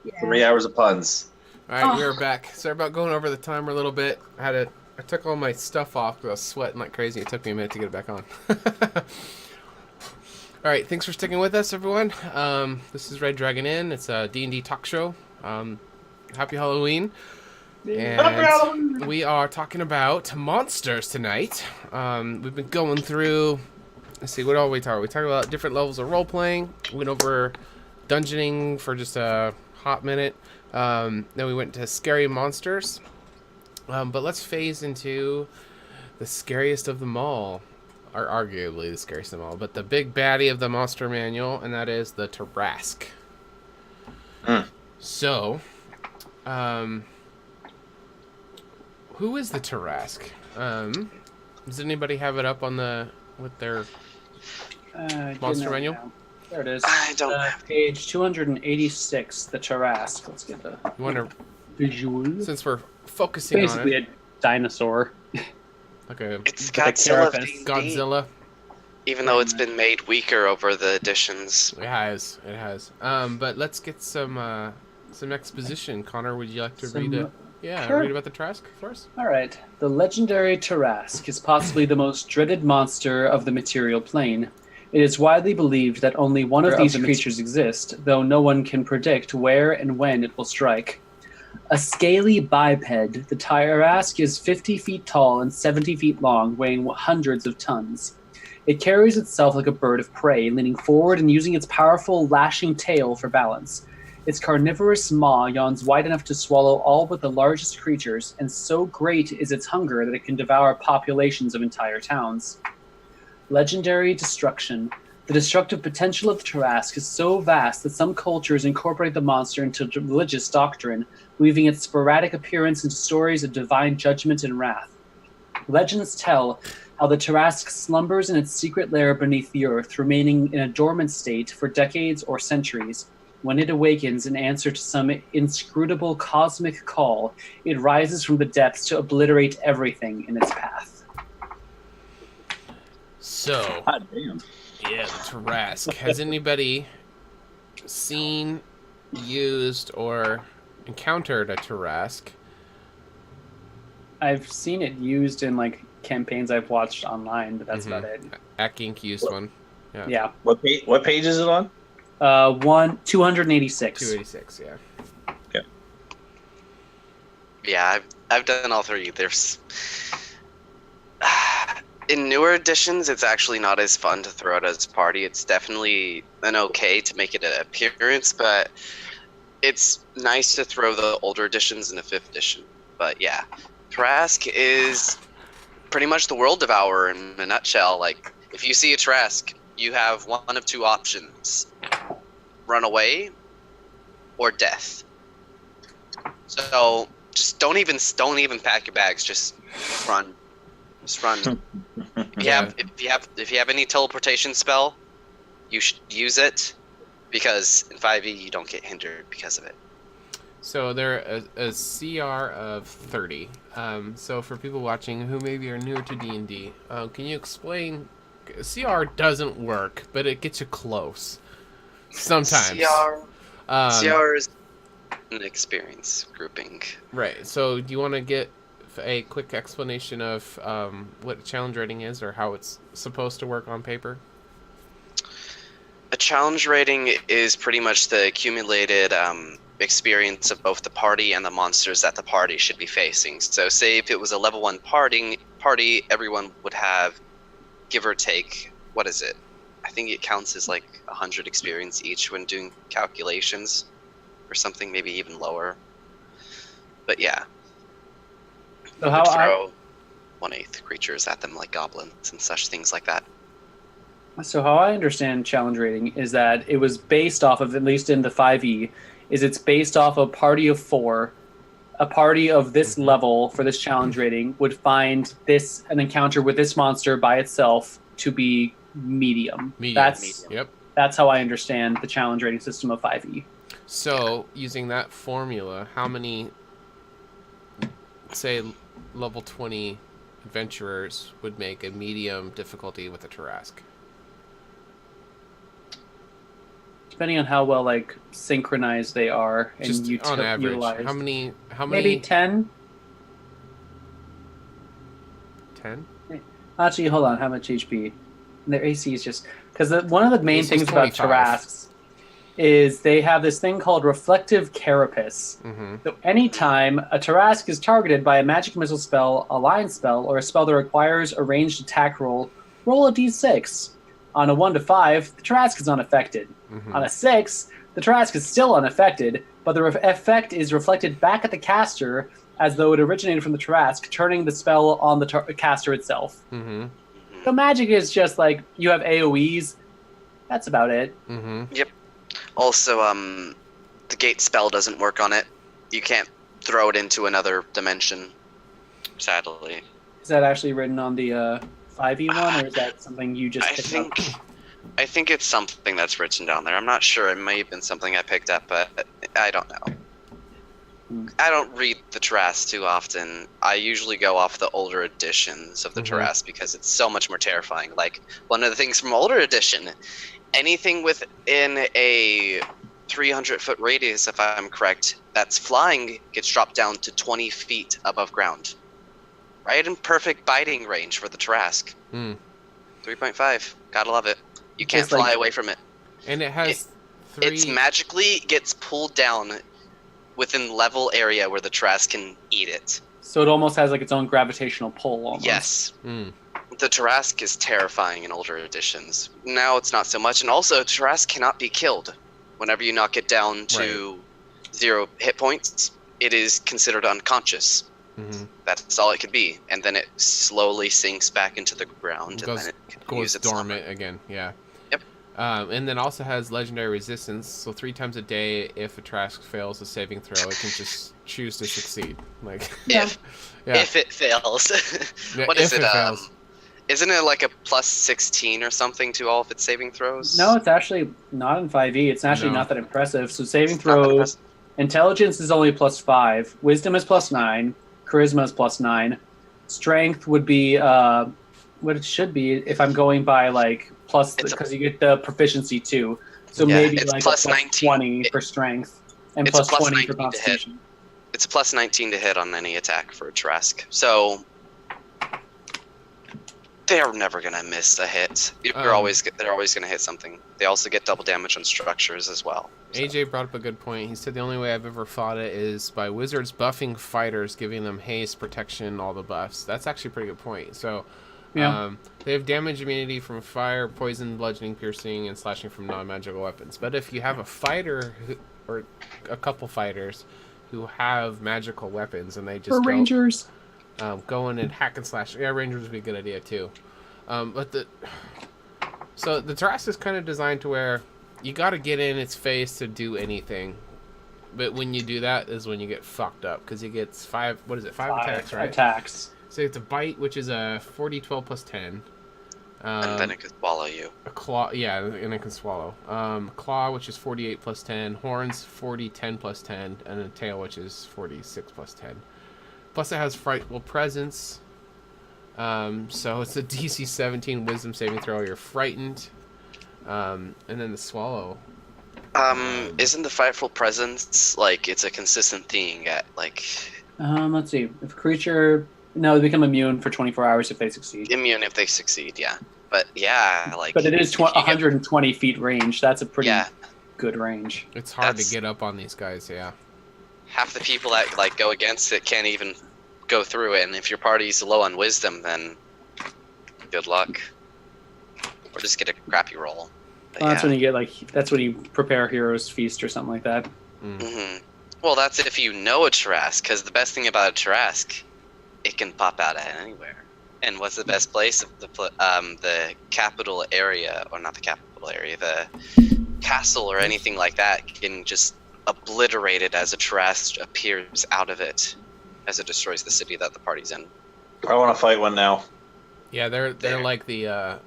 Yeah. 3 hours of puns. All right, we are back. Sorry about going over the timer a little bit. I took all my stuff off because I was sweating like crazy. It took me a minute to get it back on. All right, thanks for sticking with us, everyone. This is Red Dragon Inn. It's a D&D talk show. Happy Halloween. And we are talking about monsters tonight. We've been going through... Let's see, what all we talk? We talked about different levels of role-playing. We went over dungeoning for just a hot minute. Then we went to scary monsters. But let's phase into the scariest of them all. Or arguably the scariest of them all. But the big baddie of the monster manual, and that is the Tarrasque. So, who is the Tarrasque? Does anybody have it up on with their monster manual? There it is. I don't page 286, the Tarrasque. Let's get the visual. Since we're focusing Basically on it. a dinosaur. Okay. It's With a Godzilla. carapace. D&D, Godzilla. even though it's been made weaker over the editions. It has. But let's get some exposition. Connor, would you like to read it? Yeah, sure. Read about the Tarrasque for us? All right. The legendary Tarrasque is possibly the most dreaded monster of the material plane. It is widely believed that only one of these creatures exists, though no one can predict where and when it will strike. A scaly biped, the Tyrask is 50 feet tall and 70 feet long, weighing hundreds of tons. It carries itself like a bird of prey, leaning forward and using its powerful, lashing tail for balance. Its carnivorous maw yawns wide enough to swallow all but the largest creatures, and so great is its hunger that it can devour populations of entire towns. Legendary destruction. The destructive potential of the Tarrasque is so vast that some cultures incorporate the monster into religious doctrine, weaving its sporadic appearance into stories of divine judgment and wrath. Legends tell how the Tarrasque slumbers in its secret lair beneath the earth, remaining in a dormant state for decades or centuries. When it awakens in answer to some inscrutable cosmic call, it rises from the depths to obliterate everything in its path. So, God damn. yeah, the Tarrasque. Has anybody seen, used, or encountered a Tarrasque? I've seen it used in like campaigns I've watched online, but that's about it. Akink used one. Yeah. What page is it on? 286. 286, yeah. Okay. Yeah, I've done all three. There's in newer editions, it's actually not as fun to throw it as a party. It's definitely an okay to make it an appearance, but it's nice to throw the older editions in the 5th edition. But yeah, Tarrasque is pretty much the world devourer in a nutshell. Like, if you see a Tarrasque, you have one of two options: run away or death. So just don't even pack your bags. Just run. Just run. If you have any teleportation spell, you should use it, because in 5e you don't get hindered because of it. So they're a CR of 30. So for people watching who maybe are newer to D&D, can you explain? CR doesn't work, but it gets you close. Sometimes. CR is an experience grouping. Right. So do you want to get a quick explanation of what challenge rating is, or how it's supposed to work on paper? A challenge rating is pretty much the accumulated experience of both the party and the monsters that the party should be facing. So say if it was a level 1 party, everyone would have, give or take, what is it? I think it counts as like 100 experience each when doing calculations, or something, maybe even lower. But yeah. So how throw 1/8 creatures at them, like goblins and such things like that. So how I understand challenge rating is that it was based off of, at least in the 5e, it's based off a party of 4. A party of this level for this challenge rating would find an encounter with this monster by itself to be medium. That's how I understand the challenge rating system of 5e. So using that formula, how many, say, level 20 adventurers would make a medium difficulty with a Tarrasque? Depending on how well like synchronized they are, and just on average, utilized. how many? Maybe 10. 10? Actually, hold on. How much HP? Their AC is just because one of the main AC is things about 25. Tarrasques is they have this thing called reflective carapace. So anytime a Tarrasque is targeted by a magic missile spell, a line spell, or a spell that requires a ranged attack roll a d6. On a 1 to 5, the Tarrasque is unaffected. On a 6, the Tarrasque is still unaffected, but the effect is reflected back at the caster as though it originated from the Tarrasque, turning the spell on the caster itself. The magic is just like, you have AoEs. That's about it. Yep. Also, the gate spell doesn't work on it. You can't throw it into another dimension, sadly. Is that actually written on the 5e one, or is that something you just picked up? I think it's something that's written down there. I'm not sure. It may have been something I picked up, but I don't know. I don't read the Tarrasque too often. I usually go off the older editions of the Tarrasque because it's so much more terrifying. Like, one of the things from older edition, anything within a 300-foot radius, if I'm correct, that's flying gets dropped down to 20 feet above ground. Right in perfect biting range for the Tarrasque. 3.5. Gotta love it. You can't Just like- fly away from it. And it has three. It's magically gets pulled down within level area where the Trask can eat it. So it almost has like its own gravitational pull. Almost. Yes. Mm. The Tarask is terrifying in older editions. Now it's not so much, and also Tarask cannot be killed. Whenever you knock it down to 0 hit points, it is considered unconscious. Mm-hmm. That's all it could be, and then it slowly sinks back into the ground, and then it can Goes use its dormant summer. again. Yeah. Yep. And then also has legendary resistance. So 3 times a day, if a Trask fails a saving throw, it can just choose to succeed. Like If yeah. if it fails, Yeah, what is if it? fails. Isn't it like a plus 16 or something to all of its saving throws? No, it's actually not in 5e. It's actually No. not that impressive. So saving It's not that throws, impressive. intelligence is only +5, wisdom is +9, charisma is +9, strength would be what it should be if I'm going by like plus It's a- because you get the proficiency too. So Yeah, maybe it's like plus a 19. 20 for strength and It's a plus plus 20 for 19 to hit. constitution. It's a plus 19 to hit on any attack for a Trask. So they're never gonna miss a hit. They're always gonna hit something. They also get double damage on structures as well. So. AJ brought up a good point. He said the only way I've ever fought it is by wizards buffing fighters, giving them haste, protection, all the buffs. That's actually a pretty good point. So, Yeah. they have damage immunity from fire, poison, bludgeoning, piercing, and slashing from non-magical weapons. But if you have a fighter or a couple fighters who have magical weapons and they just For rangers. go in and hack and slash, yeah, rangers would be a good idea too. But the Tarask is kind of designed to where you got to get in its face to do anything, but when you do that is when you get fucked up because it gets 5 attacks, right? Attacks. So it's a bite, which is a 40, 12 plus 10. And then it could swallow you. A claw, yeah, and it can swallow. Claw, which is 48 plus 10. Horns, 40, 10 plus 10. And a tail, which is 46 plus 10. Plus it has frightful presence. So it's a DC 17 wisdom saving throw. You're frightened. And then the swallow. Isn't the frightful presence like it's a consistent thing at like Let's see. If a creature, no, they become immune for 24 hours if they succeed. immune if they succeed? Yeah, but yeah, like. But it is if you get- 120 feet range. That's a pretty Yeah, good range. It's hard That's- to get up on these guys, yeah. half the people that like go against it can't even go through it, and if your party's low on wisdom, then good luck, or just get a crappy roll. But Well, that's yeah. when you get that's when you prepare Hero's Feast or something like that. Hmm. Well, that's if you know a Tarask, because the best thing about a Tarask, it can pop out at anywhere. And what's the best place? The capital area, or not the capital area, the castle or anything like that can just obliterate it as a Tarask appears out of it, as it destroys the city that the party's in. I want to fight one now. Yeah, they're There. like the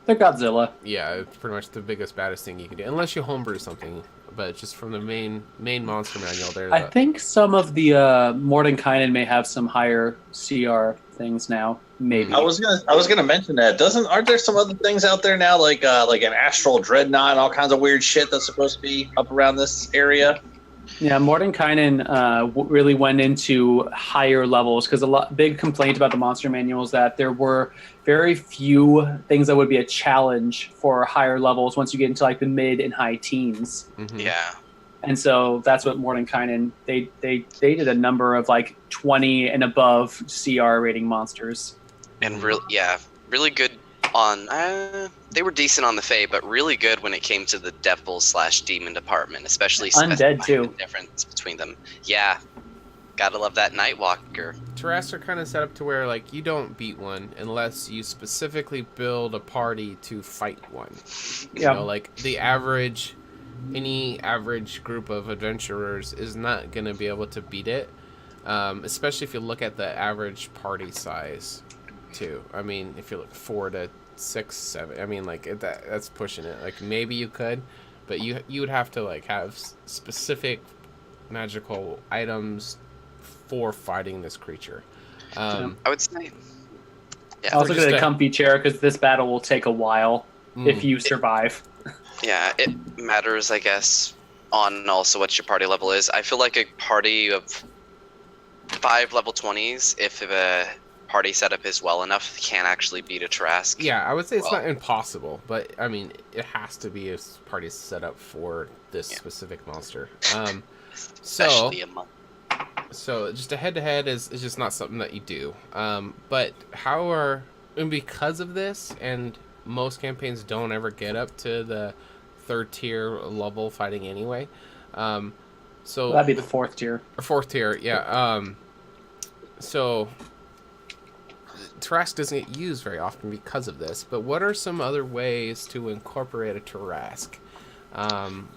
They're Godzilla. yeah, it's pretty much the biggest, baddest thing you can do. Unless you homebrew something. But just from the main monster manual, they're I think some of the Mordenkainen may have some higher CR things now. Maybe. I was gonna mention that. Aren't there some other things out there now, like an astral dreadnought and all kinds of weird shit that's supposed to be up around this area? Yeah, Mordenkainen really went into higher levels because big complaint about the monster manual is that there were very few things that would be a challenge for higher levels once you get into like the mid and high teens. Mhm. Yeah. And so that's what Mordenkainen, they did a number of like 20 and above CR rating monsters. And really good on. They were decent on the Fae, but really good when it came to the devil/demon department, especially Undead, specifying too. the difference between them. Yeah, gotta love that Nightwalker. Tarask are kind of set up to where like you don't beat one unless you specifically build a party to fight one. You Yeah. know, like any average group of adventurers is not going to be able to beat it, especially if you look at the average party size, too. I mean, if you look 4 to 6, 7, I mean, like that's pushing it. Like maybe you could, but you would have to like have specific magical items for fighting this creature. I would say. Yeah, Also just get a a- comfy chair because this battle will take a while if you survive. yeah, it matters, I guess, on also what your party level is. I feel like a party of 5 level 20s, if party setup is well enough, can actually beat a Trask. Yeah, I would say it's not impossible, but I mean, it has to be a party set up for this specific monster. Especially a monk. So just a head-to-head is just not something that you do. But and because of this, and most campaigns don't ever get up to the 3rd tier level fighting anyway. So that'd be the 4th tier. Or 4th tier, yeah. So Tarrasque doesn't get used very often because of this. But what are some other ways to incorporate a Tarrasque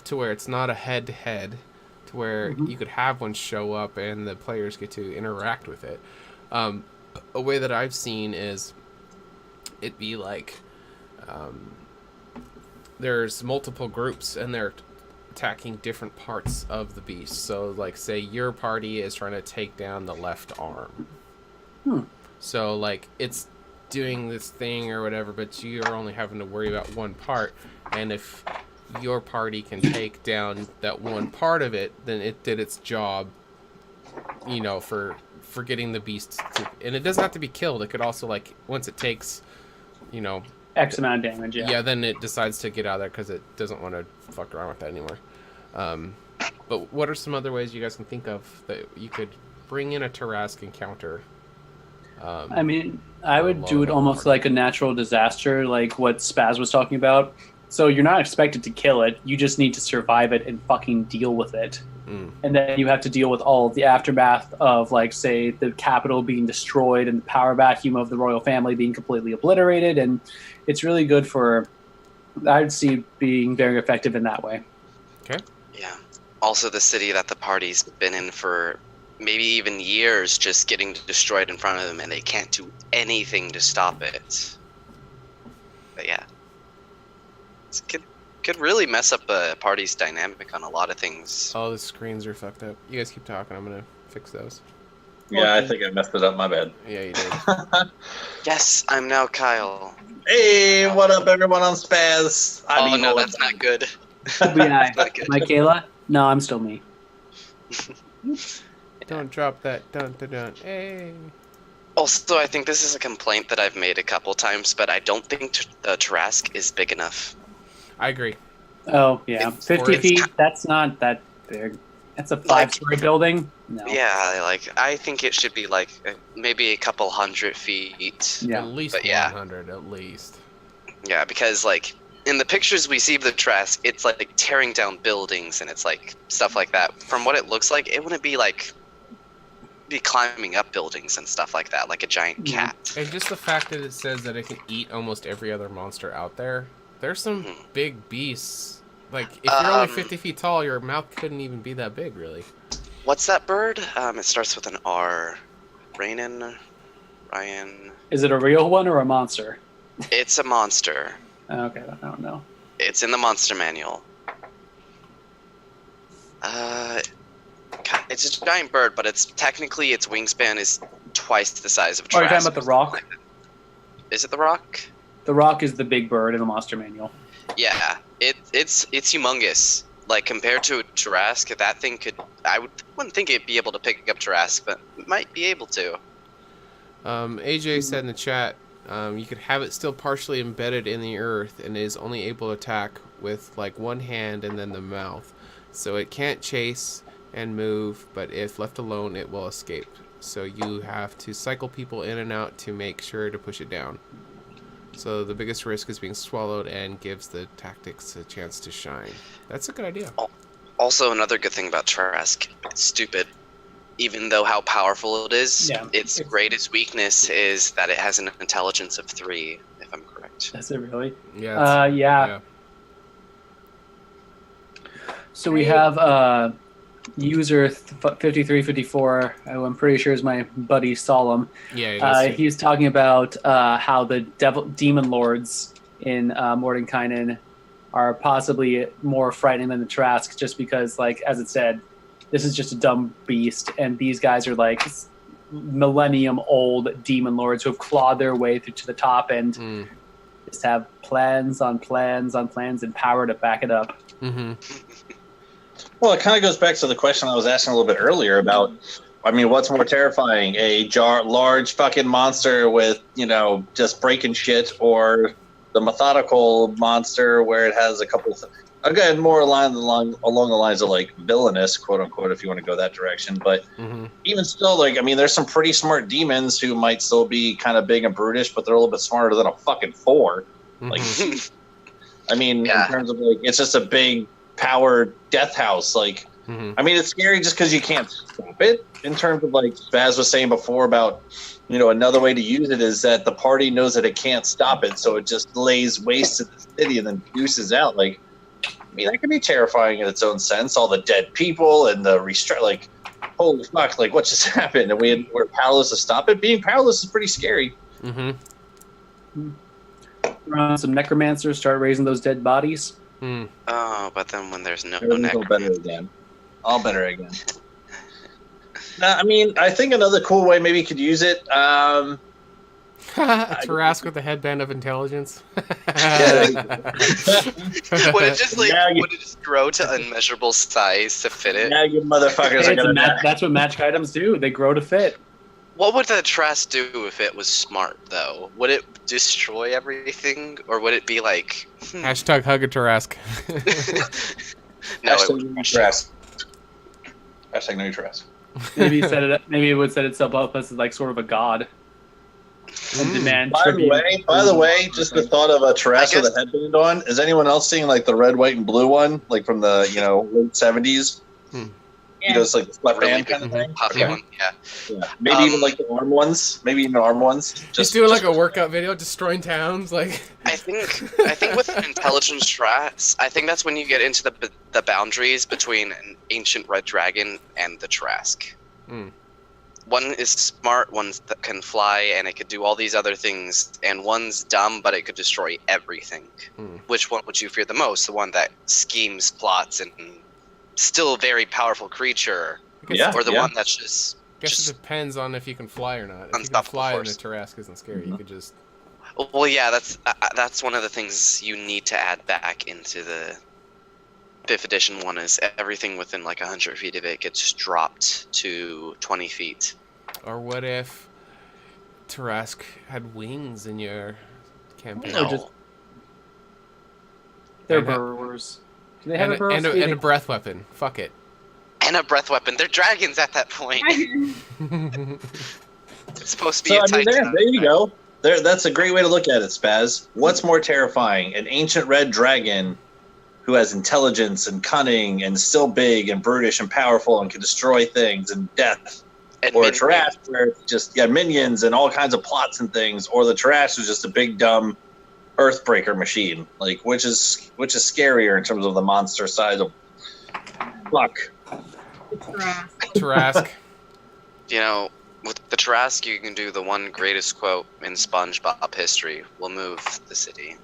to where it's not a head-to-head, to where you could have one show up and the players get to interact with it? A way that I've seen is it'd be like there's multiple groups and they're attacking different parts of the beast. So like say your party is trying to take down the left arm. So like it's doing this thing or whatever, but you're only having to worry about one part, and if your party can take down that one part of it, then it did its job, you know, for getting the beast to, and it doesn't have to be killed. It could also, like, once it takes, you know, X amount of damage, yeah, then it decides to get out of there because it doesn't want to fuck around with that anymore. But what are some other ways you guys can think of that you could bring in a Tarrasque encounter? I mean, I would do it almost like a natural disaster, like what Spaz was talking about. So you're not expected to kill it. You just need to survive it and fucking deal with it. And then you have to deal with all of the aftermath of, like, say, the capital being destroyed and the power vacuum of the royal family being completely obliterated. And it's really good for, I'd see being very effective in that way. Okay. Yeah. Also, the city that the party's been in for maybe even years just getting destroyed in front of them, and they can't do anything to stop it. But yeah. It could really mess up a party's dynamic on a lot of things. Oh, the screens are fucked up. You guys keep talking. I'm gonna fix those. Yeah, I think I messed it up. My bad. Yeah, you did. Yes, I'm now Kyle. Hey, what up, everyone on Spaz? No, that's not good. Yeah, Not good. Michaela? No, I'm still me. Don't drop that. Dun dun dun. Hey. Also, I think this is a complaint that I've made a couple times, but I don't think Tarrasque is big enough. I agree. Oh, yeah. It's 50 feet, that's not that big. That's a 5-story building? No. Yeah, like, I think it should be, like, maybe a couple 100 feet. Yeah. At least But yeah. 100, at least. Yeah, because, like, in the pictures we see of the Tarrasque, it's, like, tearing down buildings, and it's, like, stuff like that. From what it looks like, it wouldn't be, like, be climbing up buildings and stuff like that, like a giant cat. And just the fact that it says that it can eat almost every other monster out there, there's some big beasts. Like, if you're only 50 feet tall, your mouth couldn't even be that big, really. What's that bird? It starts with an R. Ryan. Is it a real one or a monster? It's a monster. Okay, I don't know. It's in the monster manual. It's a giant bird, but its wingspan is twice the size of a Oh, you're talking Tarrasque. about the rock? Is it the rock? The rock is the big bird in the monster manual. Yeah, it's humongous. Like, compared to a Tarrasque, that thing could. Wouldn't think it'd be able to pick up Tarrasque, but it might be able to. AJ said in the chat, you could have it still partially embedded in the earth and is only able to attack with, like, one hand and then the mouth. So it can't chase and move, but if left alone, it will escape. So you have to cycle people in and out to make sure to push it down. So the biggest risk is being swallowed and gives the tactics a chance to shine. That's a good idea. Also, another good thing about Tarrasque, it's stupid. Even though how powerful it is, its greatest weakness is that it has an intelligence of 3, if I'm correct. Is it really? Yeah. Yeah. So we have user 5354, who I'm pretty sure is my buddy Solemn. Yeah. He's talking about how the demon lords in Mordenkainen are possibly more frightening than the Tarrasque, just because, like, as it said, this is just a dumb beast, and these guys are like millennium-old demon lords who have clawed their way through to the top and just have plans on plans on plans and power to back it up. Mm-hmm. Well, it kind of goes back to the question I was asking a little bit earlier about I mean, what's more terrifying? A large fucking monster with, just breaking shit, or the methodical monster where it has a couple of... Again, more along the lines of, like, villainous, quote-unquote, if you want to go that direction. But even still, like, I mean, there's some pretty smart demons who might still be kind of big and brutish, but they're a little bit smarter than a fucking 4. Like, I mean, in terms of, like, it's just a big, powered death house, like... I mean, it's scary just because you can't stop it. In terms of, like Spaz was saying before about, another way to use it is that the party knows that it can't stop it, so it just lays waste to the city and then deuces out. Like, I mean, that can be terrifying in its own sense. All the dead people and the like, holy fuck, like, what just happened? And we're powerless to stop it. Being powerless is pretty scary. Run some necromancers, start raising those dead bodies. Oh, but then when there's no necromancer. All better again. I mean, I think another cool way maybe you could use it. Tarask with the headband of intelligence. Would it just grow to unmeasurable size to fit it? Yeah, you motherfuckers are gonna. That's what magic items do. They grow to fit. What would the Trask do if it was smart, though? Would it destroy everything, or would it be like... Hashtag hug a Tarask. No, Hashtag it would no Trask. Hashtag no Trask. Maybe it would set itself up as like sort of a god. And demand By the way, just the thought of a Trask with a headband on. Is anyone else seeing like the red, white, and blue one, like from the late 70s? Yeah. It's like the left really hand kind of thing. puffy one, yeah. Maybe even like the arm ones. Maybe even arm ones. Just doing like a workout video, destroying towns. Like I think with an intelligence Trask, I think that's when you get into the boundaries between an ancient red dragon and the Trask. One is smart, one that can fly, and it could do all these other things, and one's dumb, but it could destroy everything. Which one would you fear the most? The one that schemes, plots, and still a very powerful creature, or the one that's just... I guess it depends on if you can fly or not. If you can Unstoppable fly force. and the Tarask isn't scary, you could just... Well, yeah, that's one of the things you need to add back into the 5th edition one is everything within like 100 feet of it gets dropped to 20 feet. Or what if Tarask had wings in your campaign? No. They're burrowers. Do they have a burrow and a breath weapon. Fuck it. And a breath weapon. They're dragons at that point. It's supposed to be there you go. That's a great way to look at it, Spaz. What's more terrifying? An ancient red dragon who has intelligence and cunning and still big and brutish and powerful and can destroy things and death. And or a Tarask where it's just minions and all kinds of plots and things. Or the Tarask is just a big dumb Earthbreaker machine. Like which is scarier in terms of the monster size of fuck. Tarask. With the Tarask, you can do the one greatest quote in SpongeBob history: "We'll move the city."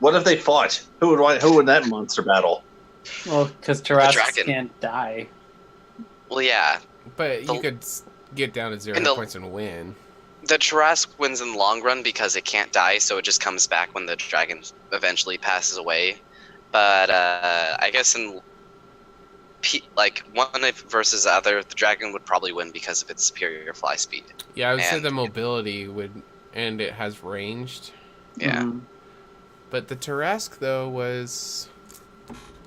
What if they fought? Who would that monster battle? Well, because Tarasks can't die. Well, yeah. But you could get down to 0 points and win. The Tarask wins in the long run because it can't die, so it just comes back when the dragon eventually passes away. But I guess in one versus the other, the dragon would probably win because of its superior fly speed. Yeah, I would say the mobility would, and it has ranged. Yeah. But the Tarask though was.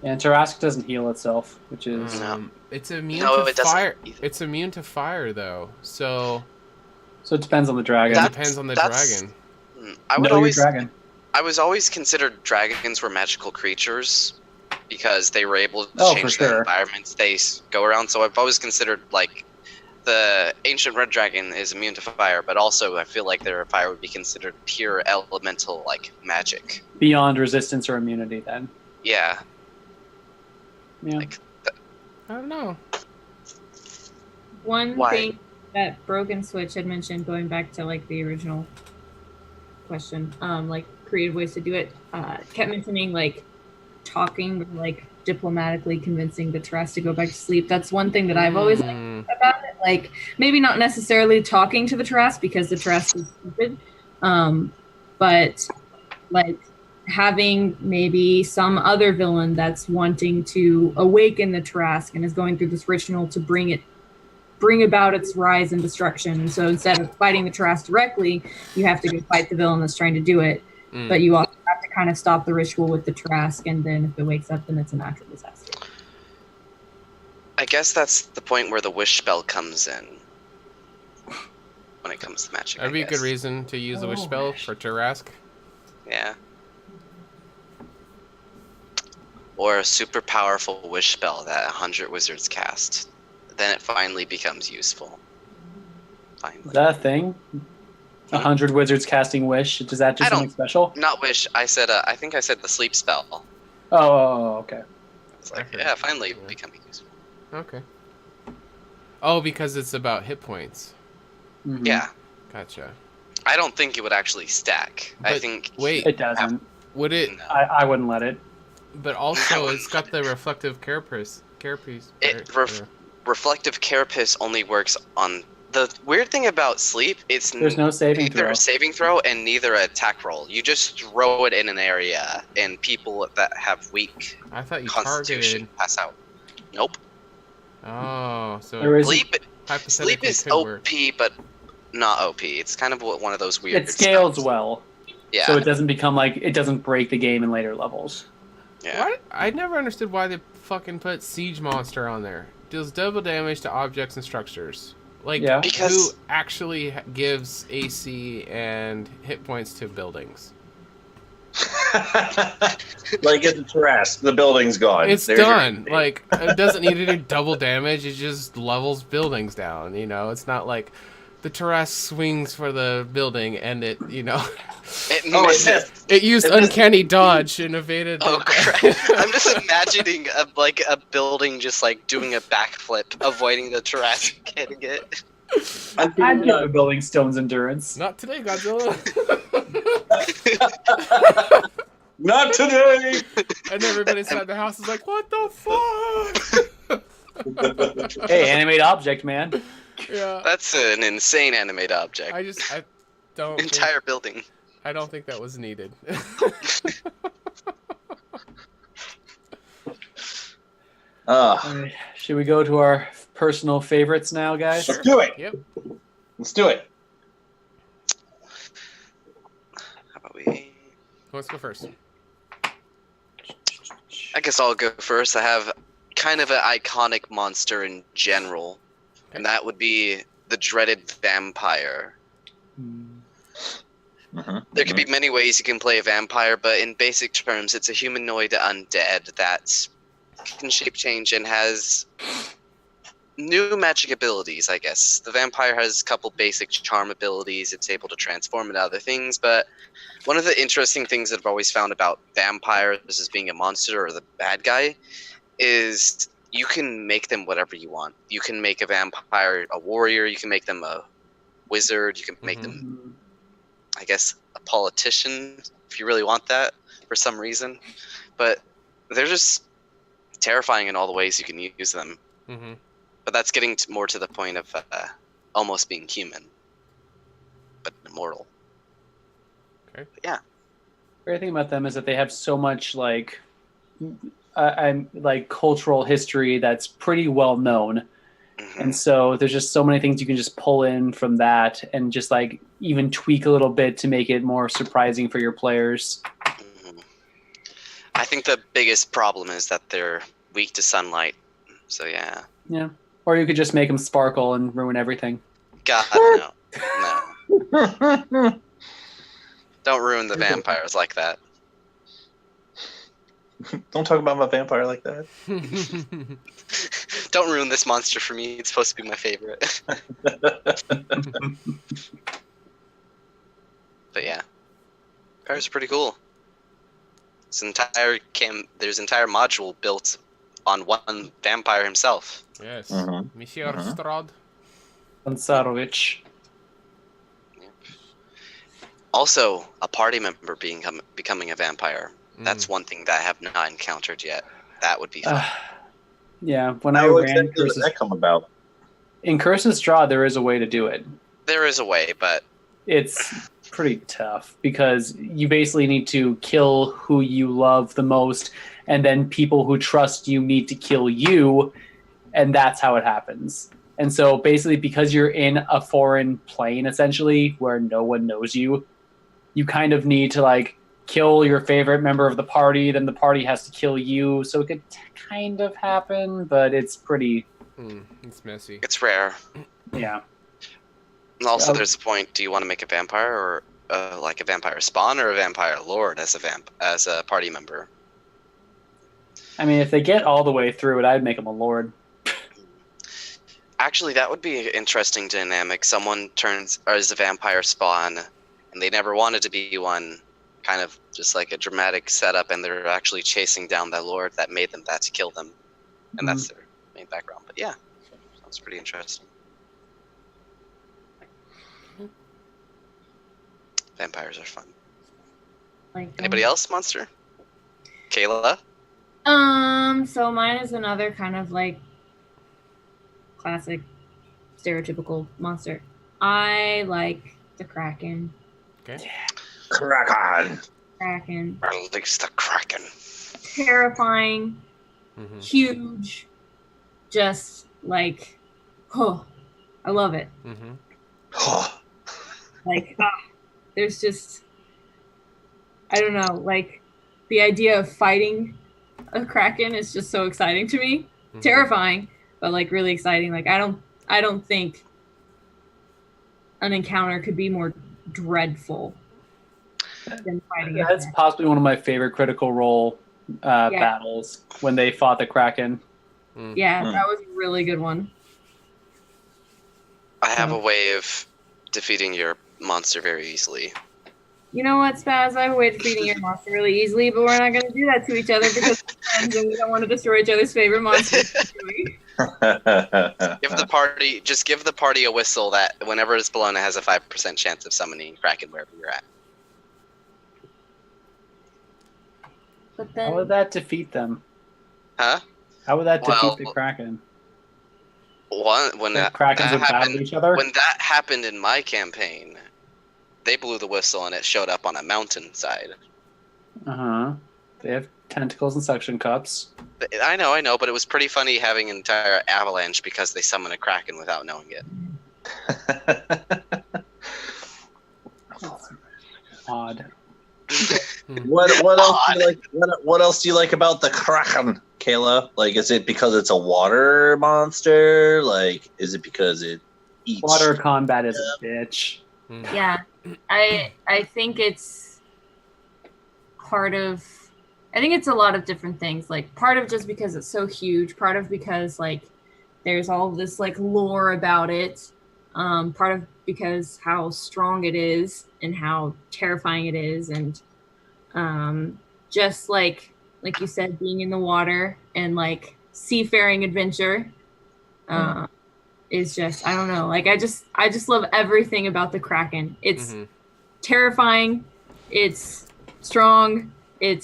Yeah, Tarask doesn't heal itself, which is. It's immune to fire. It's immune to fire though, so. So it depends on the dragon. It depends on the dragon. I was always considered dragons were magical creatures because they were able to change the environments they go around. So I've always considered like the ancient red dragon is immune to fire, but also I feel like their fire would be considered pure elemental like magic. Beyond resistance or immunity, then. Yeah. Yeah. I don't know. One thing that Broken Switch had mentioned, going back to like the original question, like creative ways to do it, kept mentioning like talking, like diplomatically convincing the Tarask to go back to sleep. That's one thing that I've always liked about it. Like maybe not necessarily talking to the Tarask because the Tarask is stupid, but like having maybe some other villain that's wanting to awaken the Trask and is going through this ritual to bring about its rise and destruction. So instead of fighting the Trask directly, you have to go fight the villain that's trying to do it. But you also have to kind of stop the ritual with the Trask, and then if it wakes up, then it's a natural disaster. I guess that's the point where the wish spell comes in. When it comes to magic, That'd be a good reason to use the wish spell for Tarask. Yeah. Or a super powerful wish spell that 100 wizards cast. Then it finally becomes useful. Finally. Is that a thing? 100 wizards casting wish. Does that do something special? Not wish. I said. I think I said the sleep spell. Oh, okay. It's like, yeah, finally becoming useful. Okay. Oh, because it's about hit points. Mm-hmm. Yeah. Gotcha. I don't think it would actually stack. But I think. Wait. It doesn't. Would it? No. I wouldn't let it. But also, it's got the reflective carapace. Reflective carapace only works on. The weird thing about sleep, it's There's no saving neither throw. a saving throw and neither an attack roll. You just throw it in an area, and people that have weak I thought you constitution targeted. pass out. Nope. Oh, so There is Sleep hypothetically is could OP, work. but not OP. It's kind of one of those weird. it scales spells. well, Yeah. so it doesn't become like it doesn't break the game in later levels. Yeah. Why? I never understood why they fucking put Siege Monster on there. Deals double damage to objects and structures. Like, Yeah. Because- who actually gives AC and hit points to buildings? Like it's a trash. The building's gone. It's There's your- done. Like, it doesn't need to do double damage. It just levels buildings down. You know, it's not like the Tarask swings for the building and it, you know, It Oh, misses. it used It missed- uncanny dodge and evaded. Oh the- crap! I'm just imagining a building just like doing a backflip, avoiding the Jurassic hitting it. I'd give a building stone's endurance. Not today, Godzilla. Not today. And everybody inside the house is like, "What the fuck?" Hey, animate object, man. Yeah. That's an insane animate object. I don't. Entire building. I don't think that was needed. Ah, Should we go to our personal favorites now, guys? let's do it. Yep. Let's do it. How about we? Let's go first. I guess I'll go first. I have kind of an iconic monster in general, and that would be the dreaded vampire. There could be many ways you can play a vampire, but in basic terms, it's a humanoid undead that can shape change and has new magic abilities, I guess. The vampire has a couple basic charm abilities. It's able to transform into other things, but one of the interesting things that I've always found about vampires as being a monster or the bad guy is you can make them whatever you want. You can make a vampire a warrior, you can make them a wizard, you can make them, I guess, a politician if you really want that for some reason. But they're just terrifying in all the ways you can use them. Mm-hmm. But that's getting more to the point of almost being human, but immortal. Okay. But yeah. Great thing about them is that they have so much like cultural history that's pretty well known. And so there's just so many things you can just pull in from that and just like even tweak a little bit to make it more surprising for your players. I think the biggest problem is that they're weak to sunlight. So yeah. Yeah. Or you could just make them sparkle and ruin everything. God, no. No. Don't ruin the vampires like that. Don't talk about my vampire like that. Don't ruin this monster for me. It's supposed to be my favorite. But yeah. Vampires are pretty cool. There's entire module built on one vampire himself. Yes. Mhm. Monsieur Mhm. Strahd. Ansarovich. Also, a party member becoming a vampire. That's one thing that I have not encountered yet. That would be fun. Yeah, when I How ran exactly did Curse's, that come about? in Curse's Straw, there is a way to do it. There is a way, but It's pretty tough because you basically need to kill who you love the most, and then people who trust you need to kill you, and that's how it happens. And so basically, because you're in a foreign plane, essentially, where no one knows you, you kind of need to like kill your favorite member of the party, then the party has to kill you. So it could kind of happen, but it's pretty... It's messy. It's rare. Yeah. And also, there's a point. Do you want to make a vampire or like a vampire spawn or a vampire lord as a party member? I mean, if they get all the way through it, I'd make them a lord. Actually, that would be an interesting dynamic. Someone turns or is a vampire spawn, and they never wanted to be one. Kind of just like a dramatic setup, and they're actually chasing down that lord that made them that to kill them, and that's their main background. But yeah, sounds pretty interesting. Vampires are fun. Like Anybody else, Monster? Kayla? So mine is another kind of like classic stereotypical monster. I like the Kraken. Okay. Kraken. Kraken. At least the Kraken. Terrifying, huge, just like, oh, I love it. Like, there's just, I don't know, like the idea of fighting a Kraken is just so exciting to me. Terrifying, but like really exciting. Like I don't think an encounter could be more dreadful than fighting a That's Kraken. possibly one of my favorite Critical Role battles, when they fought the Kraken. Yeah, that was a really good one. I have a way of defeating your monster very easily. You know what, Spaz? I have a way of defeating your monster really easily, but we're not going to do that to each other because we're friends and we don't want to destroy each other's favorite monsters. Give the party a whistle that whenever it's blown, it has a 5% chance of summoning Kraken wherever you're at. But then, How would that defeat them? Huh? How would that defeat Well, the Kraken? When The that Krakens would battle happened, each other? when that happened in my campaign, they blew the whistle and it showed up on a mountainside. They have tentacles and suction cups. I know, but it was pretty funny having an entire avalanche because they summoned a Kraken without knowing it. Odd. What else do you like? What else do you like about the Kraken, Kayla? Like, is it because it's a water monster? Like, is it because it eats Water combat is a bitch. yeah, I think it's part of, I think it's a lot of different things. Like part of just because it's so huge, part of because like there's all this like lore about it, part of because how strong it is and how terrifying it is, and just like you said, being in the water and like seafaring adventure is just, I don't know, like I just love everything about the Kraken. It's terrifying, it's strong, I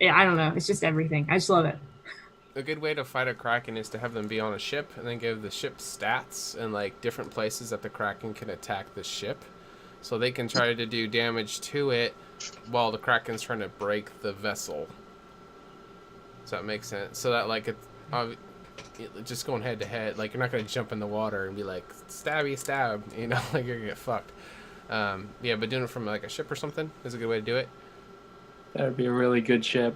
don't know, it's just everything. I just love it. A good way to fight a Kraken is to have them be on a ship and then give the ship stats and like different places that the Kraken can attack the ship, so they can try to do damage to it while the Kraken's trying to break the vessel. Does that make sense? So that like it's just going head to head, like you're not going to jump in the water and be like stabby stab, you know, like you're gonna get fucked. Yeah, but doing it from like a ship or something is a good way to do it. That would be a really good ship.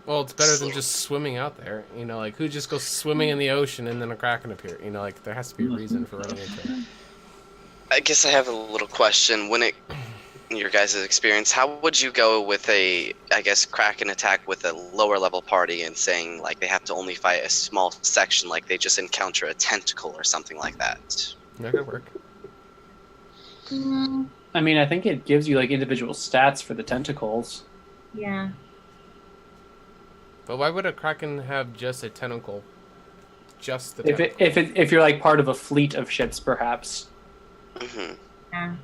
Well, it's better than just swimming out there, you know, like who just goes swimming in the ocean and then a Kraken appears, you know, like there has to be a reason for running into it. I guess I have a little question. In your guys' experience, how would you go with a, I guess, Kraken attack with a lower level party and saying like they have to only fight a small section, like they just encounter a tentacle or something like that? That could work. I mean, I think it gives you like individual stats for the tentacles. Yeah. But why would a Kraken have just a tentacle? Just the tentacle? If you're like part of a fleet of ships, perhaps. Yeah.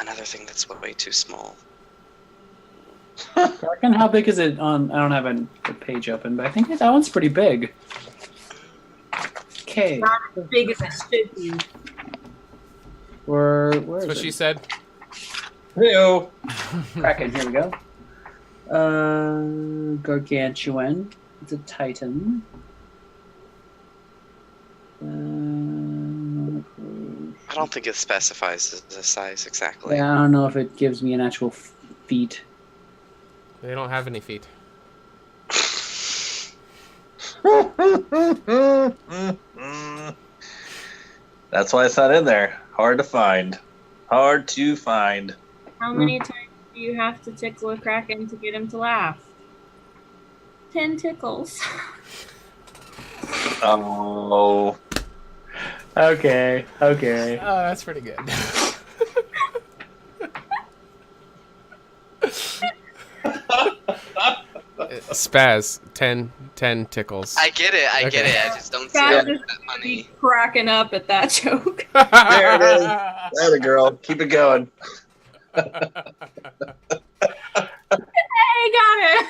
Another thing that's way too small. Kraken, how big is it on? I don't have the page open, but I think that one's pretty big. Okay. Not as big as it should be. Where That's is what it? she said. Heyo. Kraken, here we go. Gargantuan. It's a Titan. I don't think it specifies the size exactly. Yeah, I don't know if it gives me an actual feet. They don't have any feet. That's why it's not in there. Hard to find. Hard to find. How many times do you have to tickle a Kraken to get him to laugh? 10 tickles. Oh. Okay. Okay. Oh, that's pretty good. Spaz, 10 tickles. I get it. I get Okay. it. I just don't see Spaz it is that money. cracking up at that joke. There it is. That a girl. Keep it going. Hey, got it.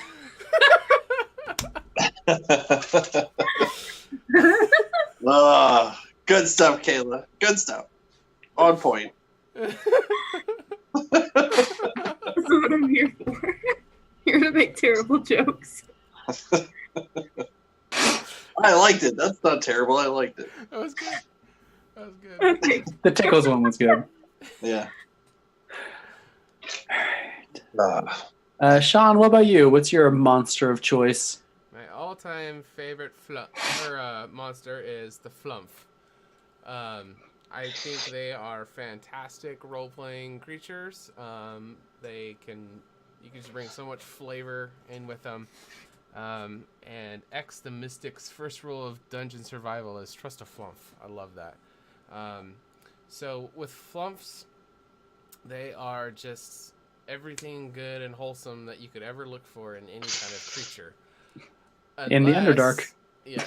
Good stuff, Kayla. Good stuff. On point. This is what I'm here for. Here to make terrible jokes. I liked it. That's not terrible. I liked it. That was good. That was good. Okay. The tickles one was good. Yeah. Sean, what about you? What's your monster of choice? My all-time favorite monster is the Flumph. I think they are fantastic role-playing creatures. You can just bring so much flavor in with them. And X the Mystic's first rule of dungeon survival is trust a Flumph. I love that. So with Flumphs, they are just everything good and wholesome that you could ever look for in any kind of creature. In the Underdark. Yeah.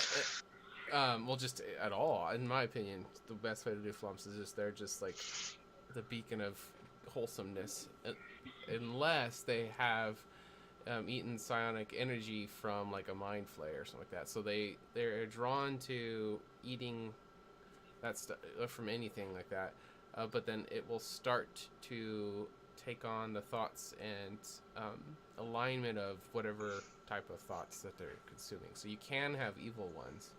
Well, just at all, in my opinion, the best way to do Flumps is just they're just like the beacon of wholesomeness, unless they have eaten psionic energy from like a mind flare or something like that. So they're drawn to eating that stuff from anything like that, but then it will start to take on the thoughts and alignment of whatever type of thoughts that they're consuming. So you can have evil ones.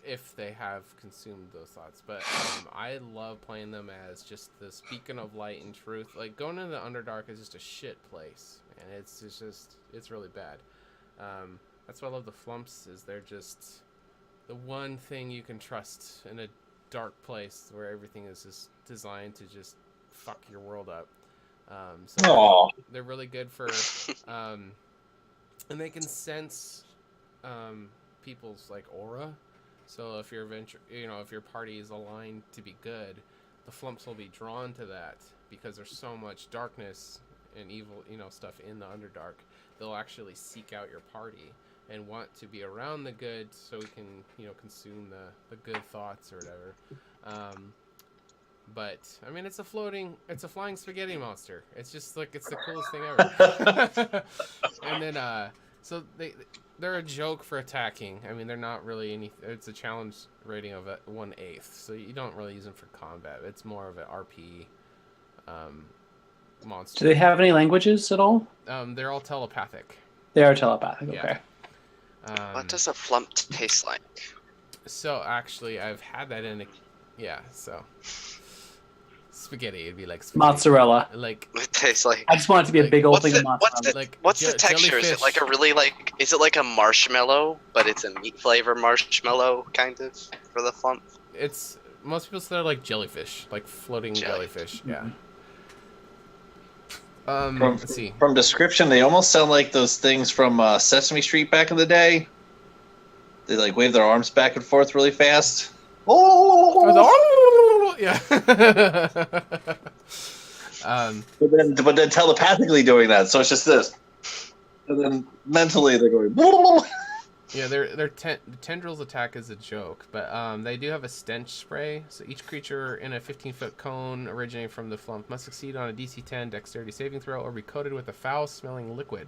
If they have consumed those thoughts, but I love playing them as just this beacon of light and truth. Like going into the Underdark is just a shit place, and it's really bad. That's why I love the Flumps, is they're just the one thing you can trust in a dark place where everything is just designed to just fuck your world up. So they're really good for and they can sense people's like aura. So if your if your party is aligned to be good, the Flumps will be drawn to that because there's so much darkness and evil, stuff in the Underdark. They'll actually seek out your party and want to be around the good, so we can, consume the good thoughts or whatever. But I mean, it's a flying spaghetti monster. It's just like it's the coolest thing ever. And then so they're a joke for attacking. I mean, they're not really any. It's a challenge rating of 1/8, so you don't really use them for combat. It's more of an RP monster. Do they have any languages at all? They're all telepathic. They are telepathic. Yeah. Okay. What does a flump taste like? So actually, I've had that in so spaghetti. It'd be like spaghetti. Mozzarella. Like It tastes like. I just want it to be a big old thing of What's mozzarella. the texture? Is it like a really like? Is it like a marshmallow, but it's a meat flavor marshmallow kind of for the flump? It's most people say they're like jellyfish, like floating jellyfish. Yeah. Let's see. From description, they almost sound like those things from Sesame Street back in the day. They like wave their arms back and forth really fast. Yeah. But then telepathically doing that, so it's just this. And then mentally they're going. Yeah, their tendrils attack is a joke, but they do have a stench spray. So each creature in a 15-foot cone originating from the flump must succeed on a DC 10 dexterity saving throw or be coated with a foul-smelling liquid.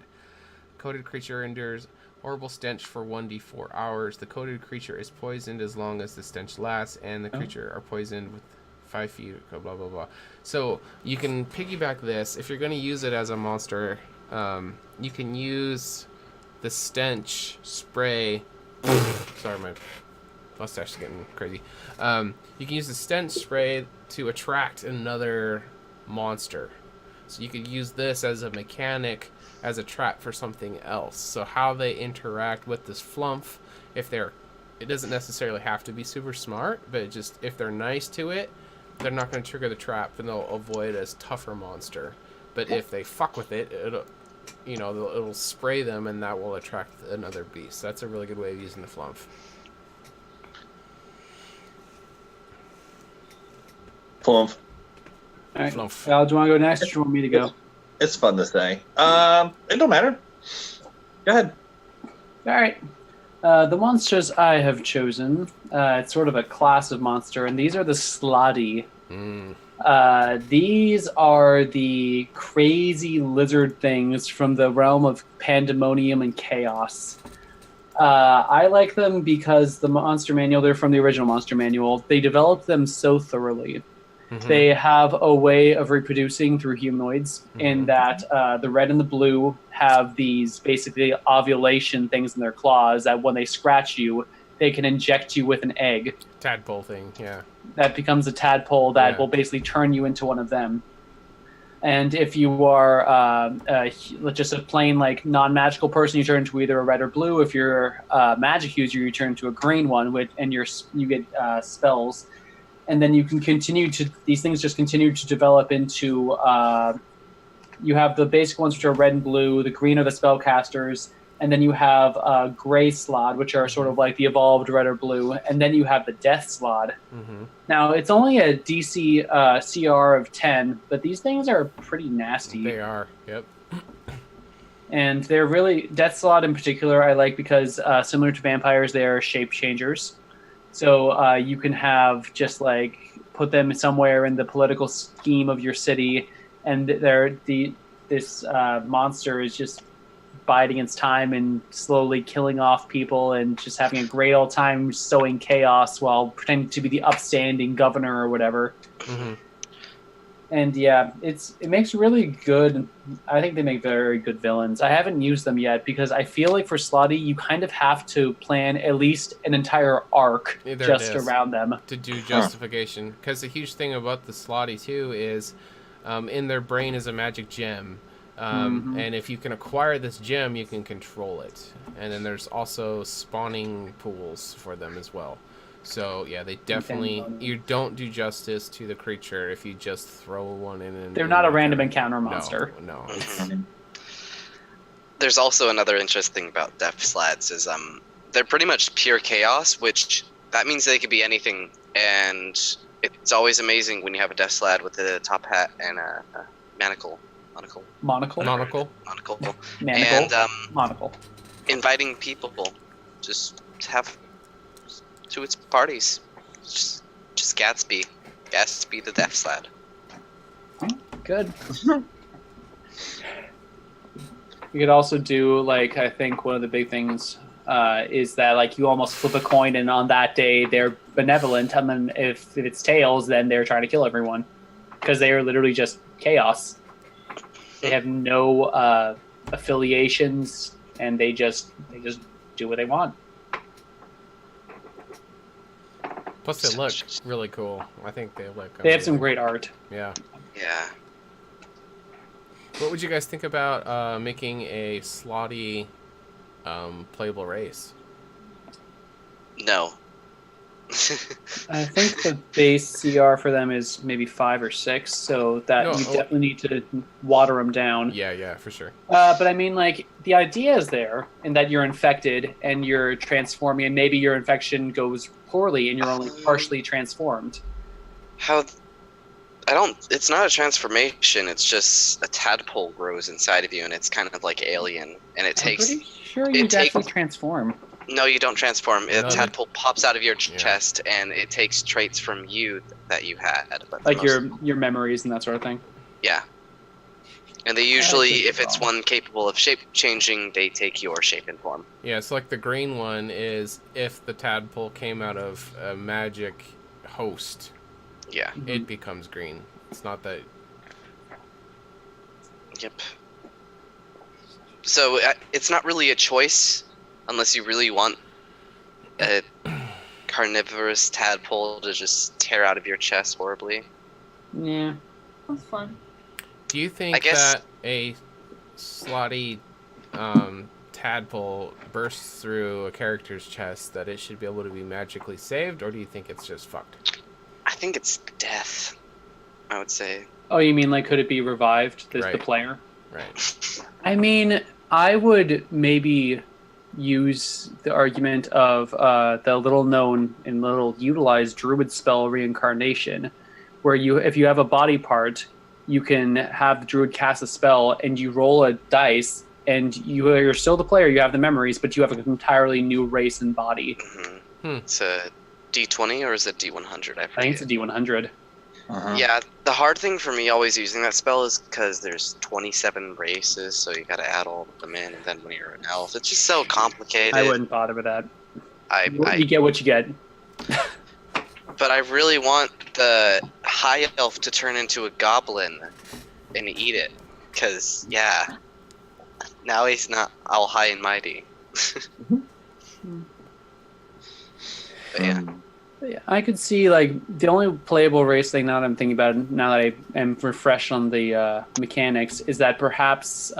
Coated creature endures horrible stench for 1d4 hours. The coated creature is poisoned as long as the stench lasts, and the creature are poisoned with 5 feet, blah, blah, blah. So you can piggyback this. If you're going to use it as a monster, you can use the stench spray. Sorry, my mustache is getting crazy. You can use the stench spray to attract another monster. So you could use this as a mechanic, as a trap for something else. So how they interact with this flump, it doesn't necessarily have to be super smart, but just if they're nice to it, they're not going to trigger the trap, and they'll avoid it as tougher monster. But if they fuck with it, it'll spray them, and that will attract another beast. That's a really good way of using the flump. Flump. All right. Flump. Al, do you want to go next, or do you want me to go? It's fun to say. It don't matter. Go ahead. All right. The monsters I have chosen, it's sort of a class of monster, and these are the Slotty. These are the crazy lizard things from the realm of pandemonium and chaos. I like them because the monster manual, they're from the original monster manual, they developed them so thoroughly. Mm-hmm. They have a way of reproducing through humanoids, in that the red and the blue have these basically ovulation things in their claws that when they scratch you, they can inject you with an egg. Tadpole thing, yeah. That becomes a tadpole that will basically turn you into one of them. And if you are just a plain non-magical person, you turn into either a red or blue. If you're a magic user, you turn into a green one, and you get spells. And then you can these things just continue to develop into, you have the basic ones, which are red and blue. The green are the spellcasters. And then you have gray slod, which are sort of like the evolved red or blue. And then you have the death slod. Mm-hmm. Now, it's only a DC CR of 10, but these things are pretty nasty. They are, yep. And they're really, death slod in particular, I like because similar to vampires, they are shape changers. So you can have just put them somewhere in the political scheme of your city, and this monster is just biding its time and slowly killing off people and just having a great old time sowing chaos while pretending to be the upstanding governor or whatever. Mm-hmm. And yeah, it makes really good. I think they make very good villains. I haven't used them yet because I feel like for Slotty, you kind of have to plan at least an entire arc around them to do justification. Because the huge thing about the Slotty too is, in their brain is a magic gem. And if you can acquire this gem, you can control it. And then there's also spawning pools for them as well. So yeah, they definitely, you don't do justice to the creature if you just throw one in. And they're not a random encounter monster. No. There's also another interesting thing about death slads is they're pretty much pure chaos, which that means they could be anything. And it's always amazing when you have a death slad with a top hat and a monocle. And inviting people just have to its parties. Just Gatsby the death slad. Good. You could also do I think one of the big things is that you almost flip a coin, and on that day they're benevolent, and then if it's tails, then they're trying to kill everyone because they are literally just chaos. They have no affiliations, and they just do what they want. Plus, they look really cool. I think they look. They have some great art. Yeah. Yeah. What would you guys think about making a Slotty playable race? No. I think the base CR for them is maybe 5 or 6, so that you definitely need to water them down. Yeah, for sure. But I mean, the idea is there, in that you're infected and you're transforming, and maybe your infection goes poorly and you're only partially transformed. It's not a transformation, it's just a tadpole grows inside of you, and it's kind of like Alien, and it takes... I'm pretty sure you actually transform. No, you don't transform. A tadpole pops out of your chest, and it takes traits from you that you had. But your memories and that sort of thing? Yeah. And they usually, could be if it's wrong. one capable of shape changing, they take your shape and form. Yeah, so like the green one is if the tadpole came out of a magic host, Yeah. it becomes green. It's not that. Yep. So it's not really a choice unless you really want a carnivorous tadpole to just tear out of your chest horribly. Yeah. That's fun. Do you think I guess- that a slotty tadpole bursts through a character's chest that it should be able to be magically saved, or do you think it's just fucked? I think it's death, I would say. Oh, you mean like could it be revived, the Right. player? Right. I mean, I would maybe use the argument of the little known and little utilized druid spell reincarnation, where if you have a body part, you can have the druid cast a spell and you roll a dice and you're still the player, you have the memories, but you have an entirely new race and body. It's a D20 or is it D100? I think it's a D100. Yeah, the hard thing for me always using that spell is because there's 27 races, so you gotta add all of them in, and then when you're an elf, it's just so complicated. I wouldn't bother with that. I You get what you get. But I really want the high elf to turn into a goblin and eat it, because, yeah, now he's not all high and mighty. But yeah. Yeah, I could see like the only playable race thing now that I'm thinking about it, now that I am refreshed on the mechanics, is that perhaps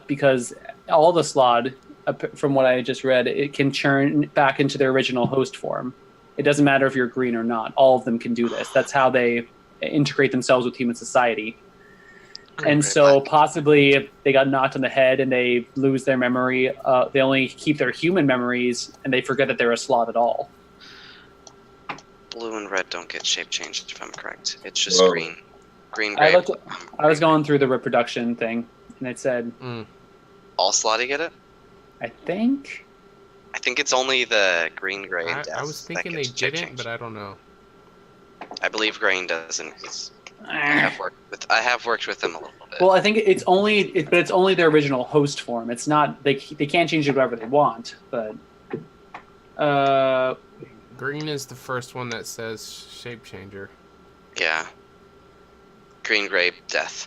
because all the slod, from what I just read, it can churn back into their original host form. It doesn't matter if you're green or not. All of them can do this. That's how they integrate themselves with human society. And so possibly if they got knocked on the head and they lose their memory, they only keep their human memories and they forget that they're a slot at all. Blue and red don't get shape changed, if I'm correct. It's just Whoa. green. Green, gray. I was going through the reproduction thing, and it said, All slotty get it? I think. I think it's only the green, gray, and death. I was thinking they that get shape didn't, changed. but I don't know. I believe Grain doesn't. I have worked with them a little bit. Well, I think it's only their original host form. It's not they can't change it whatever they want, but. Green is the first one that says shape changer. Yeah. Green, gray, death.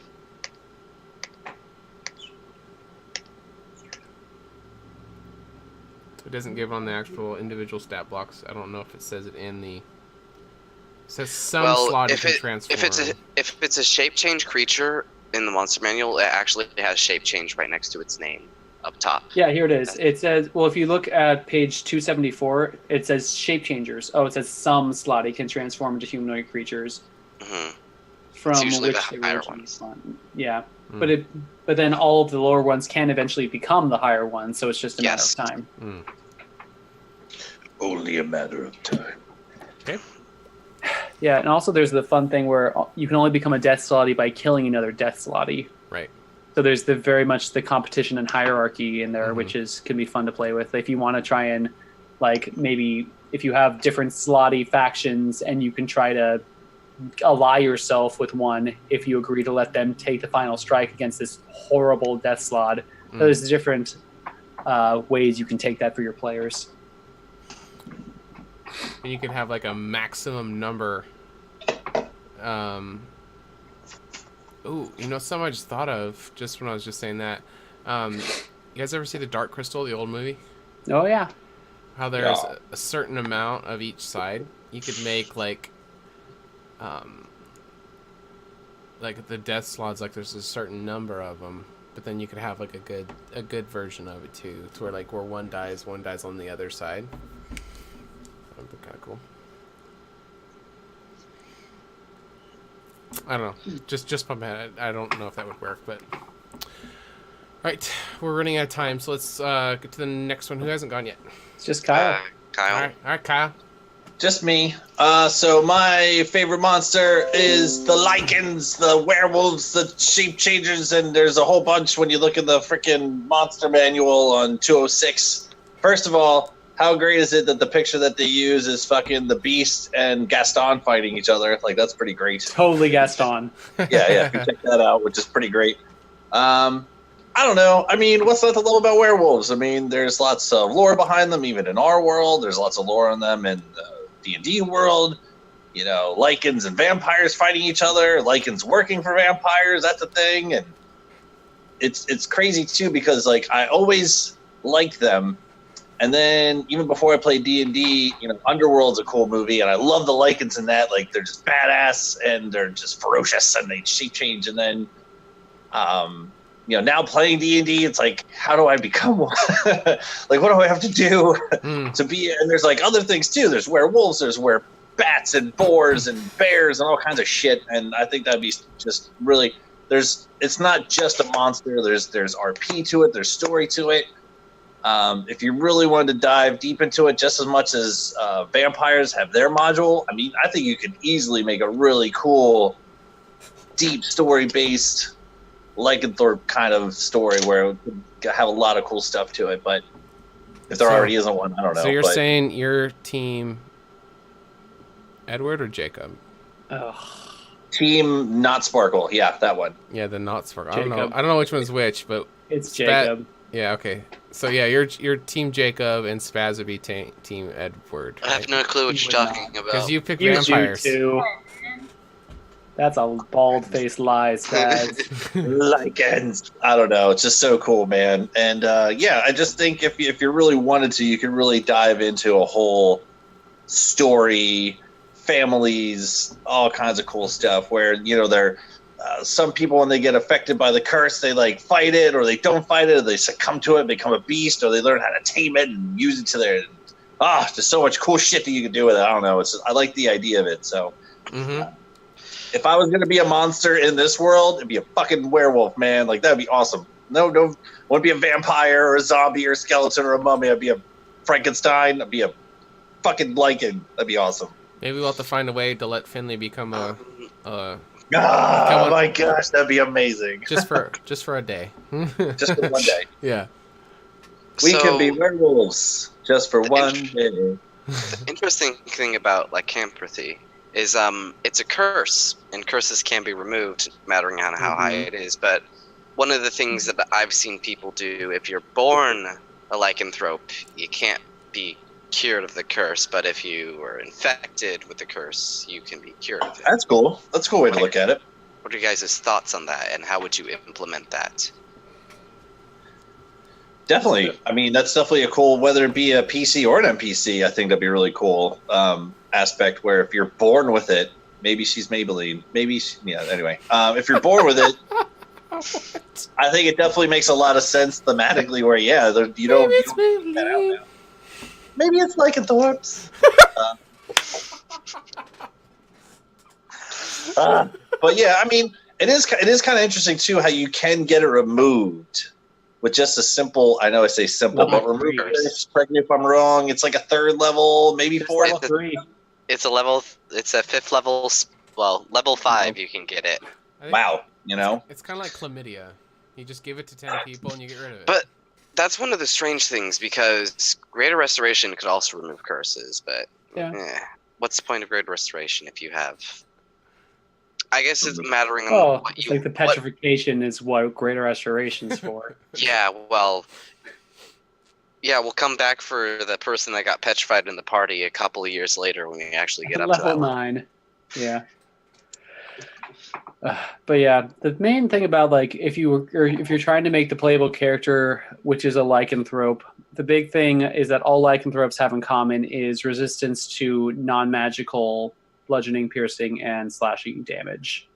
It doesn't give on the actual individual stat blocks. I don't know if it says it in the. It says some slot can transform. If it's a shape change creature in the monster manual, it actually has shape change right next to its name up top. Yeah, here it is. It says, well, if you look at page 274, it says shape changers. Oh, it says some slotty can transform into humanoid creatures. Mm-hmm. From It's usually which the they higher originally ones. spawned. Yeah, but then all of the lower ones can eventually become the higher ones, so it's just a matter of time. Only a matter of time. Okay. Yeah, and also there's the fun thing where you can only become a death slotty by killing another death slotty. Right. So there's very much the competition and hierarchy in there, which can be fun to play with. If you want to try and, like, maybe if you have different slotty factions and you can try to ally yourself with one if you agree to let them take the final strike against this horrible death slot. There's different ways you can take that for your players. And you can have like a maximum number. Ooh, you know something I just thought of just when I was just saying that. You guys ever see the Dark Crystal, the old movie? Oh yeah. How there's a certain amount of each side. You could make like the death slots. Like there's a certain number of them, but then you could have like a good version of it too, to where like where one dies on the other side. That'd be kind of cool. I don't know. Just my head. I don't know if that would work, but. Alright, we're running out of time, so let's get to the next one. Who hasn't gone yet? It's just Kyle. Kyle. Alright, Kyle. Just me. So my favorite monster is the lichens, the werewolves, the shape changers, and there's a whole bunch when you look at the freaking monster manual on 206. First of all, how great is it that the picture that they use is fucking the Beast and Gaston fighting each other? Like, that's pretty great. Totally Gaston. Yeah, you can check that out, which is pretty great. I don't know. I mean, what's not to love about werewolves? I mean, there's lots of lore behind them, even in our world. There's lots of lore on them in the D&D world. You know, lichens and vampires fighting each other. Lichens working for vampires. That's a thing, and it's crazy too because like I always liked them, and then even before I played D&D, you know, Underworld's a cool movie, and I love the lichens in that. Like they're just badass and they're just ferocious and they shape change, and then you know, now playing D&D, it's like, how do I become one? Like, what do I have to do to be? And there's like other things too. There's werewolves, there's bats and boars and bears and all kinds of shit. And I think that'd be just really. It's not just a monster. There's RP to it. There's story to it. If you really wanted to dive deep into it, just as much as vampires have their module, I mean, I think you could easily make a really cool, deep story-based lycanthrope kind of story where it would have a lot of cool stuff to it. But if there already isn't one, I don't know. So you're saying your team, Edward or Jacob? Team Not Sparkle, yeah, that one. Yeah, the Not Sparkle. I don't know which one's which, but it's Jacob. Yeah, okay. So yeah, your team Jacob and Spaz would be team Edward. Right? I have no clue what you're talking about. Because you pick vampires. Too. That's a bald-faced lie, Spaz. Lichens. I don't know. It's just so cool, man. And yeah, I just think if you really wanted to, you could really dive into a whole story, families, all kinds of cool stuff. Where you know they're some people when they get affected by the curse, they like fight it, or they don't fight it, or they succumb to it, and become a beast, or they learn how to tame it and use it to their. There's so much cool shit that you can do with it. I don't know. I like the idea of it. So. Mm-hmm. If I was going to be a monster in this world, it'd be a fucking werewolf, man. Like, that'd be awesome. No, wouldn't be a vampire or a zombie or a skeleton or a mummy. I'd be a Frankenstein. I'd be a fucking lichen. That'd be awesome. Maybe we'll have to find a way to let Finley become a my gosh, that'd be amazing. just for a day. Just for one day. Yeah. We can be werewolves just for one day. The interesting thing about lycanthropy is it's a curse, and curses can be removed, mattering on how high it is. But one of the things that I've seen people do, if you're born a lycanthrope, you can't be cured of the curse. But if you were infected with the curse, you can be cured of it. That's cool. That's a cool way to look at it. What are you guys' thoughts on that, and how would you implement that? Definitely. I mean, that's definitely a cool, whether it be a PC or an NPC, I think that'd be really cool aspect where if you're born with it, maybe she's Maybelline. Anyway. If you're born with it, I think it definitely makes a lot of sense thematically where, you don't get that out now. Maybe it's lycanthropes. But yeah, I mean, it is kind of interesting too how you can get it removed with just a simple. I know I say simple, but remove it. Correct me if I'm wrong. It's like a 3rd level, maybe 4th level. It's a level. It's a 5th level. Well, level 5, you can get it. Wow, you know. It's kind of like chlamydia. You just give it to 10 people and you get rid of it. But that's one of the strange things because Greater Restoration could also remove curses. But what's the point of Greater Restoration if you have? I guess it's mattering on what you. Like the petrification is what Greater Restoration's for. We'll come back for the person that got petrified in the party a couple of years later when we actually get up to that level 9. Yeah. But yeah, the main thing about like if you're trying to make the playable character, which is a lycanthrope, the big thing is that all lycanthropes have in common is resistance to non-magical bludgeoning, piercing, and slashing damage,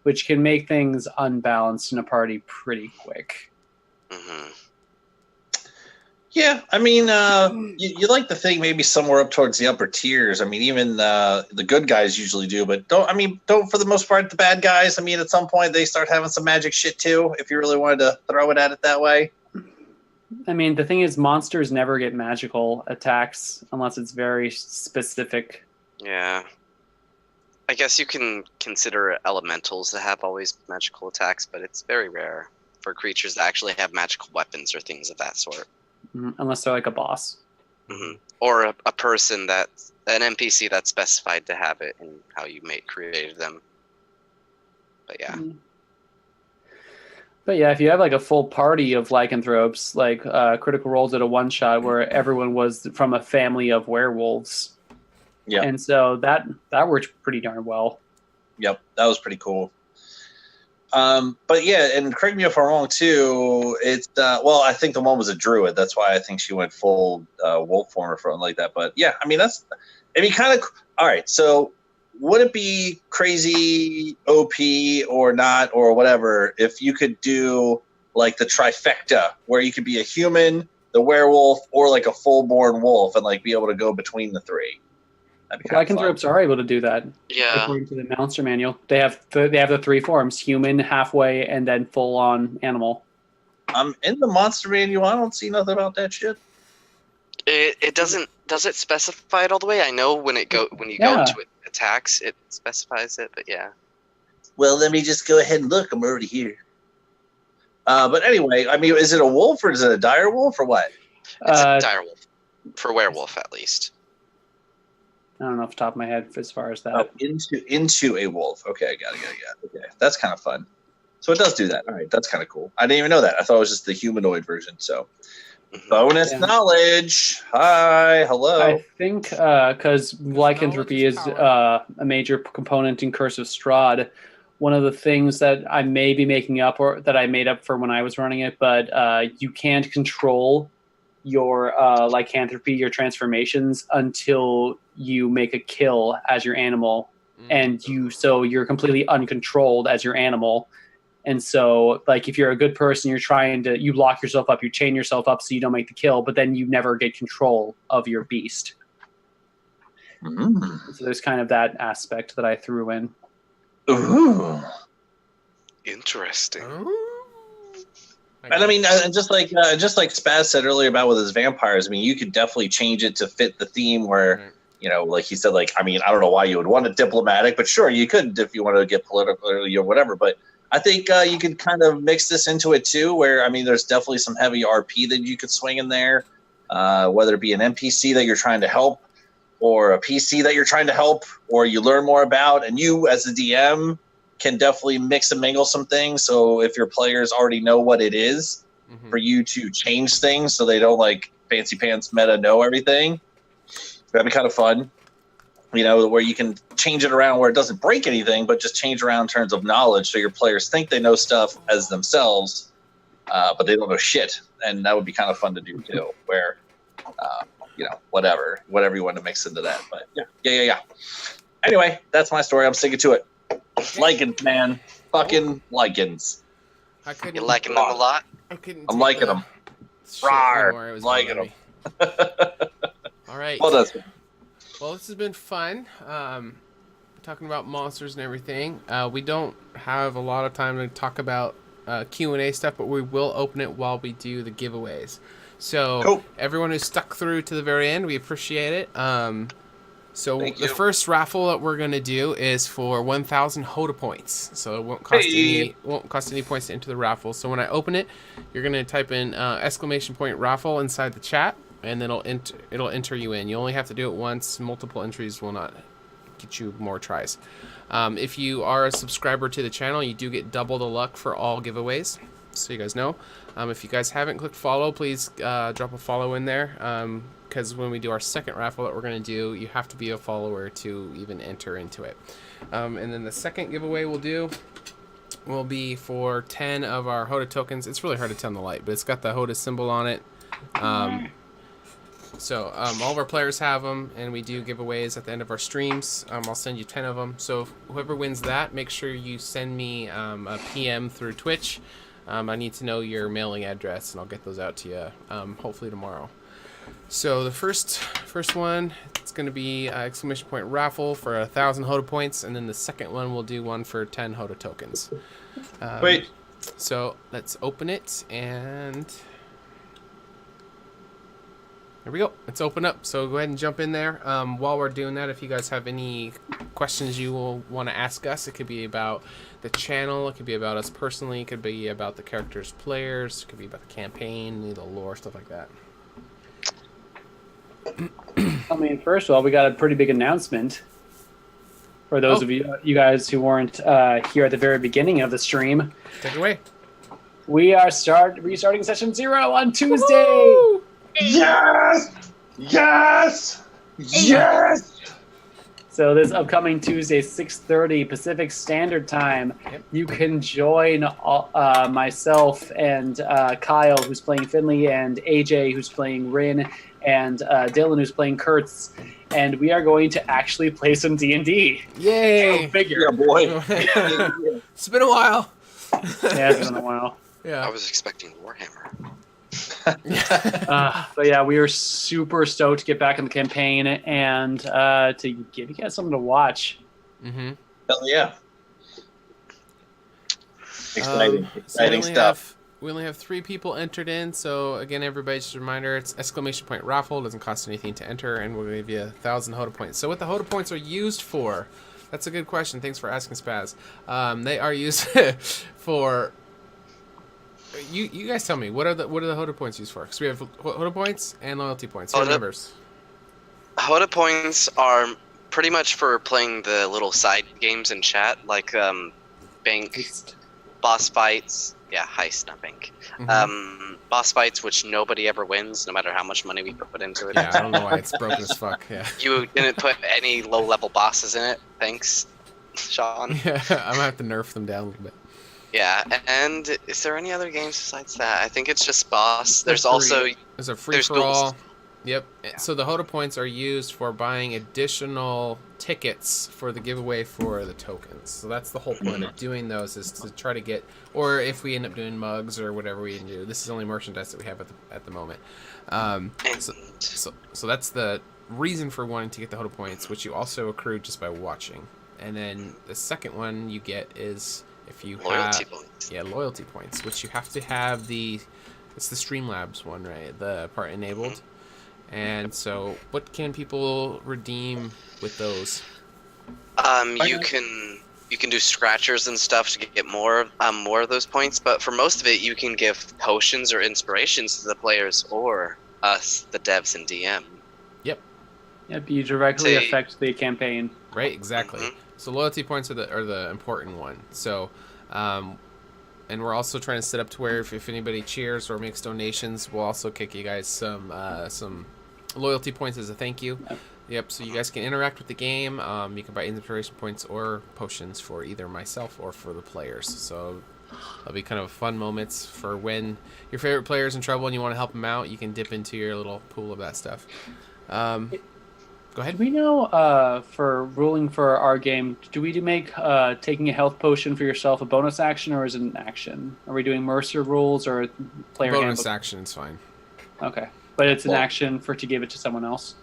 which can make things unbalanced in a party pretty quick. Mm-hmm. Yeah, I mean, you like to think maybe somewhere up towards the upper tiers. I mean, even the good guys usually do, but don't for the most part the bad guys. I mean, at some point they start having some magic shit too. If you really wanted to throw it at it that way. I mean, the thing is, monsters never get magical attacks unless it's very specific. Yeah. I guess you can consider elementals to have always magical attacks, but it's very rare for creatures that actually have magical weapons or things of that sort. Unless they're like a boss. Mm-hmm. Or a person an NPC that's specified to have it and how you created them. But yeah. But yeah, if you have like a full party of lycanthropes, like Critical Role did a one shot where everyone was from a family of werewolves. Yeah. And so that worked pretty darn well. Yep, that was pretty cool. But yeah, and correct me if I'm wrong too. It's well, I think the one was a druid. That's why I think she went full wolf form or something like that. But yeah, I mean it'd be kind of all right. So would it be crazy OP or not or whatever if you could do like the trifecta where you could be a human, the werewolf, or like a full-born wolf and like be able to go between the three? Lycanthropes are able to do that. Yeah. According to the monster manual, they have the three forms: human, halfway, and then full-on animal. In the monster manual, I don't see nothing about that shit. It doesn't. Does it specify it all the way? I know when you go to it, attacks, it specifies it, but yeah. Well, let me just go ahead and look. I'm already here. But anyway, I mean, is it a wolf or is it a dire wolf or what? It's a dire wolf. For werewolf, at least. I don't know off the top of my head as far as that. Oh, into a wolf. Okay, I got it. Okay, that's kind of fun. So it does do that. All right, that's kind of cool. I didn't even know that. I thought it was just the humanoid version. So bonus knowledge. Hi, hello. I think because lycanthropy is a major component in Curse of Strahd, one of the things that I may be making up or that I made up for when I was running it, but you can't control your lycanthropy, your transformations, until you make a kill as your animal, and you're completely uncontrolled as your animal. And so, like, if you're a good person, you lock yourself up, you chain yourself up so you don't make the kill, but then you never get control of your beast. So there's kind of that aspect that I threw in. Ooh. Interesting. And I mean, and just like Spaz said earlier about with his vampires, I mean, you could definitely change it to fit the theme where, you know, like he said, like, I mean, I don't know why you would want it diplomatic, but sure, you could if you wanted to get political or whatever. But I think you could kind of mix this into it too, where, I mean, there's definitely some heavy RP that you could swing in there, whether it be an NPC that you're trying to help or a PC that you're trying to help or you learn more about. And you as a DM can definitely mix and mingle some things. So if your players already know what it is, for you to change things so they don't like fancy pants meta know everything, that'd be kind of fun. You know, where you can change it around where it doesn't break anything, but just change around in terms of knowledge. So your players think they know stuff as themselves, but they don't know shit. And that would be kind of fun to do too, where, you know, whatever you want to mix into that. But yeah. Anyway, that's my story. I'm sticking to it. Lichens, man. Fucking lichens. You liking them a lot? I'm liking them. Rawr. Liking them. All right. Well done. Well, this has been fun. Talking about monsters and everything. We don't have a lot of time to talk about Q&A stuff, but we will open it while we do the giveaways. So everyone who stuck through to the very end, we appreciate it. So the first raffle that we're gonna do is for 1,000 HotA points. So it won't cost any points to enter the raffle. So when I open it, you're gonna type in ! raffle inside the chat, and then it'll enter you in. You only have to do it once. Multiple entries will not get you more tries. If you are a subscriber to the channel, you do get double the luck for all giveaways. So you guys know. If you guys haven't clicked follow, please drop a follow in there. Because when we do our second raffle that we're going to do, you have to be a follower to even enter into it. And then the second giveaway will be for 10 of our HotA tokens. It's really hard to tell in the light, but it's got the HotA symbol on it. So all of our players have them, and we do giveaways at the end of our streams. I'll send you 10 of them. So whoever wins that, make sure you send me a PM through Twitch. I need to know your mailing address, and I'll get those out to you hopefully tomorrow. So the first one, it's going to be ! raffle for 1,000 HotA points, and then the second one we'll do one for 10 HotA tokens. Wait. So let's open it, and there we go. It's open up. So go ahead and jump in there. While we're doing that, if you guys have any questions you will want to ask us, it could be about the channel, it could be about us personally, it could be about the characters, players, it could be about the campaign, the lore, stuff like that. I mean, first of all, we got a pretty big announcement for those of you guys who weren't here at the very beginning of the stream. Take it away. We are restarting session 0 on Tuesday. Woo! Yes! Yes! Yes! So this upcoming Tuesday, 6:30 Pacific Standard Time, you can join myself and Kyle, who's playing Finley, and AJ, who's playing Rin, and Dylan, who's playing Kurtz, and we are going to actually play some D&D. Yay! Figure. Yeah, boy. It's been a while. Yeah, it's been a while. I Yeah. was expecting Warhammer. But yeah, we are super stoked to get back in the campaign and to give you guys something to watch. Mm-hmm. Hell yeah. Exciting. So Exciting stuff. we only have 3 people entered in, so again, everybody, just a reminder, it's exclamation point raffle, doesn't cost anything to enter, and we'll give you 1,000 HotA points. So what the HotA points are used for? That's a good question. Thanks for asking, Spaz. They are used for... You guys tell me, what are the HotA points used for? Because we have HotA points and loyalty points. Who remembers? HotA points are pretty much for playing the little side games in chat, like bank, boss fights. Yeah, heist, not bank. Mhm. Boss fights, which nobody ever wins, no matter how much money we put into it. Yeah, I don't know why it's broken as fuck. Yeah. You didn't put any low-level bosses in it. Thanks, Sean. Yeah, I'm gonna have to nerf them down a little bit. Yeah, and is there any other games besides that? I think it's just boss. There's also There's a free there's for all. duels. Yep. Yeah. So the HotA points are used for buying additional tickets for the giveaway for the tokens. So that's the whole point of doing those, is to try to get, or if we end up doing mugs or whatever we can do. This is only merchandise that we have at the moment. So that's the reason for wanting to get the HotA points, which you also accrue just by watching. And then the second one you get is if you Loyalty have points. loyalty points, which you have to have it's the Streamlabs one, right? The part enabled. And so, what can people redeem with those? You can do scratchers and stuff to get more of those points, but for most of it, you can give potions or inspirations to the players or us, the devs and DM. Yep, you directly affect the campaign. Right, exactly. Mhm. So loyalty points are the important one. So, and we're also trying to set up to where if anybody cheers or makes donations, we'll also kick you guys some loyalty points as a thank you. Yep. So you guys can interact with the game. You can buy inspiration points or potions for either myself or for the players. So that'll be kind of fun moments for when your favorite player is in trouble and you want to help them out. You can dip into your little pool of that stuff. Go ahead. Do we know, for ruling for our game, do we make taking a health potion for yourself a bonus action, or is it an action? Are we doing Mercer rules or player Bonus handbook? action is fine. Okay, but it's an action to give it to someone else.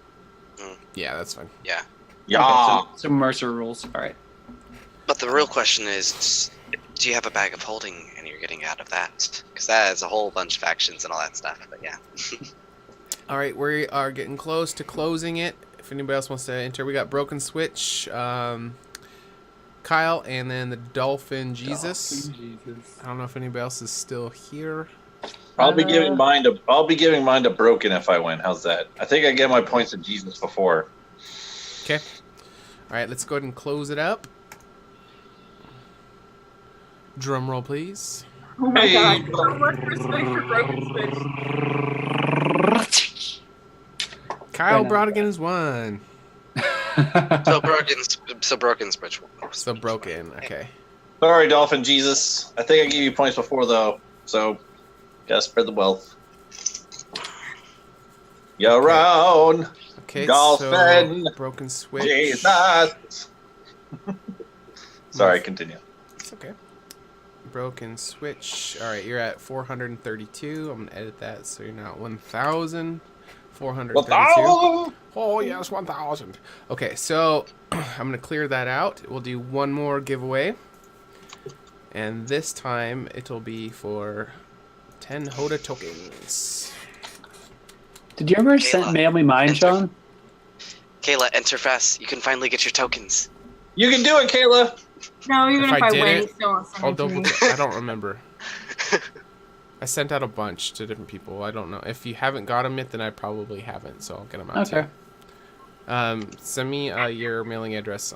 Yeah, that's fine. Yeah. Yeah. Okay, so Mercer rules. All right. But the real question is, do you have a bag of holding and you're getting out of that? Because that has a whole bunch of actions and all that stuff, but yeah. All right, we are getting close to closing it. If anybody else wants to enter, we got Broken Switch, Kyle, and then the Dolphin Jesus. I don't know if anybody else is still here. I'll be giving mine to Broken if I win. How's that? I think I get my points to Jesus before. Okay. All right, let's go ahead and close it up. Drum roll, please. Oh my Hey. god. What's your switch for broken switch? Kyle now. Brodigan is one. So broken switch. So broken. Okay. Sorry, Dolphin Jesus. I think I gave you points before though, so gotta spread the wealth. You're around, Okay. Dolphin So Broken Switch. Jesus. Sorry, continue. It's okay. Broken Switch. All right, you're at 432. I'm gonna edit that so you're now at 1,432. Oh yes, 1,000. Okay, so I'm gonna clear that out. We'll do one more giveaway, and this time it'll be for 10 HotA tokens. Did you ever Kayla, mail me mine, Sean? Kayla, enter fast. You can finally get your tokens. You can do it, Kayla. No, even If if I I did win, it, you still won't send I'll it to double. me. I don't remember. I sent out a bunch to different people. I don't know if you haven't got them yet. Then I probably haven't. So I'll get them out to Okay. you. Send me your mailing address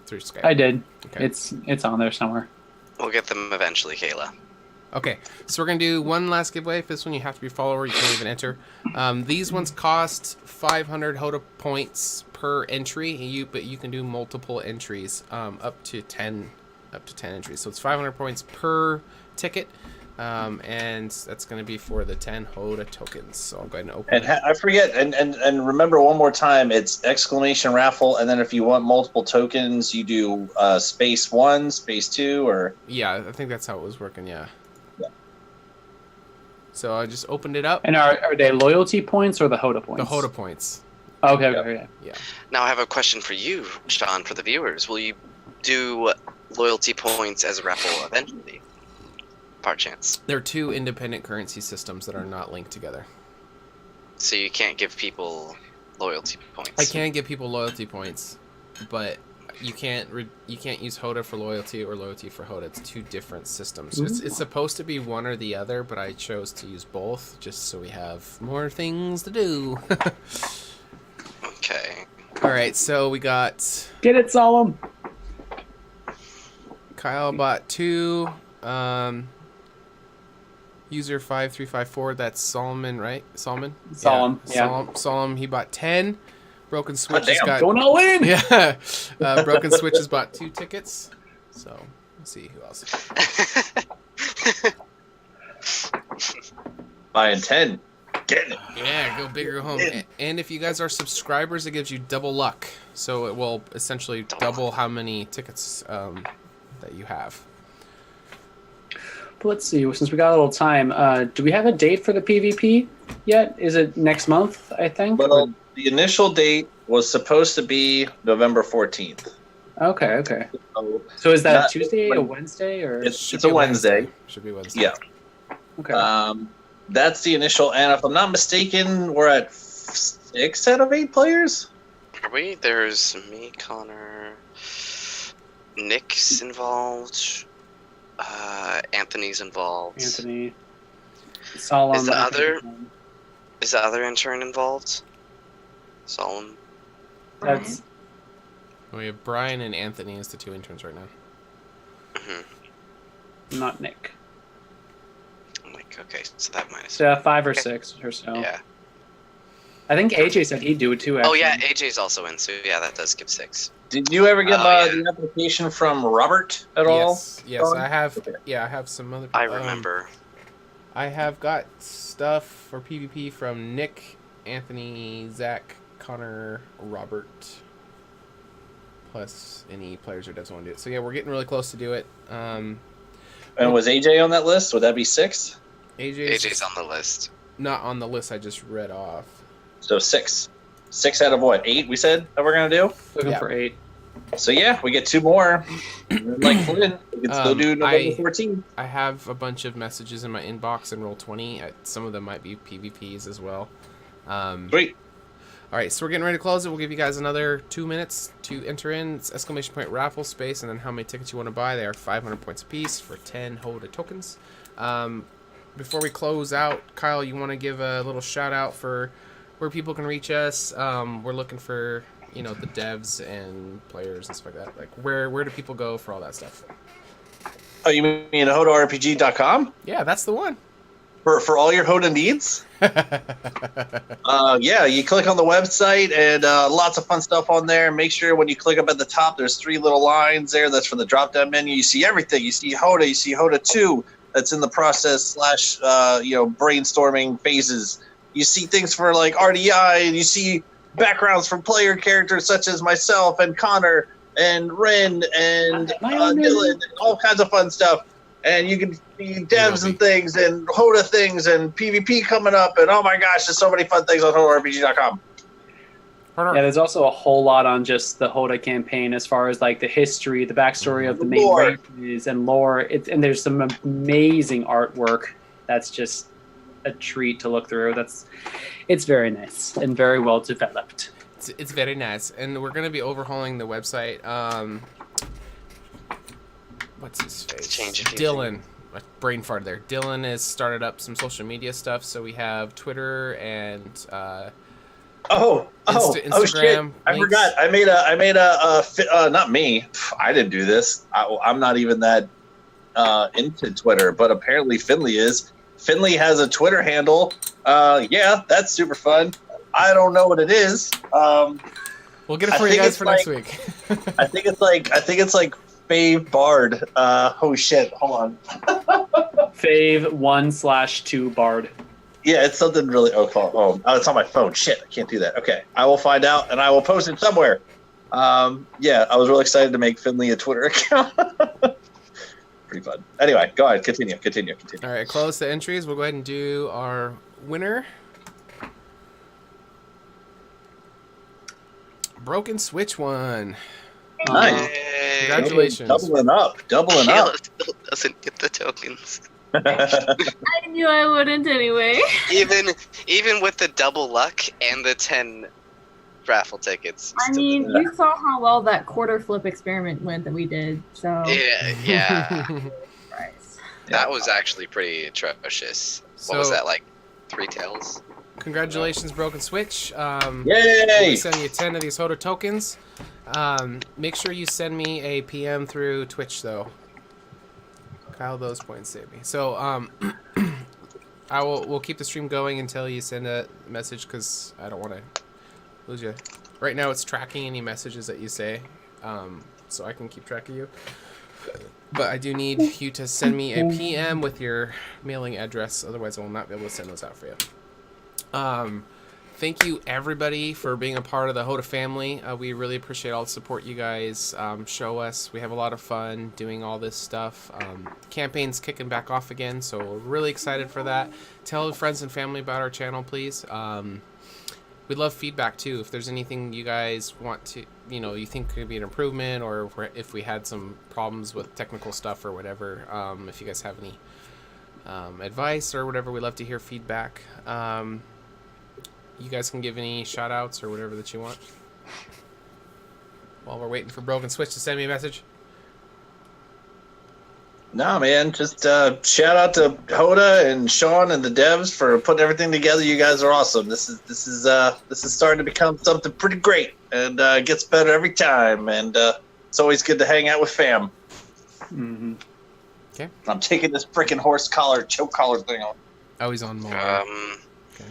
through Skype. I did. Okay. It's on there somewhere. We'll get them eventually, Kayla. Okay, so we're gonna do one last giveaway. For this one, you have to be a follower. You can't even enter. These ones cost 500 HotA points per entry. But you can do multiple entries, up to 10 entries. So it's 500 points per ticket, and that's gonna be for the 10 HotA tokens. So I'll go ahead and open. And I forget, and remember one more time, it's exclamation raffle, and then if you want multiple tokens, you do space 1, space 2, or Yeah, I think that's how it was working. Yeah. So I just opened it up. And are they loyalty points or the HotA points? The HotA points. Okay, Yep. okay. Yeah. Now I have a question for you, Sean, for the viewers. Will you do loyalty points as a raffle eventually? Par chance. There are two independent currency systems that are not linked together. So you can't give people loyalty points. I can give people loyalty points, but you can't use HotA for loyalty or loyalty for HotA. It's two different systems. It's supposed to be one or the other, but I chose to use both just so we have more things to do. Okay. All right, so we got Get it, Solemn. Kyle bought 2. User 5354. That's Solomon, right? Solomon. Solemn, yeah. Solomon. He bought 10. Broken Switch has damn. got. Going all in. Yeah. Broken Switch has bought 2 tickets. So let's see who else. buying 10. Getting it. Yeah, go big or go home. And if you guys are subscribers, it gives you double luck. So it will essentially double how many tickets that you have. But let's see. Since we got a little time, do we have a date for the PvP yet? Is it next month? I think. Well, the initial date was supposed to be November 14th. Okay. Okay. So is that not- Tuesday or Wednesday or? It's a Wednesday. Should be Wednesday. Yeah. Okay. That's the initial, and if I'm not mistaken, we're at 6 out of 8 players. Are we? There's me, Connor, Nick's involved, Anthony's involved. Anthony. Solemn. Is the other intern involved? Solemn. That's We have Brian and Anthony as the 2 interns right now. not Nick. I'm like, okay, so that minus. So 5 or Okay. 6 or so. Yeah. I think AJ said he'd do it too. Oh Actually. yeah, AJ's also in, so yeah, that does give 6. Did you ever get Oh, yeah. the application from Robert at all? Yes, I have. Okay. Yeah, I have some other. I remember. I have got stuff for PvP from Nick, Anthony, Zach, Connor, Robert, plus any players who doesn't want to do it. So yeah, we're getting really close to do it. And was AJ on that list? Would that be 6? AJ's on the list. not on the list I just read off. So 6. 6 out of what? 8 we said that we're going to do? Looking Yeah. for 8. So yeah, we get 2 more. Like Flynn, we can still do November 14th. I have a bunch of messages in my inbox in Roll20. Some of them might be PvPs as well. Sweet. All right, so we're getting ready to close it. We'll give you guys another 2 minutes to enter in. It's exclamation point raffle space, and then how many tickets you want to buy. They are 500 points apiece for 10 HotA tokens. Before we close out, Kyle, you want to give a little shout out for where people can reach us? We're looking for, the devs and players and stuff like that. Like, where do people go for all that stuff? Oh, you mean HotARPG.com? Yeah, that's the one. For all your HotA needs? Yeah, you click on the website and lots of fun stuff on there. Make sure when you click up at the top, there's 3 little lines there. That's for the drop-down menu. You see everything. You see HotA. You see HotA 2. That's in the process / brainstorming phases. You see things for like RDI, and you see backgrounds from player characters such as myself and Connor and Ren and Dylan and all kinds of fun stuff. And you can see devs and things and HotA things and PvP coming up. And oh my gosh, there's so many fun things on HotARPG.com. Yeah, there's also a whole lot on just the HotA campaign as far as like the history, the backstory of the main Lore. races and lore. And there's some amazing artwork that's just a treat to look through. It's very nice and very well developed. It's very nice, and we're gonna be overhauling the website. What's his face? Change a few Dylan. Brain fart there. Dylan has started up some social media stuff, so we have Twitter and Instagram. Shit! I links. forgot. I made a not me. I didn't do this. I'm not even that into Twitter, but apparently Finley is. Finley has a Twitter handle. Yeah, that's super fun. I don't know what it is. We'll get it for you guys for next week. I think it's like Fave Bard. Oh shit! Hold on. Fave 1/2 Bard. Yeah, it's something really. Oh, it's on my phone. Shit, I can't do that. Okay, I will find out and I will post it somewhere. Yeah, I was really excited to make Finley a Twitter account. Pretty fun. Anyway, go ahead. Continue. All right, close the entries. We'll go ahead and do our winner. Broken Switch won. Nice. Yay. Congratulations. Doubling up. Caleb still doesn't get the tokens. I knew I wouldn't anyway. Even with the double luck and the 10 raffle tickets. I still mean, didn't. you saw how well that quarter flip experiment went that we did, so. Yeah. Christ. That was actually pretty atrocious. What was that, like 3 tails? Congratulations, Broken Switch. Yay! We'll send you 10 of these HotA tokens. Make sure you send me a PM through Twitch, though. Kyle, those points save me. So, we'll keep the stream going until you send a message, because I don't want to lose you. Right now, it's tracking any messages that you say, so I can keep track of you. But I do need you to send me a PM with your mailing address, otherwise I will not be able to send those out for you. Thank you everybody for being a part of the HotA family. We really appreciate all the support you guys show us. We have a lot of fun doing all this stuff. Campaign's kicking back off again, so we're really excited for that. Tell friends and family about our channel, please. We'd love feedback too. If there's anything you guys want to, you think could be an improvement, or if we had some problems with technical stuff or whatever, if you guys have any advice or whatever, we'd love to hear feedback. You guys can give any shout outs or whatever that you want while we're waiting for Broken Switch to send me a message. No, man, just shout out to HotA and Sean and the devs for putting everything together. You guys are awesome. This is starting to become something pretty great, and gets better every time. And it's always good to hang out with fam. Mm-hmm. Okay. I'm taking this freaking choke collar thing off. Oh, he's on more. Okay.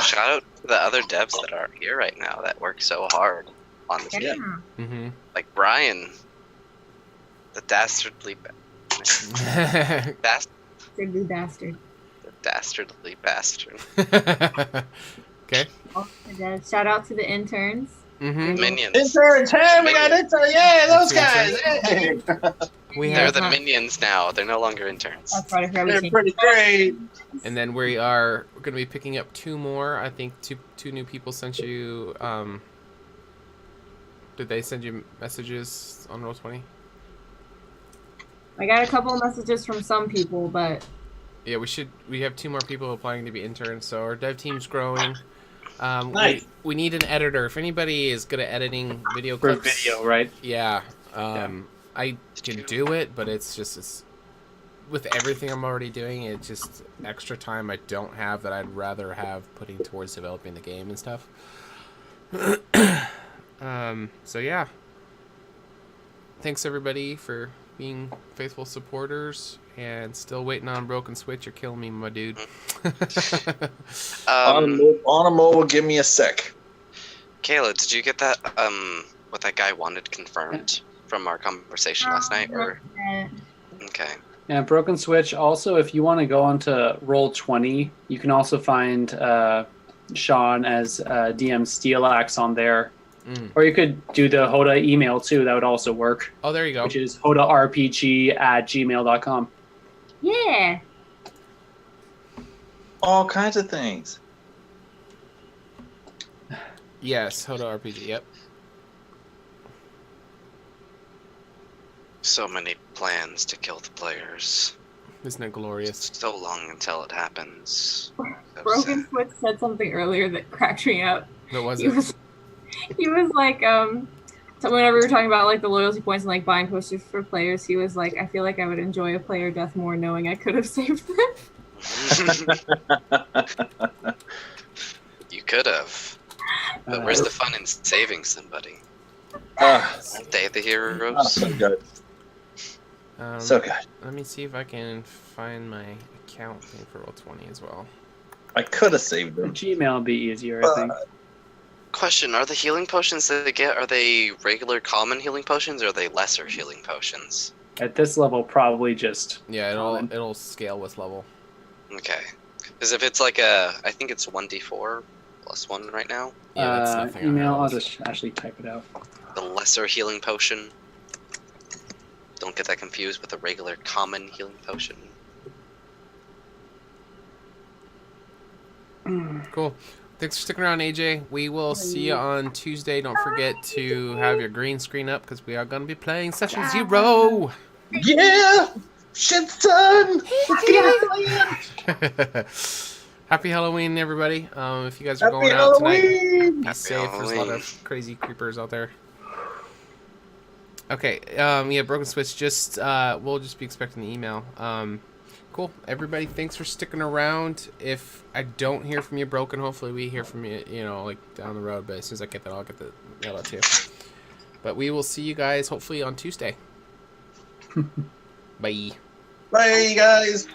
Shout out to the other devs that are here right now that work so hard on this Yeah. game. Mm-hmm. Like Brian, the dastardly Dastardly bastard. the dastardly bastard. Okay. Oh, and then shout out to the interns. Mm-hmm. Minions. Interns, hey, we got interns, yeah, those That's guys. Hey. They're the Huh. minions now. They're no longer interns. That's right. I forgot we They're changed pretty great. And then we're going to be picking up 2 more. I think two new people sent you. Did they send you messages on Roll20? I got a couple of messages from some people, but Yeah, we have 2 more people applying to be interns, so our dev team's growing. Nice. We need an editor. If anybody is good at editing video For clips, video, right? yeah. I can do it, but it's with everything I'm already doing, it's just extra time I don't have that I'd rather have putting towards developing the game and stuff. So yeah. Thanks everybody for being faithful supporters, and still waiting on Broken Switch. You're killing me, my dude. On a mobile, give me a sec. Kayla, did you get that what that guy wanted confirmed from our conversation last night? Or okay. Yeah, Broken Switch. Also, if you want to go onto Roll20, you can also find Sean as DM Steelax on there. Or you could do the HotA email too. That would also work. Oh, there you go. Which is hotarpg@gmail.com. yeah. All kinds of things. Yes, HotA RPG. Yep. So many plans to kill the players. Isn't it glorious? So long until it happens. So Broken sad. Switch said something earlier that cracked me up. What was He it? was like, so whenever we were talking about like the loyalty points and like buying posters for players, he was like, I feel like I would enjoy a player death more knowing I could have saved them. You could have. But where's the fun in saving somebody? Ah, Aren't they the oh, heroes? so good. So good. Let me see if I can find my account thing for Roll20 as well. I could have saved The them. Gmail would be easier, I think. Question: are the healing potions that they get, are they regular common healing potions, or are they lesser healing potions? At this level, probably just Yeah, common. it'll scale with level. Okay. Because if it's like I think it's 1d4 plus 1 right now. Yeah, that's nothing. I Email, have. I'll just actually type it out. The lesser healing potion. Don't get that confused with a regular common healing potion. Cool. Thanks for sticking around, AJ. We will see you on Tuesday. Don't forget to have your green screen up because we are going to be playing Session 0. Yeah! Shit's done! Happy Halloween, everybody. If you guys are Happy going out tonight, Halloween! be safe. There's a lot of crazy creepers out there. Okay, yeah, Broken Switch, we'll just be expecting the email. Cool. Everybody, thanks for sticking around. If I don't hear from you, Broken, hopefully we hear from you, like down the road. But as soon as I get that, I'll get the mail out to you. But we will see you guys hopefully on Tuesday. Bye. Bye, guys!